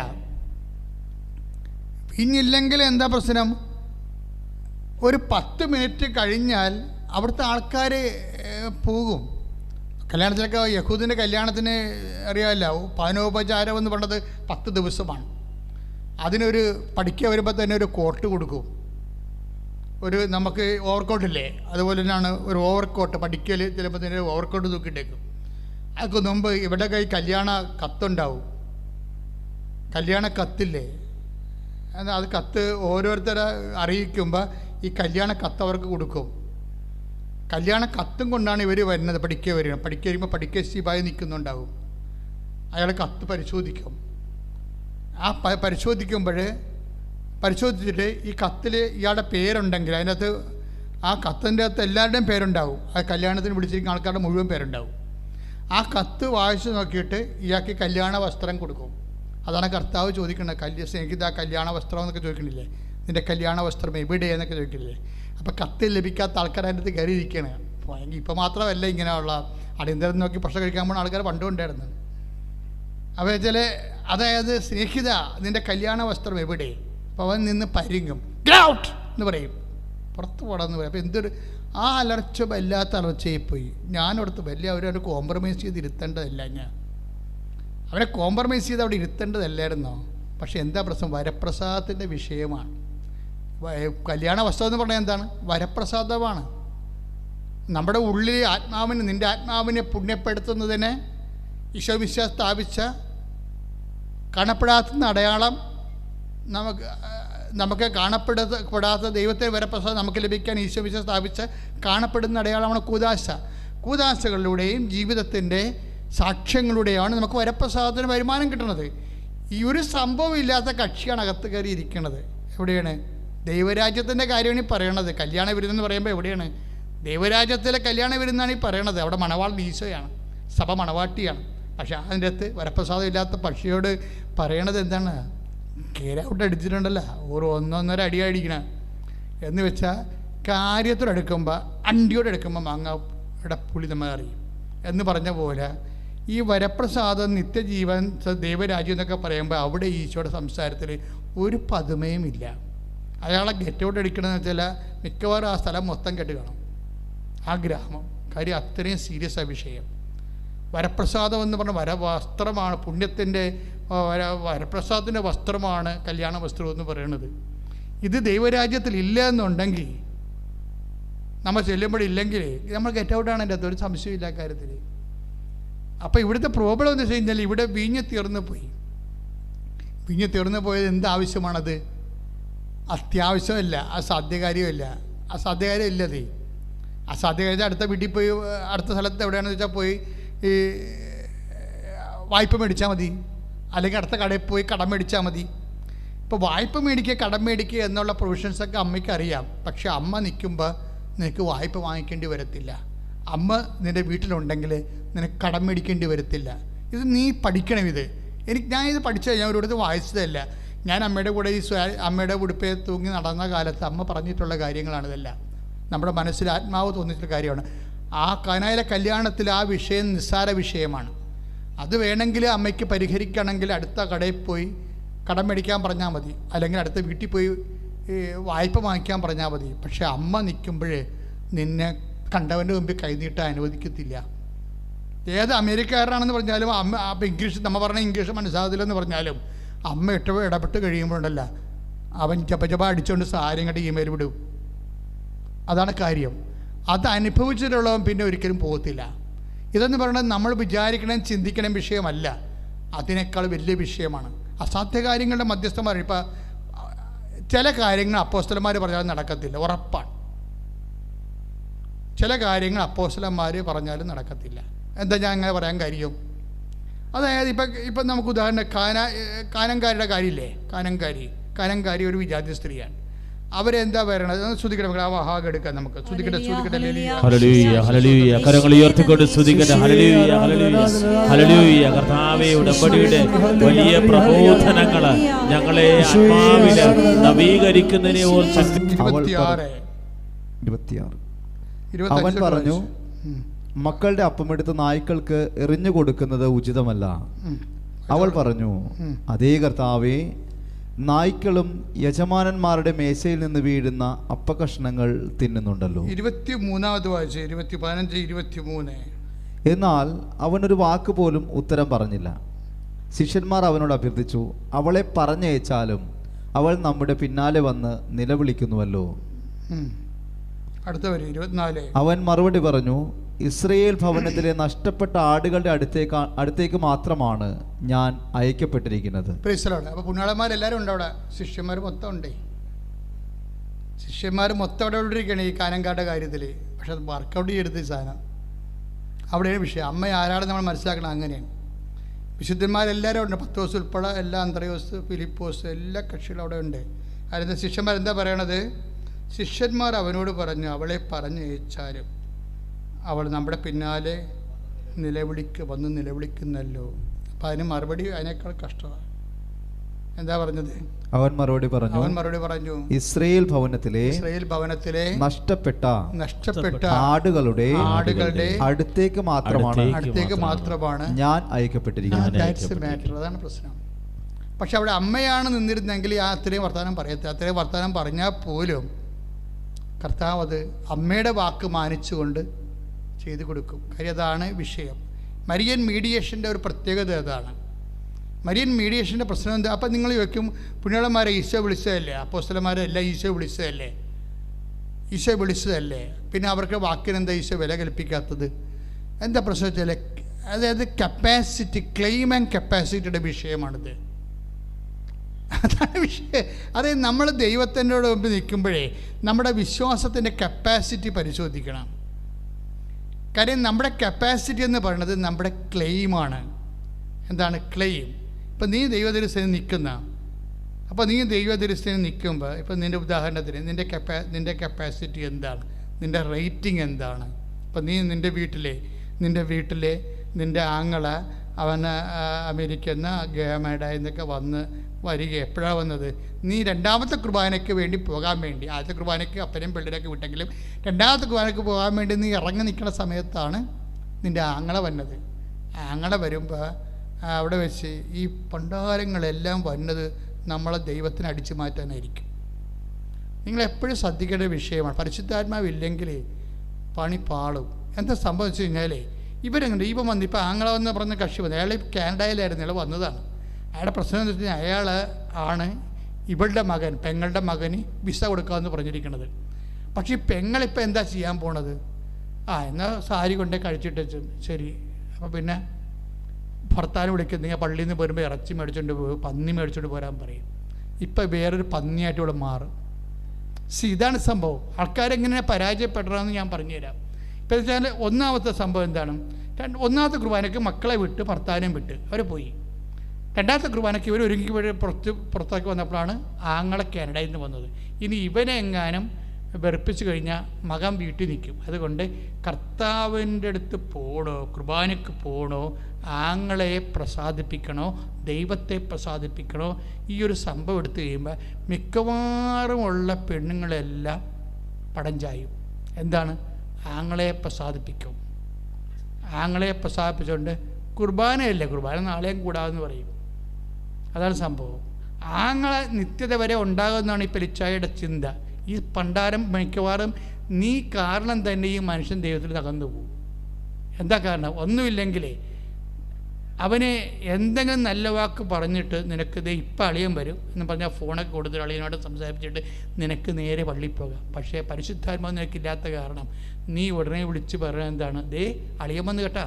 വീഞ്ഞില്ലെങ്കിൽ എന്താ പ്രശ്നം? ഒരു 10 മിനിറ്റ് കഴിഞ്ഞാൽ അവിടുത്തെ ആൾക്കാർ പോകും. കല്യാണത്തിലൊക്കെ യഹൂദിൻ്റെ കല്യാണത്തിന് അറിയാമല്ലോ, പാനോപചാരം എന്ന് പറഞ്ഞത് 10 ദിവസമാണ്. അതിനൊരു പഠിക്കുക വരുമ്പോൾ തന്നെ ഒരു കോട്ട് കൊടുക്കും. ഒരു നമുക്ക് ഓവർകോട്ടില്ലേ, അതുപോലെ തന്നെയാണ് ഒരു ഓവർകോട്ട്. പഠിക്കൽ ചിലപ്പോൾ തന്നെ ഓവർകോട്ട് തൂക്കിയിട്ടേക്കും. അതൊക്കെ മുമ്പ് ഇവിടെ കല്യാണ കത്തുണ്ടാവും. കല്യാണ കത്തില്ലേ, അത് കത്ത് ഓരോരുത്തരെ അറിയിക്കുമ്പോൾ ഈ കല്യാണ കത്ത് അവർക്ക് കൊടുക്കും. കല്യാണ കത്തും കൊണ്ടാണ് ഇവർ വരുന്നത്. പഠിക്കുക വരുമ്പോൾ പഠിക്കുക ശിവായി നിൽക്കുന്നുണ്ടാവും. അയാൾ കത്ത് പരിശോധിക്കും. ആ പരിശോധിച്ചിട്ട് ഈ കത്തിൽ ഇയാളുടെ പേരുണ്ടെങ്കിൽ അതിനകത്ത് ആ കത്തിൻ്റെ അകത്ത് എല്ലാവരുടെയും പേരുണ്ടാവും. ആ കല്യാണത്തിന് വിളിച്ചിരിക്കുന്ന ആൾക്കാരുടെ മുഴുവൻ പേരുണ്ടാവും. ആ കത്ത് വായിച്ച് നോക്കിയിട്ട് ഇയാൾക്ക് കല്യാണ വസ്ത്രം കൊടുക്കും. അതാണ് കർത്താവ് ചോദിക്കുന്നത്. സ്നേഹിത കല്യാണ വസ്ത്രം എന്നൊക്കെ ചോദിക്കണില്ലേ, നിൻ്റെ കല്യാണ വസ്ത്രം എവിടെ എന്നൊക്കെ ചോദിക്കില്ലേ. അപ്പോൾ കത്ത് ലഭിക്കാത്ത ആൾക്കാർ അതിൻ്റെ അടുത്ത് കയറിയിരിക്കുകയാണ്. ഇപ്പോൾ മാത്രമല്ല ഇങ്ങനെയുള്ള അടിയന്തരം നോക്കി ഭക്ഷണം കഴിക്കാൻ പോകുന്ന ആൾക്കാർ പണ്ടും ഉണ്ടായിരുന്നു. അപ്പോൾ ചില അതായത് സ്നേഹിത നിൻ്റെ കല്യാണ വസ്ത്രം എവിടെ? അപ്പോൾ അവൻ നിന്ന് പരിങ്ങും, ഗെറ്റ് ഔട്ട് എന്ന് പറയും, പുറത്ത് പോടാന്ന് പറയും. അപ്പോൾ എന്തൊരു ആ അലർച്ച വല്ലാത്ത അലർച്ചയിൽ പോയി. ഞാനടുത്ത് വലിയ അവരെ കോംപ്രമൈസ് ചെയ്ത് ഇരുത്തേണ്ടതല്ല, അവരെ കോംപ്രമൈസ് ചെയ്ത് അവിടെ ഇരുത്തേണ്ടതല്ലായിരുന്നോ? പക്ഷെ എന്താ പ്രശ്നം? വരപ്രസാദത്തിൻ്റെ വിഷയമാണ്. കല്യാണ വസ്ത്രം എന്ന് പറഞ്ഞാൽ എന്താണ്? വരപ്രസാദമാണ്. നമ്മുടെ ഉള്ളിൽ ആത്മാവിന്, നിൻ്റെ ആത്മാവിനെ പുണ്യപ്പെടുത്തുന്നതിന് ഈശോമിശിഹാ സ്ഥാപിച്ച കാണപ്പെടാത്ത അടയാളം, നമുക്ക് കാണപ്പെടാത്ത ദൈവത്തെ വരപ്രസാദം നമുക്ക് ലഭിക്കാൻ ഈശോമിശിഹാ സ്ഥാപിച്ച കാണപ്പെടുന്ന അടയാളമാണ് കൂദാശ. കൂദാശകളിലൂടെയും ജീവിതത്തിൻ്റെ സാക്ഷ്യങ്ങളുടെയാണ് നമുക്ക് വരപ്രസാദത്തിന് വരുമാനം കിട്ടുന്നത്. ഈ ഒരു സംഭവം ഇല്ലാത്ത കക്ഷിയാണ് അകത്ത് കയറി ഇരിക്കുന്നത്. എവിടെയാണ്? ദൈവരാജ്യത്തിൻ്റെ കാര്യമാണ് ഈ പറയണത്. കല്യാണ വിരുന്നെന്ന് പറയുമ്പോൾ എവിടെയാണ്? ദൈവരാജ്യത്തിലെ കല്യാണ വിരുന്നാണ് ഈ പറയണത്. അവിടെ മണവാളൻ ഈശോയാണ്, സഭ മണവാട്ടിയാണ്. പക്ഷെ അതിൻ്റെ അകത്ത് വരപ്രസാദം ഇല്ലാത്ത പക്ഷിയോട് പറയണത് എന്താണ്? കേരൗട്ട് അടിച്ചിട്ടുണ്ടല്ലോ, ഒരു 1-1.5 അടി അടിക്കണം എന്ന് വെച്ചാൽ കാര്യത്തോടെടുക്കുമ്പോൾ അണ്ടിയോടെടുക്കുമ്പോൾ മാങ്ങയുടെ പുളി നമ്മൾ അറിയും എന്ന് പറഞ്ഞ പോലെ ഈ വരപ്രസാദം, നിത്യജീവൻ, ദൈവരാജ്യം എന്നൊക്കെ പറയുമ്പോൾ അവിടെ ഈശോയുടെ സംസാരത്തിൽ ഒരു പതുമയും ഇല്ല. അയാളെ ഗെറ്റൗട്ട് അടിക്കണമെന്ന് വെച്ചാൽ മിക്കവാറും ആ സ്ഥലം മൊത്തം കെട്ട് കാണും, ആ ഗ്രാമം. കാര്യം അത്രയും സീരിയസ് ആ വിഷയം. വരപ്രസാദം എന്ന് പറഞ്ഞ വസ്ത്രമാണ്, പുണ്യത്തിൻ്റെ വരപ്രസാദത്തിൻ്റെ വസ്ത്രമാണ് കല്യാണ വസ്ത്രം എന്ന് പറയുന്നത്. ഇത് ദൈവരാജ്യത്തിൽ ഇല്ല എന്നുണ്ടെങ്കിൽ, നമ്മൾ ചെല്ലുമ്പോഴില്ലെങ്കിൽ നമ്മൾ ഗെറ്റൗട്ടാണ് എൻ്റെ അകത്ത്, ഒരു സംശയമില്ല കാര്യത്തിൽ. അപ്പോൾ ഇവിടുത്തെ പ്രോബ്ലം എന്ന് വെച്ച് കഴിഞ്ഞാൽ ഇവിടെ വീഞ്ഞ് തീർന്നു പോയി. വീഞ്ഞ് തീർന്നു പോയത് എന്താവശ്യമാണത്? അത്യാവശ്യമല്ല, അസാധ്യകാര്യമല്ല. അസാധ്യകാര്യം ഇല്ലതേ. അസാധ്യകാര്യം അടുത്ത വീട്ടിൽ പോയി, അടുത്ത സ്ഥലത്ത് എവിടെയാണെന്ന് വെച്ചാൽ പോയി ഈ വായ്പ മേടിച്ചാൽ മതി, അല്ലെങ്കിൽ അടുത്ത കടയിൽ പോയി കടം മേടിച്ചാൽ മതി. ഇപ്പോൾ വായ്പ മേടിക്കുക, കടം മേടിക്കുക എന്നുള്ള പ്രൊവിഷൻസൊക്കെ അമ്മയ്ക്ക് അറിയാം. പക്ഷെ അമ്മ നിൽക്കുമ്പോൾ നിനക്ക് വായ്പ വാങ്ങിക്കേണ്ടി വരത്തില്ല. അമ്മ നിൻ്റെ വീട്ടിലുണ്ടെങ്കിൽ നിനക്ക് കടം മേടിക്കേണ്ടി വരത്തില്ല. ഇത് നീ പഠിക്കണം. ഞാനിത് പഠിച്ചത് ഞാൻ ഒരിടത്ത് വായിച്ചതല്ല. ഞാൻ അമ്മയുടെ കൂടെ ഈ അമ്മയുടെ ഉടുപ്പേ തൂങ്ങി നടന്ന കാലത്ത് അമ്മ പറഞ്ഞിട്ടുള്ള കാര്യങ്ങളാണിതെല്ലാം. നമ്മുടെ മനസ്സിൽ ആത്മാവ് തോന്നിയിട്ടുള്ള കാര്യമാണ്. ആ കാനായിലെ കല്യാണത്തിൽ ആ വിഷയം നിസ്സാര വിഷയമാണ്. അത് വേണമെങ്കിൽ അമ്മയ്ക്ക് പരിഹരിക്കണമെങ്കിൽ അടുത്ത കടയിൽ പോയി കടം മേടിക്കാൻ പറഞ്ഞാൽ മതി, അല്ലെങ്കിൽ അടുത്ത വീട്ടിൽ പോയി വായ്പ വാങ്ങിക്കാൻ പറഞ്ഞാൽ മതി. പക്ഷെ അമ്മ നിൽക്കുമ്പോഴേ നിന്നെ കണ്ടവൻ്റെ മുമ്പിൽ കൈനീട്ടാൻ അനുവദിക്കത്തില്ല. ഏത് അമേരിക്കക്കാരനാണെന്ന് പറഞ്ഞാലും അമ്മ അപ്പം ഇംഗ്ലീഷ്, നമ്മൾ പറഞ്ഞ ഇംഗ്ലീഷ് മനസ്സിലാകത്തില്ലെന്ന് പറഞ്ഞാലും അമ്മ ഇടപെട്ട് കഴിയുമ്പോഴുണ്ടല്ല അവൻ ചപ്പ അടിച്ചുകൊണ്ട് സാരം കണ്ട് ഇമെയിൽ വിടും. അതാണ് കാര്യം. അത് അനുഭവിച്ചിട്ടുള്ളവൻ പിന്നെ ഒരിക്കലും പോകത്തില്ല. ഇതെന്ന് പറയുന്നത് നമ്മൾ വിചാരിക്കണം, ചിന്തിക്കണം വിഷയമല്ല, അതിനേക്കാൾ വലിയ വിഷയമാണ്. അസാധ്യ കാര്യങ്ങളുടെ മധ്യസ്ഥന്മാർ. ഇപ്പം ചില കാര്യങ്ങൾ അപ്പോസ്തലന്മാർ പറഞ്ഞാലും നടക്കത്തില്ല, ഉറപ്പാണ്. ചില കാര്യങ്ങൾ അപ്പോസ്തലന്മാർ പറഞ്ഞാലും നടക്കത്തില്ല. എന്താ ഞാൻ അങ്ങനെ പറയാൻ കാര്യം? അതായത് ഇപ്പം നമുക്ക് ഉദാഹരണം കാനംകാരിയുടെ കാര്യമില്ലേ? കാനംകാരി ഒരു വിജാതി സ്ത്രീയാണ്. അവരെന്താ പറയണത്? ശ്രദ്ധിക്കട്ടെ, ആ ഹാഗ് എടുക്കാം നമുക്ക്. ശ്രദ്ധിക്കട്ടെ. Hallelujah hallelujah. കരങ്ങൾ ഉയർത്തിക്കൊണ്ട് സ്തുതിക്കട്ടെ. Hallelujah hallelujah hallelujah. കർത്താവേ, ഉടമ്പടിയുടെ വലിയ പ്രബോധനങ്ങള് ഞങ്ങളെ ആത്മാവില് നവീകരിക്കുന്നതിനെ ഓർത്ത് 26 അവൻ പറഞ്ഞു, മക്കളുടെ അപ്പമെടുത്ത് നായ്ക്കൾക്ക് എറിഞ്ഞു കൊടുക്കുന്നത് ഉചിതമല്ല. അവൾ പറഞ്ഞു, അതേ കർത്താവേ, നായ്ക്കളും യജമാനന്മാരുടെ മേശയിൽ നിന്ന് വീഴുന്ന അപ്പകഷ്ണങ്ങൾ തിന്നുന്നുണ്ടല്ലോ. 23 വായിച്ച് 15-23. എന്നാൽ അവനൊരു വാക്ക് പോലും ഉത്തരം പറഞ്ഞില്ല. ശിഷ്യന്മാർ അവനോട് അഭ്യർത്ഥിച്ചു, അവളെ പറഞ്ഞയച്ചാലും അവൾ നമ്മുടെ പിന്നാലെ വന്ന് നിലവിളിക്കുന്നുവല്ലോ. അടുത്ത വരി 24. അവൻ മറുപടി പറഞ്ഞു, ഇസ്രയേൽ ഭവനത്തിലെ നഷ്ടപ്പെട്ട ആടുകളുടെ അടുത്തേക്ക് മാത്രമാണ് ഞാൻ അയക്കപ്പെട്ടിരിക്കുന്നത്. അപ്പോൾ പുണ്യാളന്മാരെല്ലാവരും ഉണ്ട് അവിടെ. ശിഷ്യന്മാർ മൊത്തം ഉണ്ടേ. ശിഷ്യന്മാർ മൊത്തം അവിടെ ഇരിക്കുകയാണ് ഈ കാനങ്കാരുടെ കാര്യത്തിൽ. പക്ഷെ അത് വർക്കൗട്ട് ചെയ്തെടുത്ത ഈ സാധനം അവിടെയാണ് വിഷയം. അമ്മ ആരാണെന്ന് നമ്മൾ മനസ്സിലാക്കണം. അങ്ങനെയാണ് വിശുദ്ധന്മാരെല്ലാവരും ഉണ്ട്. പത്രോസ് ഉൾപ്പെടെ എല്ലാ, അന്ത്രയോസ്, ഫിലിപ്പോസ്, എല്ലാ കക്ഷികളും അവിടെ ഉണ്ട്. അതിൻ്റെ ശിഷ്യന്മാരെന്താ പറയണത്? ശിഷ്യന്മാർ അവനോട് പറഞ്ഞു, അവളെ പറഞ്ഞയച്ചാലും അവൾ നമ്മുടെ പിന്നാലെ വന്ന് നിലവിളിക്കുന്നല്ലോ. അപ്പം അതിന് മറുപടി അതിനേക്കാൾ കഷ്ടമാണ്. എന്താ പറഞ്ഞത്? അവൻ മറുപടി പറഞ്ഞു, ഇസ്രയേൽ ഭവനത്തിലെ നഷ്ടപ്പെട്ട ആടുകളുടെ അടുത്തേക്ക് മാത്രമാണ് ഞാൻ അയക്കപ്പെട്ടിരിക്കുന്നത്. അതാണ് പ്രശ്നം. പക്ഷെ അവിടെ അമ്മയാണ് നിന്നിരുന്നെങ്കിൽ അത്രയും വർത്തമാനം പറയത്തില്ല. അത്രയും വർത്തമാനം പറഞ്ഞാൽ പോലും കർത്താവ് അത് അമ്മയുടെ വാക്ക് മാനിച്ചുകൊണ്ട് ചെയ്തു കൊടുക്കും. കാര്യം അതാണ് വിഷയം. മരിയൻ മീഡിയേഷൻ്റെ ഒരു പ്രത്യേകത അതാണ്. മരിയൻ മീഡിയേഷൻ്റെ പ്രശ്നം എന്താ? അപ്പം നിങ്ങൾ ചോദിക്കും, പുണ്യാളന്മാരെ ഈശോ വിളിച്ചതല്ലേ? അപ്പോസ്തലന്മാരെല്ലാം ഈശോ വിളിച്ചതല്ലേ? പിന്നെ അവർക്ക് വാക്കിനെന്താ ഈശോ വില കൽപ്പിക്കാത്തത്? എന്താ പ്രശ്നം വെച്ചാൽ, അതായത് കപ്പാസിറ്റി, ക്ലെയിം ആൻഡ് കപ്പാസിറ്റിയുടെ വിഷയമാണിത്. അതാണ് വിഷയം. അതായത് നമ്മൾ ദൈവത്തിൻ്റെ മുമ്പ് നിൽക്കുമ്പോഴേ നമ്മുടെ വിശ്വാസത്തിൻ്റെ കപ്പാസിറ്റി പരിശോധിക്കണം. കാര്യം നമ്മുടെ കപ്പാസിറ്റി എന്ന് പറയുന്നത് നമ്മുടെ ക്ലെയിമാണ്. എന്താണ് ക്ലെയിം? ഇപ്പം നീ ദൈവദരിസ്ഥയിൽ നിൽക്കുന്ന, അപ്പോൾ നീ ദൈവദരിസ്ഥയിൽ നിൽക്കുമ്പോൾ ഇപ്പം നിൻ്റെ ഉദാഹരണത്തിന് നിൻ്റെ കപ്പാസിറ്റി എന്താണ്? നിൻ്റെ റേറ്റിംഗ് എന്താണ്? ഇപ്പം നീ നിൻ്റെ വീട്ടിലെ നിൻ്റെ ആങ്ങള അവന് അമേരിക്കയിൽ നിന്ന് ഗേമേഡായി എന്നൊക്കെ വരിക എപ്പോഴാണ് വന്നത്? നീ രണ്ടാമത്തെ കുർബാനയ്ക്ക് വേണ്ടി പോകാൻ വേണ്ടി, ആദ്യത്തെ കുർബാനയ്ക്ക് അപ്പനെയും പിള്ളേരൊക്കെ വിട്ടെങ്കിലും രണ്ടാമത്തെ കുർബാനയ്ക്ക് പോകാൻ വേണ്ടി നീ ഇറങ്ങി നിൽക്കുന്ന സമയത്താണ് നിൻ്റെ ആങ്ങള വന്നത്. ആങ്ങള വരുമ്പോൾ അവിടെ വെച്ച് ഈ പണ്ടാരങ്ങളെല്ലാം വന്നത് നമ്മളെ ദൈവത്തിന് അടിച്ചു മാറ്റാനായിരിക്കും. നിങ്ങളെപ്പോഴും ശ്രദ്ധിക്കേണ്ട വിഷയമാണ്. പരിശുദ്ധാത്മാവില്ലെങ്കിൽ പണി പാളും. എന്താ സംഭവിച്ചു കഴിഞ്ഞാൽ ഇവരെങ്ങനെ വന്ന് ഇപ്പോൾ ആങ്ങള വന്ന് പറഞ്ഞ കക്ഷി വന്നു. അയാൾ കാനഡയിലായിരുന്നു, അയാൾ വന്നതാണ്. അയാളുടെ പ്രശ്നം എന്ന് വെച്ച് കഴിഞ്ഞാൽ അയാൾ ആണ് ഇവളുടെ പെങ്ങളുടെ മകന് വിസ കൊടുക്കാമെന്ന് പറഞ്ഞിരിക്കുന്നത്. പക്ഷേ ഈ പെങ്ങളിപ്പോൾ എന്താ ചെയ്യാൻ പോണത്? എന്നാൽ സാരി കൊണ്ടേ കഴിച്ചിട്ട് ശരി. അപ്പോൾ പിന്നെ ഭർത്താവിനെ വിളിക്കുന്ന പള്ളിയിൽ നിന്ന് വരുമ്പോൾ ഇറച്ചി മേടിച്ചുകൊണ്ട് പോകും, പന്നി മേടിച്ചുകൊണ്ട് പോരാൻ പറയും. ഇപ്പം വേറൊരു പന്നിയായിട്ട് ഇവിടെ മാറും. ഇതാണ് സംഭവം. ആൾക്കാരെങ്ങനെയാണ് പരാജയപ്പെടണമെന്ന് ഞാൻ പറഞ്ഞുതരാം. ഇപ്പം വെച്ചാൽ ഒന്നാമത്തെ സംഭവം എന്താണ്? ഒന്നാമത്തെ കുർബാനയ്ക്ക് മക്കളെ വിട്ട് ഭർത്താവിനെയും വിട്ട് അവർ പോയി. രണ്ടാമത്തെ കുർബാനയ്ക്ക് ഇവർ ഒരുങ്ങി പുറത്താക്കി വന്നപ്പോഴാണ് ആങ്ങളെ കാനഡയിൽ നിന്ന് വന്നത്. ഇനി ഇവനെ എങ്ങാനും വെറുപ്പിച്ച് കഴിഞ്ഞാൽ മകൻ വീട്ടിൽ നിൽക്കും. അതുകൊണ്ട് കർത്താവിൻ്റെ അടുത്ത് പോകണോ, കുർബാനയ്ക്ക് പോകണോ, ആങ്ങളെ പ്രസാദിപ്പിക്കണോ, ദൈവത്തെ പ്രസാദിപ്പിക്കണോ, ഈ ഒരു സംഭവം എടുത്തു കഴിയുമ്പോൾ മിക്കവാറുമുള്ള പെണ്ണുങ്ങളെല്ലാം പടം ചായും. എന്താണ്? ആങ്ങളെ പ്രസാദിപ്പിക്കും. ആങ്ങളെ പ്രസാദിപ്പിച്ചുകൊണ്ട് കുർബാനയല്ലേ, കുർബാന നാളെയും കൂടാതെന്ന് പറയും. അതാണ് സംഭവം. ആങ്ങളെ നിത്യത വരെ ഉണ്ടാകുമെന്നാണ് ഈ പെലിച്ചായയുടെ ചിന്ത. ഈ പണ്ടാരം മിക്കവാറും നീ കാരണം തന്നെ ഈ മനുഷ്യൻ ദൈവത്തിൽ തകർന്നു പോകും. എന്താ കാരണം? ഒന്നുമില്ലെങ്കിലേ അവന് എന്തെങ്കിലും നല്ല വാക്ക് പറഞ്ഞിട്ട് നിനക്ക് ഇപ്പം അളിയൻ വരും എന്ന് പറഞ്ഞാൽ ഫോണൊക്കെ കൊടുത്തിട്ട് അളിയനോട് സംസാരിച്ചിട്ട് നിനക്ക് നേരെ പള്ളിയിൽ പോകാം. പക്ഷേ പരിശുദ്ധാത്മാവ് നിനക്കില്ലാത്ത കാരണം നീ ഉടനെ വിളിച്ച് പറയുന്നത് എന്താണ്? അളിയൻ വന്ന് കേട്ടാ,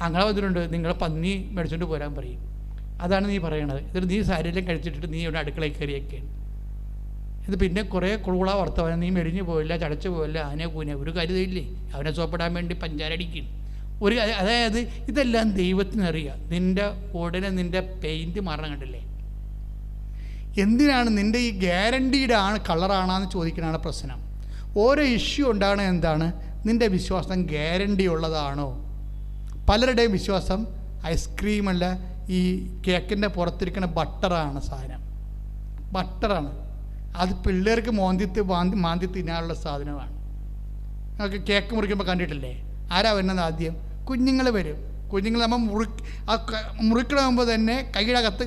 അങ്ങനെ വന്നിട്ടുണ്ട്, നിങ്ങളെ പന്നി മേടിച്ചുകൊണ്ട് പോരാൻ പറയും. അതാണ് നീ പറയണത്. എന്നിട്ട് നീ സാരിയെല്ലാം കഴിച്ചിട്ട് നീ ഇവിടെ അടുക്കളയിൽ കയറിയൊക്കെയാണ്. ഇത് പിന്നെ കുറേ കുളുകുള വർത്തമാനം. നീ മെലിഞ്ഞു പോയില്ല, ചടച്ചു പോയില്ല, ആനെ കൂനെ ഒരു കാര്യമില്ലേ, അവനെ സോപ്പിടാൻ വേണ്ടി പഞ്ചാരടിക്കും അതായത് ഇതെല്ലാം ദൈവത്തിനറിയാം. നിൻ്റെ ഉടനെ നിൻ്റെ പെയിൻറ്റ് മാറണം കണ്ടില്ലേ? എന്തിനാണ് നിൻ്റെ ഈ ഗ്യാരണ്ടീഡ് ആണ് കളറാണെന്ന് ചോദിക്കുന്നതാണ് പ്രശ്നം. ഓരോ ഇഷ്യൂ ഉണ്ടാകണത് എന്താണ്? നിൻ്റെ വിശ്വാസം ഗ്യാരണ്ടി ഉള്ളതാണോ? പലരുടെയും വിശ്വാസം ഐസ്ക്രീമല്ല, ഈ കേക്കിൻ്റെ പുറത്തിരിക്കുന്ന ബട്ടറാണ് സാധനം. ബട്ടറാണ് അത്. പിള്ളേർക്ക് മാന്തി തിന്നാനുള്ള സാധനമാണ്. നമുക്ക് കേക്ക് മുറിക്കുമ്പോൾ കണ്ടിട്ടില്ലേ? ആരാ വരുന്നത് ആദ്യം? കുഞ്ഞുങ്ങൾ വരും. കുഞ്ഞുങ്ങൾ നമ്മൾ മുറിക്കണമുമ്പോൾ തന്നെ കൈയുടെ അകത്ത്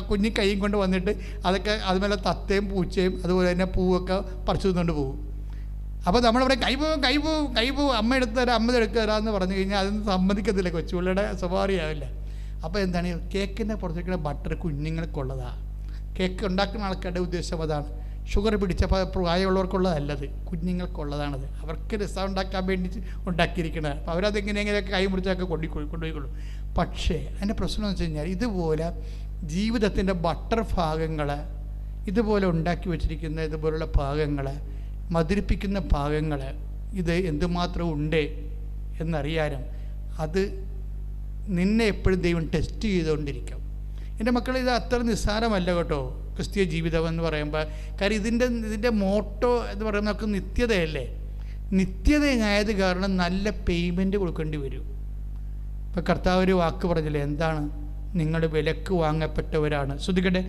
കുഞ്ഞി കൈയും കൊണ്ട് വന്നിട്ട് അതൊക്കെ അതുപോലെ തത്തയും പൂച്ചയും അതുപോലെ തന്നെ പൂവൊക്കെ പറിച്ചു തിന്നുകൊണ്ട് പോകും. അപ്പോൾ നമ്മളിവിടെ കൈ പോവും അമ്മ എടുത്ത് തരാം, അമ്മ എടുത്ത് തരാമെന്ന് പറഞ്ഞു കഴിഞ്ഞാൽ അതൊന്നും സമ്മതിക്കത്തില്ല, കൊച്ചുപിള്ളയുടെ സ്വഭാവമാവില്ല. അപ്പോൾ എന്താണ്? കേക്കിൻ്റെ പുറത്തേക്കുള്ള ബട്ടർ കുഞ്ഞുങ്ങൾക്കുള്ളതാണ്. കേക്ക് ഉണ്ടാക്കുന്ന ആൾക്കാരുടെ ഉദ്ദേശം അതാണ്. ഷുഗർ പിടിച്ച പ്രായമുള്ളവർക്കുള്ളതല്ലത്, കുഞ്ഞുങ്ങൾക്കുള്ളതാണത്. അവർക്ക് രസം ഉണ്ടാക്കാൻ വേണ്ടി ഉണ്ടാക്കിയിരിക്കുന്നത്. അപ്പോൾ അവരതെങ്ങനെയെങ്കിലൊക്കെ കൈ മുറിച്ചൊക്കെ കൊണ്ടുപോയിക്കൊള്ളും. പക്ഷേ അതിൻ്റെ പ്രശ്നം എന്ന് വെച്ച് കഴിഞ്ഞാൽ ഇതുപോലെ ജീവിതത്തിൻ്റെ ബട്ടർ ഭാഗങ്ങൾ ഇതുപോലെ ഉണ്ടാക്കി വെച്ചിരിക്കുന്ന ഇതുപോലുള്ള ഭാഗങ്ങൾ, മധുരിപ്പിക്കുന്ന ഭാഗങ്ങൾ, ഇത് എന്തുമാത്രം ഉണ്ട് എന്നറിയാനും അത് നിന്നെ എപ്പോഴും ദൈവം ടെസ്റ്റ് ചെയ്തുകൊണ്ടിരിക്കും. എൻ്റെ മക്കളെ, ഇത് അത്ര നിസ്സാരമല്ല കേട്ടോ ക്രിസ്തീയ ജീവിതം എന്ന് പറയുമ്പോൾ. കാര്യം ഇതിൻ്റെ മോട്ടോ എന്ന് പറയുമ്പോൾ നമുക്ക് നിത്യതയല്ലേ. നിത്യതയായത് കാരണം നല്ല പേയ്മെൻറ്റ് കൊടുക്കേണ്ടി വരും. ഇപ്പം കർത്താവ് ഒരു വാക്ക് പറഞ്ഞില്ലേ, എന്താണ്? നിങ്ങൾ വിലക്ക് വാങ്ങപ്പെട്ടവരാണ്. ശ്രുതിക്കട്ടെ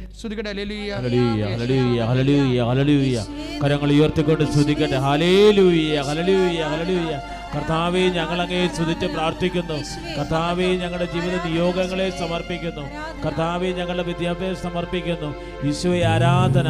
ഹല്ലേലൂയ ഹല്ലേലൂയ ഹല്ലേലൂയ ഹല്ലേലൂയ. കരങ്ങൾ ഉയർത്തിക്കൊണ്ട് ശ്രുതിക്കട്ടെ. Hallelujah hallelujah hallelujah. കർത്താവേ, ഞങ്ങൾ അങ്ങേ സ്തുതിച്ച് പ്രാർത്ഥിക്കുന്നു. കർത്താവേ, ഞങ്ങളുടെ ജീവിത നിയോഗങ്ങളെ സമർപ്പിക്കുന്നു. കർത്താവേ, ഞങ്ങളുടെ വിദ്യാഭ്യാസം സമർപ്പിക്കുന്നു. ഈശോയെ ആരാധന.